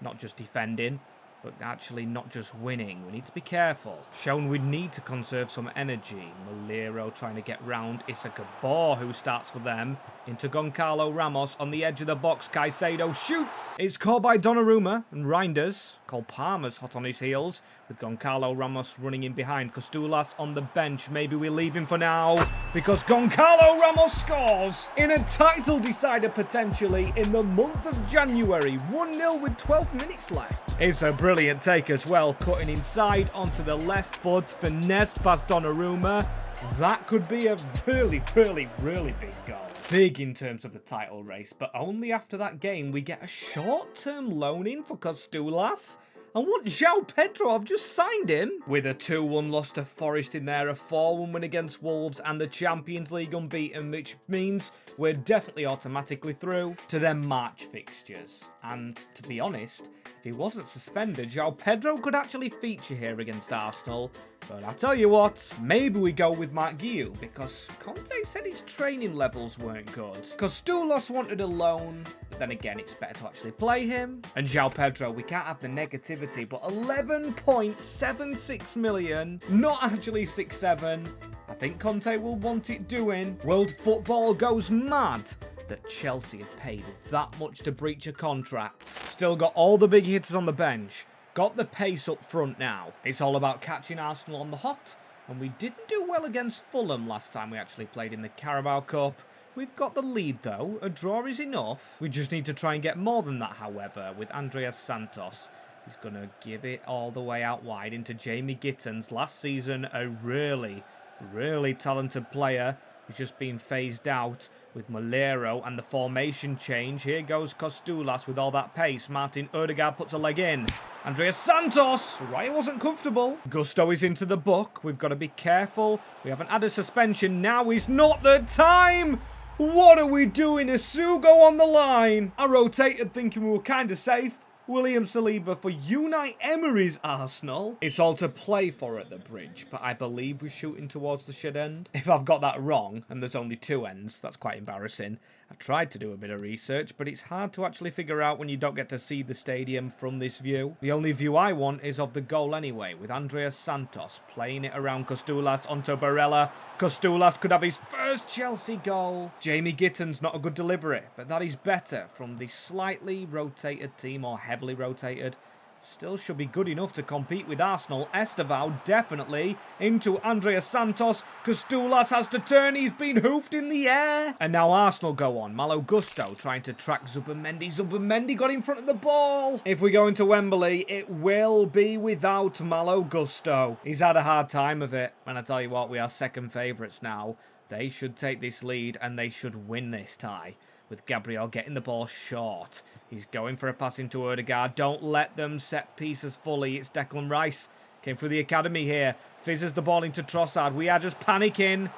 not just defending, but actually not just winning. We need to be careful. Shown we need to conserve some energy. Malero trying to get round Issa Gabor, who starts for them, into Goncalo Ramos on the edge of the box. Caicedo shoots. It's caught by Donnarumma and Reinders. Cole Palmer's hot on his heels with Goncalo Ramos running in behind. Kostoulas on the bench. Maybe we leave him for now because Goncalo Ramos scores in a title decider potentially in the month of January. 1-0 with 12 minutes left. It's a brilliant take as well, cutting inside onto the left foot, finessed past Donnarumma. That could be a really, really, really big goal. Big in terms of the title race, but only after that game we get a short-term loan in for Kostoulas. And what João Pedro, I've just signed him. With a 2-1 loss to Forest in there, a 4-1 win against Wolves and the Champions League unbeaten, which means we're definitely automatically through to their March fixtures. And to be honest, if he wasn't suspended, João Pedro could actually feature here against Arsenal. But I tell you what, maybe we go with Mark Guiu, because Conte said his training levels weren't good. Kostoulas wanted a loan, but then again, it's better to actually play him. And João Pedro, we can't have the negativity, but 11.76 million, not actually 6.7. I think Conte will want it doing. World football goes mad that Chelsea have paid that much to breach a contract. Still got all the big hitters on the bench. Got the pace up front now. It's all about catching Arsenal on the hot. And we didn't do well against Fulham last time we actually played in the Carabao Cup. We've got the lead though. A draw is enough. We just need to try and get more than that, however, with Andreas Santos. He's going to give it all the way out wide into Jamie Gittens. Last season, a really, really talented player who's just been phased out with Malero and the formation change. Here goes Kostoulas with all that pace. Martin Odegaard puts a leg in. Andreas Santos, right, wasn't comfortable. Gusto is into the book. We've got to be careful. We haven't had a suspension. Now is not the time. What are we doing? Isugo on the line. I rotated thinking we were kind of safe. William Saliba for Unai Emery's Arsenal. It's all to play for at the bridge, but I believe we're shooting towards the shed end. If I've got that wrong, and there's only 2 ends, that's quite embarrassing. I tried to do a bit of research, but it's hard to actually figure out when you don't get to see the stadium from this view. The only view I want is of the goal anyway, with Andreas Santos playing it around Costulas onto Barella. Costulas could have his first Chelsea goal. Jamie Gitton's not a good delivery, but that is better from the slightly rotated team, or heavily rotated. Still should be good enough to compete with Arsenal. Estevao definitely into Andreas Santos. Costulas has to turn. He's been hoofed in the air. And now Arsenal go on. Malo Gusto trying to track Zubimendi. Zubimendi got in front of the ball. If we go into Wembley, it will be without Malo Gusto. He's had a hard time of it. And I tell you what, we are second favourites now. They should take this lead and they should win this tie. With Gabriel getting the ball short. He's going for a pass into Odegaard. Don't let them set pieces fully. It's Declan Rice. Came through the academy here. Fizzes the ball into Trossard. We are just panicking.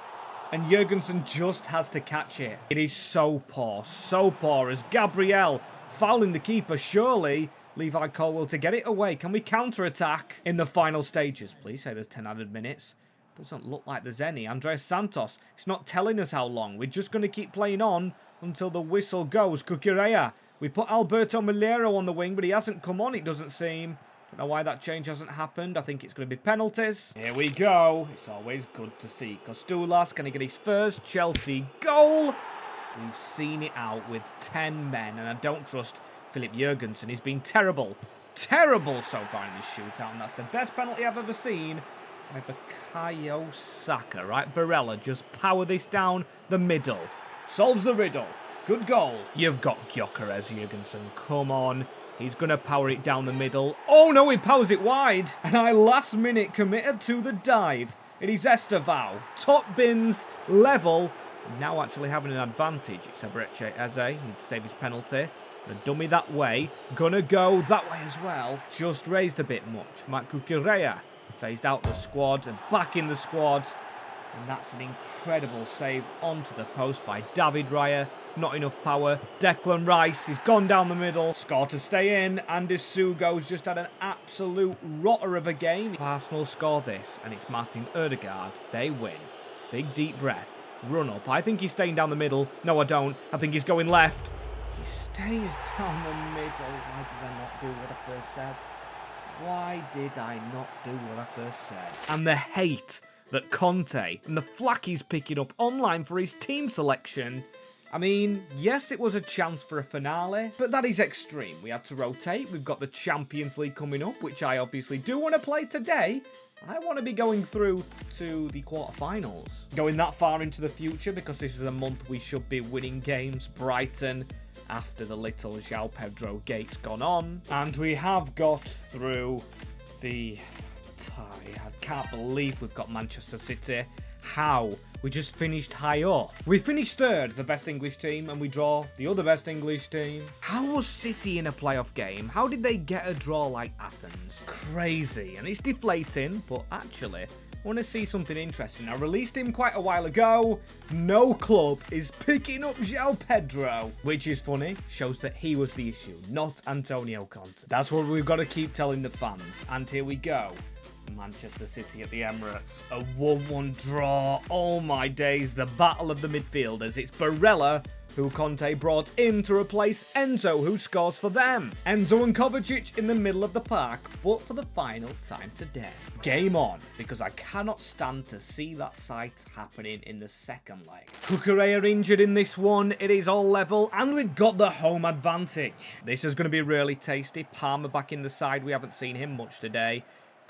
And Jurgensen just has to catch it. It is so poor as Gabriel fouling the keeper. Surely Levi Colwill to get it away. Can we counter-attack in the final stages? Please say there's 10 added minutes. Doesn't look like there's any. Andreas Santos, it's not telling us how long. We're just going to keep playing on until the whistle goes. Cucurella. We put Alberto Milero on the wing, but he hasn't come on, it doesn't seem. Don't know why that change hasn't happened. I think it's going to be penalties. Here we go. It's always good to see. Costulas going to get his first Chelsea goal. We've seen it out with 10 men, and I don't trust Philip Jurgensen. He's been terrible. Terrible so far in this shootout, and that's the best penalty I've ever seen. By Bukayo Saka, right? Barella, just power this down the middle. Solves the riddle. Good goal. You've got Gyökeres, Jurgensen. Come on. He's going to power it down the middle. Oh, no, he powers it wide. And I last minute committed to the dive. It is Estevao. Top bins, level. Now actually having an advantage. It's Ebreche Eze. Needs to save his penalty. The dummy that way. Gonna go that way as well. Just raised a bit much. Matt Cucurella phased out the squad and back in the squad. And that's an incredible save onto the post by David Raya. Not enough power. Declan Rice, he's gone down the middle. Score to stay in. Andy Sugo's just had an absolute rotter of a game. If Arsenal score this, and it's Martin Odegaard, they win. Big deep breath. Run up. I think he's staying down the middle. No, I don't. I think he's going left. He stays down the middle. Why did I not do what I first said? Why did I not do what I first said? And the hate that Conte and the flack he's picking up online for his team selection. I mean, yes, it was a chance for a finale, but that is extreme. We had to rotate. We've got the Champions League coming up, which I obviously do want to play today. I want to be going through to the quarterfinals. Going that far into the future, because this is a month we should be winning games. Brighton, after the little João Pedro gate's gone on. And we have got through the tie. I can't believe we've got Manchester City. How? We just finished high up. We finished third, the best English team, and we draw the other best English team. How was City in a playoff game? How did they get a draw like Athens? Crazy. And it's deflating, but actually, I want to see something interesting. I released him quite a while ago. No club is picking up João Pedro, which is funny. Shows that he was the issue, not Antonio Conte. That's what we've got to keep telling the fans. And here we go. Manchester City at the Emirates. A 1-1 draw. Oh my days. The battle of the midfielders. It's Barella, who Conte brought in to replace Enzo, who scores for them. Enzo and Kovacic in the middle of the park, but for the final time today. Game on, because I cannot stand to see that sight happening in the second leg. Cucurella injured in this one. It is all level, and we've got the home advantage. This is going to be really tasty. Palmer back in the side. We haven't seen him much today.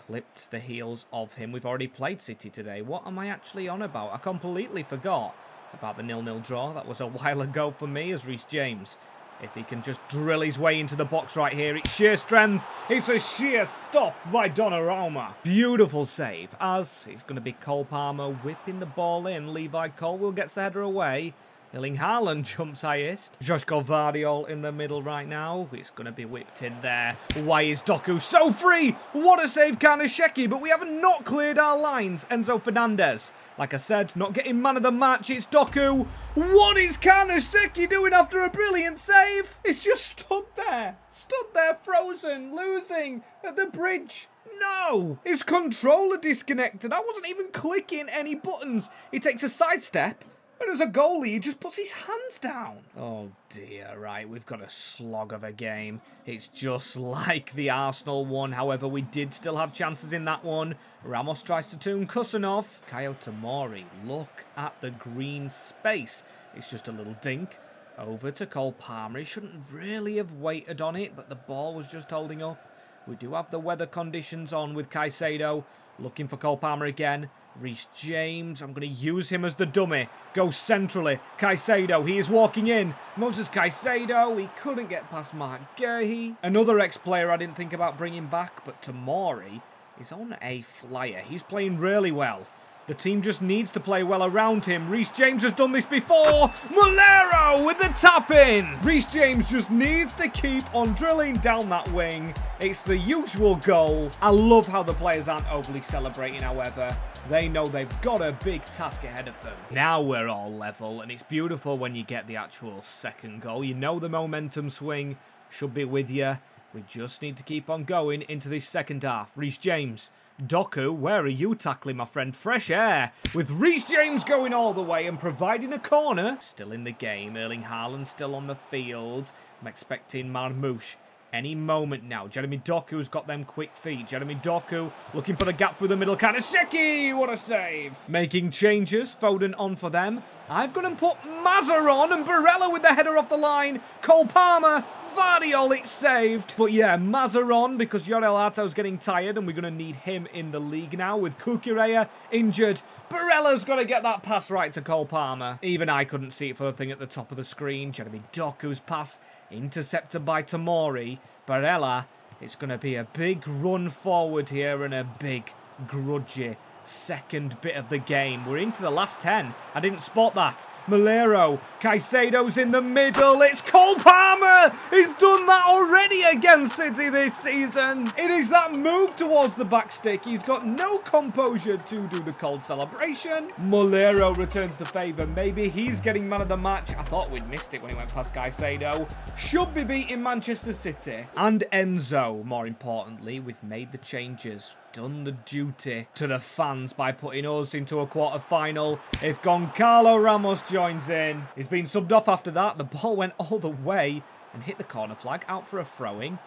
Clipped the heels of him. We've already played City today. What am I actually on about? I completely forgot about the 0-0 draw. That was a while ago for me as Reece James. If he can just drill his way into the box right here. It's sheer strength. It's a sheer stop by Donnarumma. Beautiful save as it's going to be Cole Palmer whipping the ball in. Levi Colwill gets the header away. Erling Haaland jumps highest. Joško Vardiol in the middle right now. It's going to be whipped in there. Why is Doku so free? What a save, Karnasheki, but we haven't not cleared our lines. Enzo Fernandez. Like I said, not getting man of the match. It's Doku. What is Karnasheki doing after a brilliant save? It's just stood there. Stood there frozen, losing at the bridge. No! His controller disconnected. I wasn't even clicking any buttons. He takes a sidestep. And as a goalie, he just puts his hands down. Oh dear, right, we've got a slog of a game. It's just like the Arsenal one. However, we did still have chances in that one. Ramos tries to tune Kusanov. Kayo Tomori, look at the green space. It's just a little dink. Over to Cole Palmer. He shouldn't really have waited on it, but the ball was just holding up. We do have the weather conditions on with Caicedo. Looking for Cole Palmer again. Reece James, I'm going to use him as the dummy. Go centrally. Caicedo, he is walking in. Moses Caicedo, he couldn't get past Mark Guehi. Another ex-player I didn't think about bringing back, but Tomori is on a flyer. He's playing really well. The team just needs to play well around him. Reece James has done this before. Mulero with the tap-in. Reece James just needs to keep on drilling down that wing. It's the usual goal. I love how the players aren't overly celebrating, however. They know they've got a big task ahead of them. Now we're all level, and it's beautiful when you get the actual second goal. You know the momentum swing should be with you. We just need to keep on going into this second half. Reece James. Doku, where are you tackling, my friend? Fresh air. With Reece James going all the way and providing a corner. Still in the game. Erling Haaland still on the field. I'm expecting Marmoush any moment now. Jeremy Doku's got them quick feet. Jeremy Doku looking for the gap through the middle. Karnasheki, what a save. Making changes. Foden on for them. I've gone and put Mazza on and Barella with the header off the line. Cole Palmer. Vardiol, it's saved. But yeah, Mazza on because Yorel Arto's getting tired and we're going to need him in the league now with Kukureya injured. Barella's got to get that pass right to Cole Palmer. Even I couldn't see it for the thing at the top of the screen. Jeremy Doku's pass intercepted by Tomori. Barella, it's going to be a big run forward here and a big grudgy second bit of the game. We're into the last 10. I didn't spot that. Mulero. Caicedo's in the middle. It's Cole Palmer. He's done that already against City this season. It is that move towards the back stick. He's got no composure to do the cold celebration. Mulero returns the favour. Maybe he's getting man of the match. I thought we'd missed it when he went past Caicedo. Should be beating Manchester City. And Enzo, more importantly. We've made the changes. Done the duty to the fans by putting us into a quarter-final. If Goncalo Ramos joins in, he's been subbed off after that. The ball went all the way and hit the corner flag. Out for a throwing.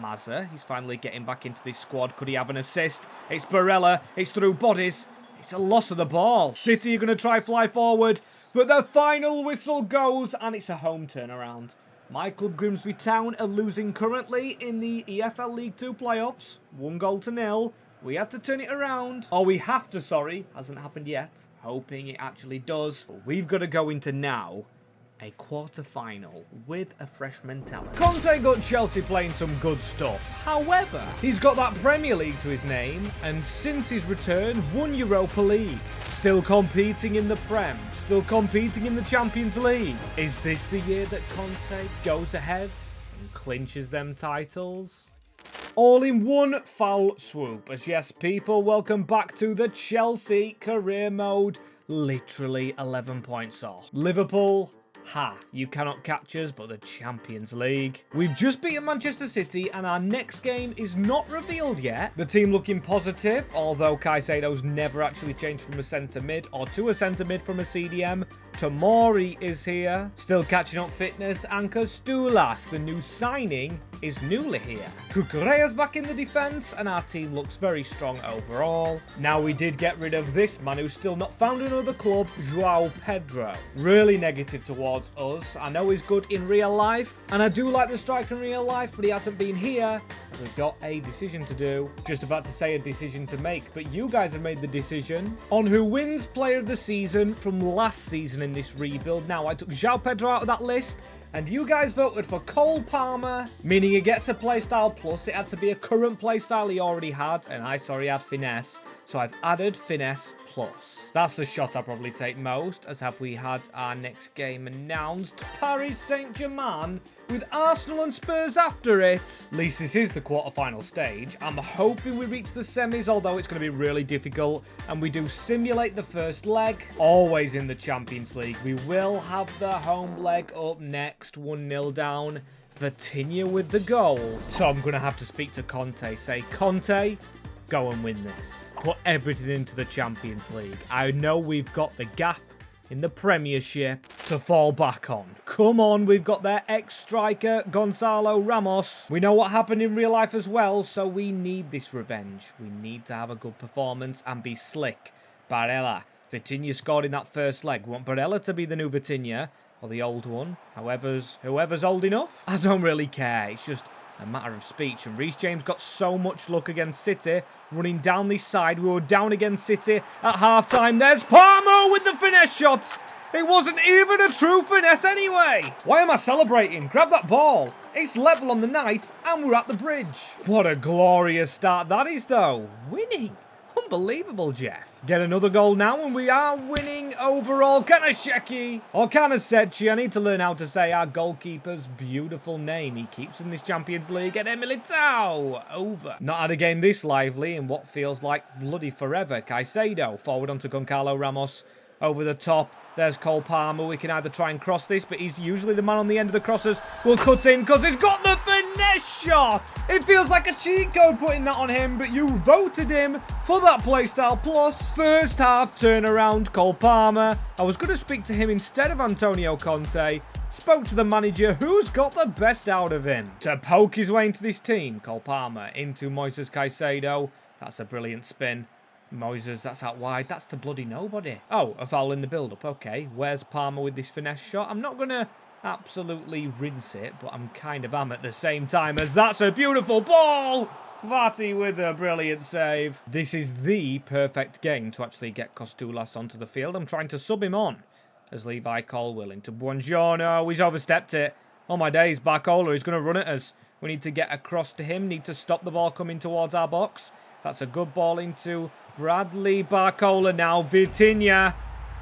Mazza, he's finally getting back into this squad. Could he have an assist? It's Barella. It's through bodies. It's a loss of the ball. City are going to try fly forward, but the final whistle goes and it's a home turnaround. My club Grimsby Town are losing currently in the EFL League 2 playoffs. 1-0. We had to turn it around. Or we have to, sorry. Hasn't happened yet. Hoping it actually does. But we've got to go into now a quarter-final with a fresh mentality. Conte got Chelsea playing some good stuff. However, he's got that Premier League to his name. And since his return, won Europa League. Still competing in the Prem. Still competing in the Champions League. Is this the year that Conte goes ahead and clinches them titles? All in one foul swoop. As yes, people, welcome back to the Chelsea career mode. Literally 11 points off. Liverpool, ha, you cannot catch us, but the Champions League. We've just beaten Manchester City and our next game is not revealed yet. The team looking positive, although Caicedo's never actually changed from a centre mid or to a centre mid from a CDM. Tomori is here, still catching up fitness, and Kostulas, the new signing, is newly here. Kukureya's back in the defence, and our team looks very strong overall. Now we did get rid of this man who's still not found another club, João Pedro. Really negative towards us. I know he's good in real life, and I do like the striker in real life, but he hasn't been here, as we've got a decision to do. Just about to say a decision to make, but you guys have made the decision on who wins player of the season from last season in this rebuild. Now, I took João Pedro out of that list, and you guys voted for Cole Palmer, meaning he gets a playstyle plus. It had to be a current playstyle he already had, and I saw he had finesse. So I've added finesse plus. That's the shot I'll probably take most, as have we had our next game announced. Paris Saint-Germain with Arsenal and Spurs after it. At least this is the quarterfinal stage. I'm hoping we reach the semis, although it's going to be really difficult, and we do simulate the first leg. Always in the Champions League. We will have the home leg up next, 1-0 down. Vitinha with the goal. So I'm going to have to speak to Conte. Say, Conte, go and win this. Put everything into the Champions League. I know we've got the gap in the Premiership to fall back on. Come on, we've got their ex-striker, Gonzalo Ramos. We know what happened in real life as well, so we need this revenge. We need to have a good performance and be slick. Barella. Vitinha scored in that first leg. We want Barella to be the new Vitinha. Or the old one, whoever's old enough. I don't really care, it's just a matter of speech. And Reece James got so much luck against City, running down this side. We were down against City at half-time. There's Palmer with the finesse shot. It wasn't even a true finesse anyway. Why am I celebrating? Grab that ball. It's level on the night, and we're at the bridge. What a glorious start that is, though. Winning. Unbelievable, Jeff. Get another goal now, and we are winning overall. Kanasheki, or Kanasechi. I need to learn how to say our goalkeeper's beautiful name. He keeps in this Champions League. And Militao over. Not had a game this lively in what feels like bloody forever. Caicedo forward onto Goncalo Ramos. Over the top. There's Cole Palmer. We can either try and cross this, but he's usually the man on the end of the crosses. We'll cut in because he's got the finesse shot. It feels like a cheat code putting that on him, but you voted him for that playstyle plus. First half turnaround, Cole Palmer. I was going to speak to him instead of Antonio Conte. Spoke to the manager, who's got the best out of him. To poke his way into this team, Cole Palmer into Moises Caicedo. That's a brilliant spin. Moises, that's out wide. That's to bloody nobody. Oh, a foul in the build-up. Okay, where's Palmer with this finesse shot? I'm not going to absolutely rinse it, but I'm kind of am at the same time, as that's a beautiful ball. Fati with a brilliant save. This is the perfect game to actually get Costulas onto the field. I'm trying to sub him on as Levi Colwill into Buongiorno. He's overstepped it. Oh my days, Barcola is going to run at us. We need to get across to him. Need to stop the ball coming towards our box. That's a good ball into Bradley Barcola now. Vitinha.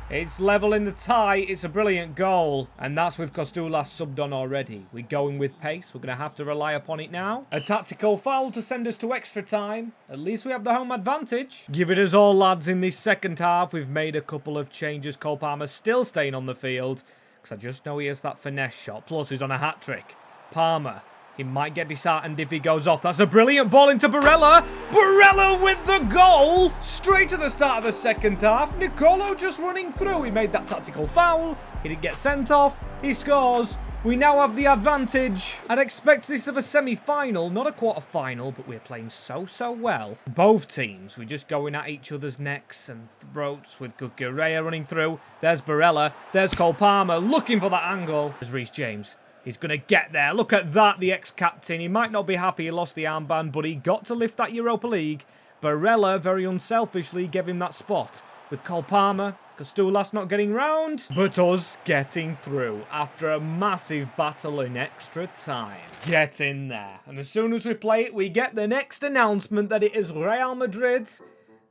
It's level in the tie. It's a brilliant goal. And that's with Costulas subbed on already. We're going with pace. We're going to have to rely upon it now. A tactical foul to send us to extra time. At least we have the home advantage. Give it us all, lads, in this second half. We've made a couple of changes. Cole Palmer still staying on the field, because I just know he has that finesse shot. Plus, he's on a hat-trick. Palmer. He might get disheartened if he goes off. That's a brilliant ball into Barella. Barella with the goal. Straight to the start of the second half. Nicolo just running through. He made that tactical foul. He didn't get sent off. He scores. We now have the advantage. I'd expect this of a semi-final, not a quarter-final, but we're playing so well. Both teams, we're just going at each other's necks and throats with Cucurella running through. There's Barella. There's Cole Palmer looking for that angle. There's Reece James. He's going to get there. Look at that, the ex-captain. He might not be happy he lost the armband, but he got to lift that Europa League. Barella, very unselfishly, gave him that spot. With Cole Palmer, Costulas not getting round, but us getting through after a massive battle in extra time. Get in there. And as soon as we play it, we get the next announcement that it is Real Madrid.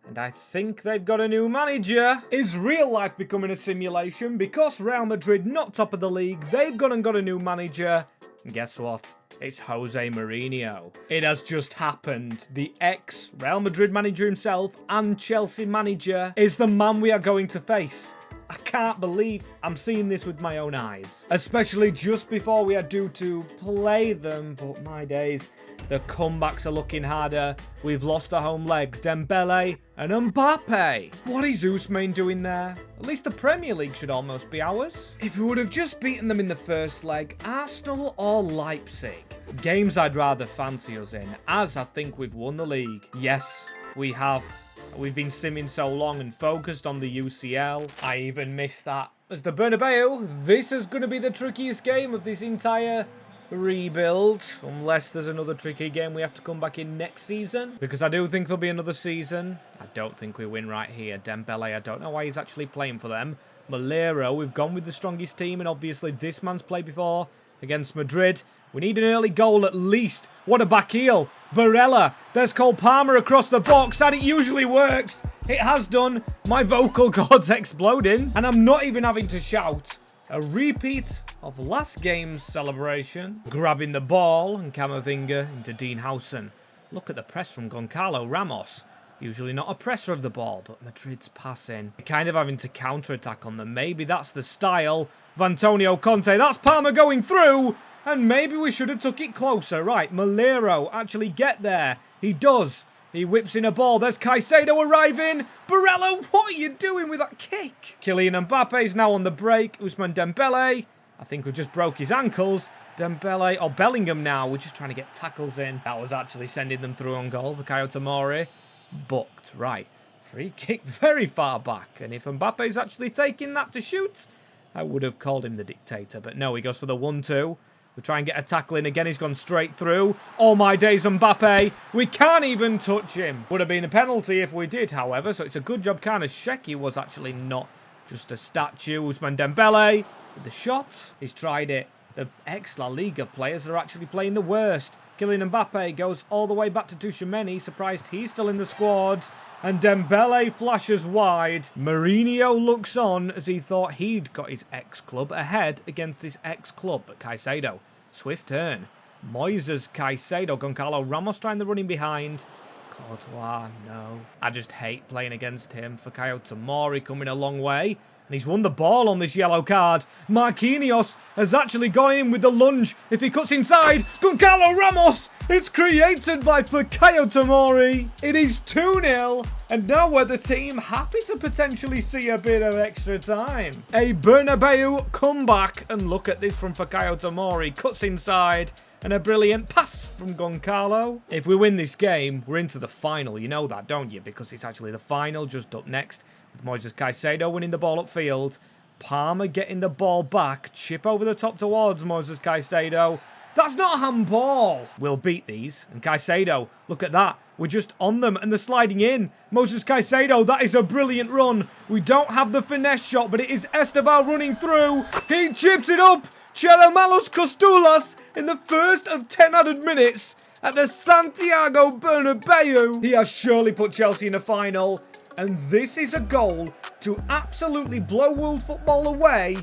And I think they've got a new manager. Is real life becoming a simulation? Because Real Madrid not top of the league, they've gone and got a new manager. And guess what? It's Jose Mourinho. It has just happened. The ex-Real Madrid manager himself and Chelsea manager is the man we are going to face. I can't believe I'm seeing this with my own eyes. Especially just before we are due to play them. But my days, the comebacks are looking harder. We've lost a home leg. Dembele and Mbappe. What is Ousmane doing there? At least the Premier League should almost be ours. If we would have just beaten them in the first leg, Arsenal or Leipzig. Games I'd rather fancy us in, as I think we've won the league. Yes, we have. We've been simming so long and focused on the UCL. I even missed that. As the Bernabeu, this is going to be the trickiest game of this entire rebuild. Unless there's another tricky game we have to come back in next season. Because I do think there'll be another season. I don't think we win right here. Dembele, I don't know why he's actually playing for them. Malero, we've gone with the strongest team. And obviously this man's played before. against Madrid. We need an early goal at least. What a back heel. Barella. There's Cole Palmer across the box, and it usually works. It has done. My vocal cords exploding, and I'm not even having to shout. A repeat of last game's celebration. Grabbing the ball and Camavinga into Dean Howson. Look at the press from Goncalo Ramos. Usually not a presser of the ball, but Madrid's passing. Kind of having to counter-attack on them. Maybe that's the style of Antonio Conte. That's Palmer going through. And maybe we should have took it closer. Right, Malero actually get there. He does. He whips in a ball. There's Caicedo arriving. Barella, what are you doing with that kick? Kylian Mbappe's now on the break. Ousmane Dembele. I think we just broke his ankles. Dembele, or Bellingham now. We're just trying to get tackles in. That was actually sending them through on goal for Kayo Tomori. Booked. Right. Free kick very far back. And if Mbappe's actually taking that to shoot, I would have called him the dictator. But no, he goes for the 1-2. We try and get a tackle in again. He's gone straight through. Oh my days, Mbappe. We can't even touch him. Would have been a penalty if we did, however. So it's a good job. Kind of Sheki was actually not just a statue. Ousmane Dembele with the shot. He's tried it. The ex-La Liga players are actually playing the worst. Kylian Mbappe goes all the way back to Tchouaméni. Surprised he's still in the squad. And Dembele flashes wide. Mourinho looks on as he thought he'd got his ex-club ahead against his ex-club. But Caicedo, swift turn. Moises Caicedo, Goncalo Ramos trying the running behind. Courtois, no. I just hate playing against him. Kayo Tomori coming a long way. And he's won the ball on this yellow card. Marquinhos has actually gone in with the lunge. If he cuts inside, Goncalo Ramos! It's created by Kayo Tomori. It is 2-0. And now we're the team happy to potentially see a bit of extra time. A Bernabeu comeback. And look at this from Kayo Tomori. Cuts inside. And a brilliant pass from Goncalo. If we win this game, we're into the final. You know that, don't you? Because it's actually the final just up next. With Moises Caicedo winning the ball upfield. Palmer getting the ball back. Chip over the top towards Moises Caicedo. That's not a handball. We'll beat these. And Caicedo, look at that. We're just on them and they're sliding in. Moises Caicedo, that is a brilliant run. We don't have the finesse shot, but it is Esteval running through. He chips it up. Cheramelos Costulas in the first of 10 added minutes at the Santiago Bernabeu. He has surely put Chelsea in a final. And this is a goal to absolutely blow world football away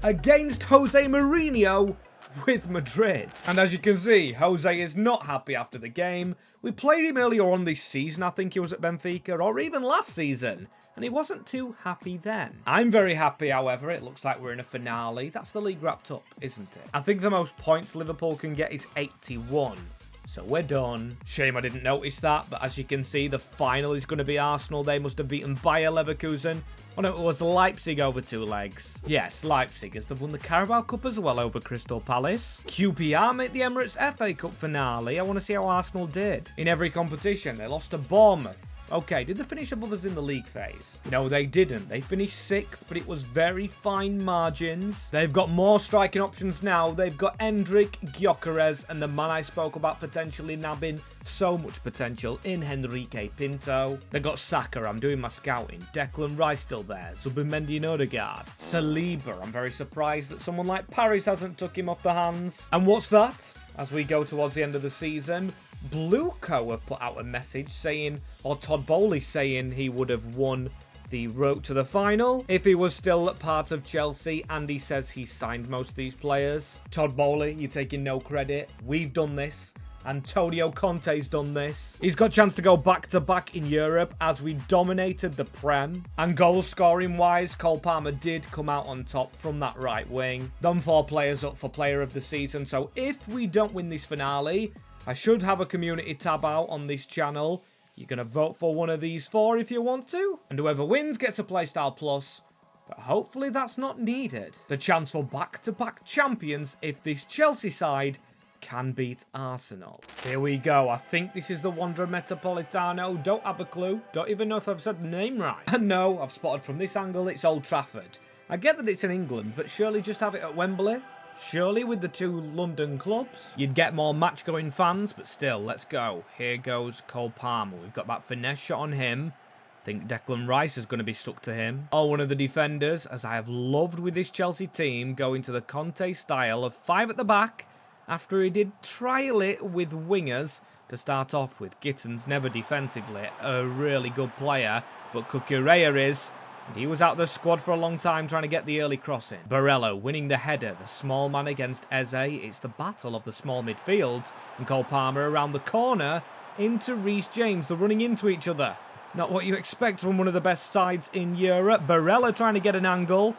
against Jose Mourinho with Madrid. And as you can see, Jose is not happy after the game. We played him earlier on this season. I think he was at Benfica, or even last season. And he wasn't too happy then. I'm very happy, however. It looks like we're in a finale. That's the league wrapped up, isn't it? I think the most points Liverpool can get is 81. So we're done. Shame I didn't notice that, but as you can see, the final is going to be Arsenal. They must have beaten Bayer Leverkusen. Oh no, it was Leipzig over 2 legs. Yes, Leipzig, as they've won the Carabao Cup as well over Crystal Palace. QPR made the Emirates FA Cup finale. I want to see how Arsenal did. In every competition, they lost to Bournemouth. Okay, did they finish above us in the league phase? No, they didn't. They finished 6th, but it was very fine margins. They've got more striking options now. They've got Endrick, Gyökeres, and the man I spoke about potentially nabbing so much potential in Henrique Pinto. They got Saka, I'm doing my scouting. Declan Rice still there. Zubimendi and Odegaard. Saliba, I'm very surprised that someone like Paris hasn't took him off the hands. And what's that? As we go towards the end of the season, Blueco have put out a message saying, or Todd Bowley saying he would have won the road to the final if he was still part of Chelsea, and he says he signed most of these players. Todd Bowley, you're taking no credit. We've done this. Antonio Conte's done this. He's got a chance to go back-to-back in Europe as we dominated the Prem. And goal-scoring-wise, Cole Palmer did come out on top from that right wing. Them 4 players up for player of the season. So if we don't win this finale, I should have a community tab out on this channel. You're going to vote for one of these 4 if you want to. And whoever wins gets a Playstyle Plus. But hopefully that's not needed. The chance for back-to-back champions if this Chelsea side can beat Arsenal. Here we go. I think this is the Wanda Metropolitano. Don't have a clue. Don't even know if I've said the name right. And no, I've spotted from this angle it's Old Trafford. I get that it's in England, but surely just have it at Wembley. Surely with the 2 London clubs, you'd get more match-going fans, but still, let's go. Here goes Cole Palmer. We've got that finesse shot on him. I think Declan Rice is going to be stuck to him. Or one of the defenders, as I have loved with this Chelsea team, going to the Conte style of 5 at the back, after he did trial it with wingers to start off with. Gittins never defensively a really good player, but Cucurella is, and he was out of the squad for a long time trying to get the early crossing. Barella winning the header, the small man against Eze. It's the battle of the small midfields, and Cole Palmer around the corner into Reece James. They're running into each other. Not what you expect from one of the best sides in Europe. Barella trying to get an angle.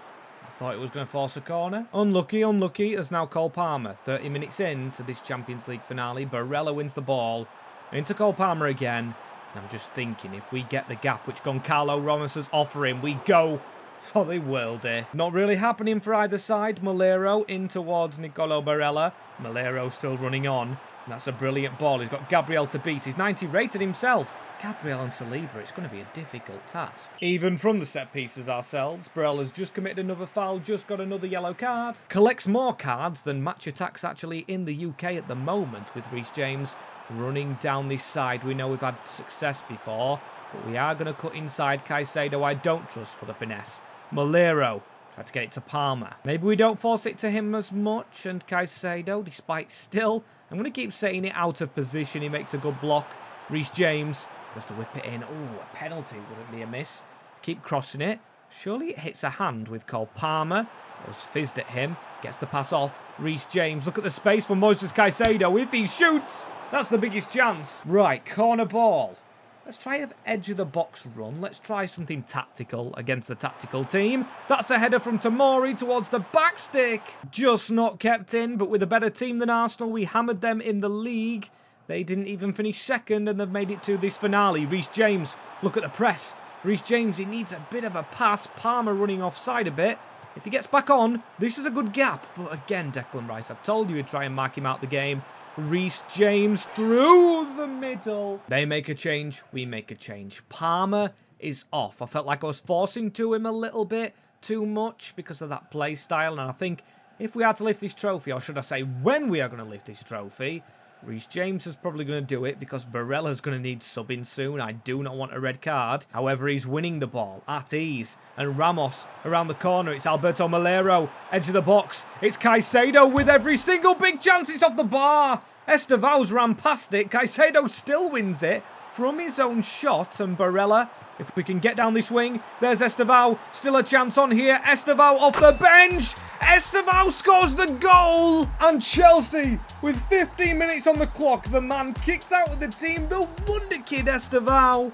Thought it was going to force a corner. Unlucky, unlucky, as now Cole Palmer. 30 minutes into this Champions League finale. Barella wins the ball. Into Cole Palmer again. And I'm just thinking, if we get the gap which Goncalo Ramos is offering, we go for the worldie. Not really happening for either side. Malero in towards Nicolo Barella. Malero still running on. And that's a brilliant ball. He's got Gabriel to beat. He's 90 rated himself. Gabriel and Saliba, it's going to be a difficult task. Even from the set pieces ourselves, Barella's just committed another foul, just got another yellow card. Collects more cards than match attacks actually in the UK at the moment, with Reece James running down this side. We know we've had success before, but we are going to cut inside. Caicedo I don't trust for the finesse. Malero tried to get it to Palmer. Maybe we don't force it to him as much, and Caicedo, despite still, I'm going to keep saying it, out of position. He makes a good block. Reece James goes to whip it in. Oh, a penalty wouldn't be amiss. Keep crossing it. Surely it hits a hand with Cole Palmer. Goes fizzed at him. Gets the pass off. Reece James. Look at the space for Moises Caicedo. If he shoots, that's the biggest chance. Right, corner ball. Let's try an edge of the box run. Let's try something tactical against the tactical team. That's a header from Tomori towards the back stick. Just not kept in, but with a better team than Arsenal, we hammered them in the league. They didn't even finish second, and they've made it to this finale. Reece James, look at the press. Reece James, he needs a bit of a pass. Palmer running offside a bit. If he gets back on, this is a good gap. But again, Declan Rice, I've told you to try and mark him out the game. Reece James through the middle. They make a change, we make a change. Palmer is off. I felt like I was forcing to him a little bit too much because of that play style. And I think if we had to lift this trophy, or should I say when we are going to lift this trophy, Reece James is probably going to do it because Barella's going to need subbing soon. I do not want a red card. However, he's winning the ball at ease. And Ramos around the corner. It's Alberto Malero. Edge of the box. It's Caicedo with every single big chance. It's off the bar. Estevao's ran past it. Caicedo still wins it from his own shot. And Barella, if we can get down this wing, there's Estevao. Still a chance on here. Estevao off the bench. Estevao scores the goal. And Chelsea, with 15 minutes on the clock, the man kicked out of the team. The wonder kid Estevao.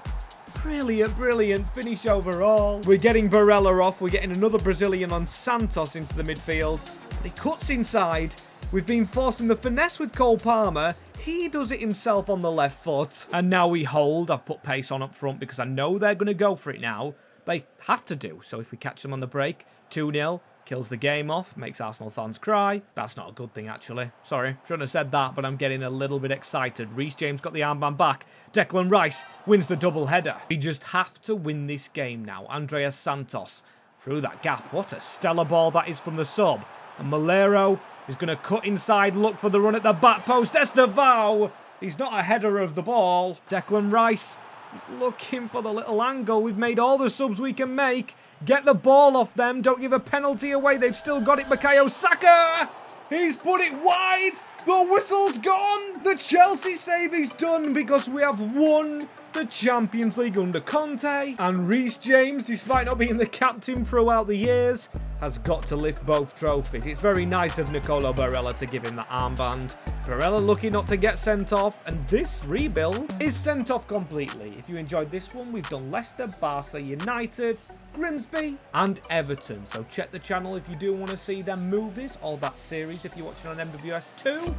Brilliant, brilliant finish overall. We're getting Barella off. We're getting another Brazilian on Santos into the midfield. But he cuts inside. We've been forcing the finesse with Cole Palmer. He does it himself on the left foot. And now we hold. I've put pace on up front because I know they're going to go for it now. They have to do. So if we catch them on the break, 2-0. Kills the game off, makes Arsenal fans cry. That's not a good thing, actually. Sorry, shouldn't have said that, but I'm getting a little bit excited. Reece James got the armband back. Declan Rice wins the double header. We just have to win this game now. Andreas Santos through that gap. What a stellar ball that is from the sub. And Malero is going to cut inside, look for the run at the back post. Estevao, he's not a header of the ball. Declan Rice, he's looking for the little angle. We've made all the subs we can make. Get the ball off them. Don't give a penalty away. They've still got it. Bukayo Saka. He's put it wide. The whistle's gone. The Chelsea save is done because we have won the Champions League under Conte. And Reece James, despite not being the captain throughout the years, has got to lift both trophies. It's very nice of Nicolo Barella to give him the armband. Barella lucky not to get sent off, and this rebuild is sent off completely. If you enjoyed this one, we've done Leicester, Barca, United, Grimsby and Everton. So check the channel if you do want to see them movies or that series if you're watching on MWS2.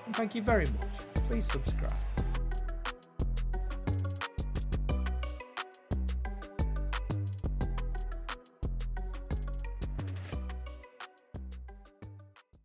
And thank you very much. Please subscribe.